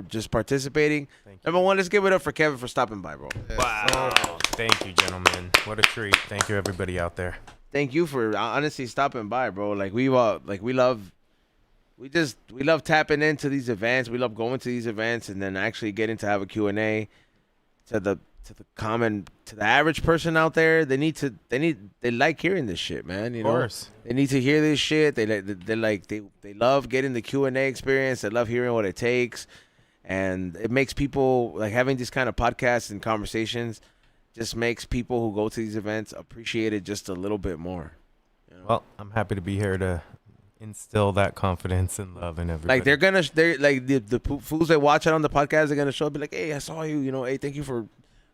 just participating. Number one, let's give it up for Kevin for stopping by, bro.
Wow. Thank you, gentlemen. What a treat. Thank you, everybody out there.
Thank you for honestly stopping by, bro. We love tapping into these events. We love going to these events and then actually getting to have a Q&A to the average person out there. They like hearing this shit, man. You know,
Of course.
they need to hear this shit. They love getting the Q&A experience. They love hearing what it takes, and it makes people like having these kind of podcasts and conversations. Just makes people who go to these events appreciate it just a little bit more. You know?
Well, I'm happy to be here to instill that confidence and love in everybody.
Like they're like the fools that watch it on the podcast. They're gonna show up, be like, "Hey, I saw you. You know, hey, thank you for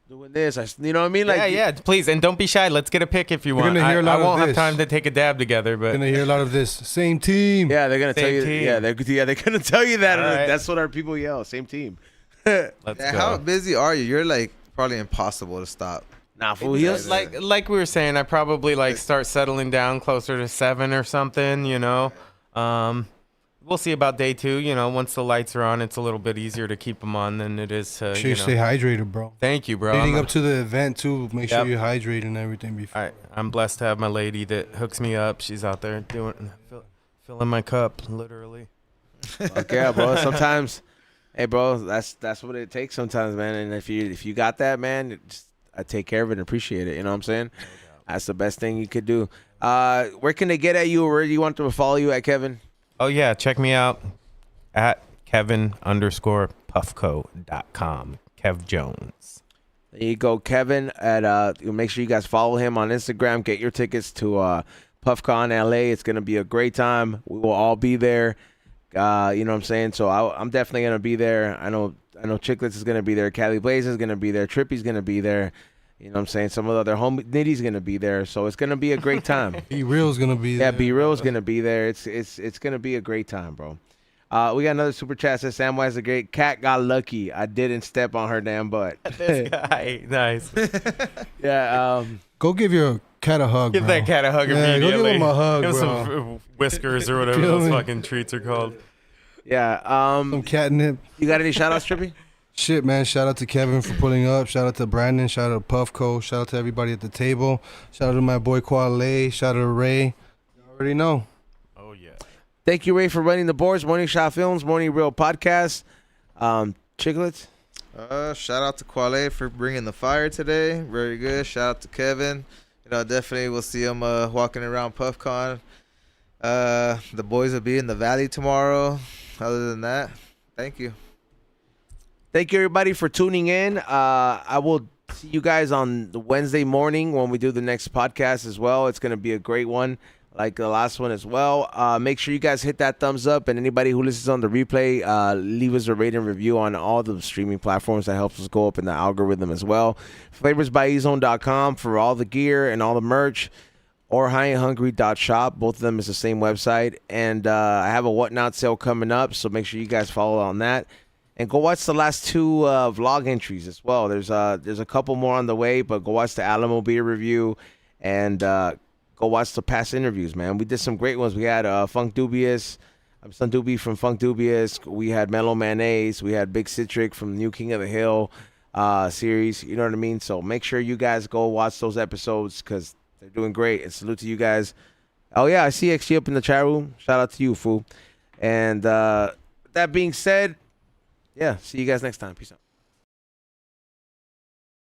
doing this. You know what I mean? Like,
yeah, please, and don't be shy. Let's get a pic if you
We're
want.
gonna hear a lot
I
of
won't have
this.
time to take a dab together, but
Gonna hear a lot of this. Same team.
Yeah, they're gonna tell
Same
you.
team.
Yeah, they're gonna tell you that.
All right.
That's what our people yell. Same team.
let's
Yeah,
go.
how busy are you? You're like probably impossible to stop.
Nah, fool.
Exactly.
Like we were saying, I probably like start settling down closer to 7 or something. You know, we'll see about day 2. You know, once the lights are on, it's a little bit easier to keep them on than it is to.
Make sure
You
you
know.
stay hydrated, bro.
Thank you, bro.
Leading
I'm-
up to the event too, make sure
Yep.
you hydrate and everything before.
I'm blessed to have my lady that hooks me up. She's out there filling my cup, literally.
Fuck yeah, bro. Sometimes, hey, bro, that's what it takes sometimes, man. And if you got that, man, I take care of it and appreciate it. You know what I'm saying? That's the best thing you could do. Where can they get at you, or where do you want them to follow you at, Kevin?
Oh yeah, check me out at Kevin_Puffco.com. Kev Jones.
There you go, Kevin. Make sure you guys follow him on Instagram. Get your tickets to Puffcon LA. It's gonna be a great time. We will all be there. You know what I'm saying? So I'm definitely gonna be there. I know Chiclets is gonna be there. Cali Blaze is gonna be there. Trippy's gonna be there. You know what I'm saying? Some of the other home Nitty's gonna be there. So it's gonna be a great time.
Be Real's gonna be
Yeah,
there.
B Real's gonna be there. It's gonna be a great time, bro. We got another super chat. Says Samwise the Great. Cat got lucky. I didn't step on her damn butt.
This guy, nice.
Yeah.
Go give your cat a hug,
Give
bro.
that cat a hug
Yeah,
immediately.
go give him a hug,
Give him
bro.
some whiskers or whatever
Feel
those
me?
fucking treats are called.
Yeah.
Some catnip.
You got any shout outs, Trippy?
Shit, man. Shout out to Kevin for pulling up. Shout out to Brandon. Shout out to Puffco. Shout out to everybody at the table. Shout out to my boy Quale. Shout out to Ray. You already know.
Oh yeah.
Thank you, Ray, for running the boards. Morning Shot Films, Morning Real Podcast. Chiclets.
Shout out to Quale for bringing the fire today. Very good. Shout out to Kevin. You know, definitely we'll see him walking around Puffcon. The boys will be in the valley tomorrow. Other than that, thank you.
Thank you, everybody, for tuning in. I will see you guys on the Wednesday morning when we do the next podcast as well. It's going to be a great one, like the last one as well. Make sure you guys hit that thumbs up, and anybody who listens on the replay, leave us a rating and review on all the streaming platforms. That helps us go up in the algorithm as well. FlavorsByEZone.com for all the gear and all the merch, or highandhungry.shop. Both of them is the same website. And I have a Whatnot sale coming up, so make sure you guys follow on that. And go watch the last 2 vlog entries as well. There's a couple more on the way, but go watch the Alamo beer review and go watch the past interviews, man. We did some great ones. We had Funk Dubious. I'm Son Doobie from Funk Dubious. We had Mellow Mayonnaise. We had Big Citric from New King of the Hill series. You know what I mean? So make sure you guys go watch those episodes because they're doing great. And salute to you guys. Oh, yeah, I see XG up in the chat room. Shout out to you, fool. And that being said, yeah, see you guys next time. Peace out.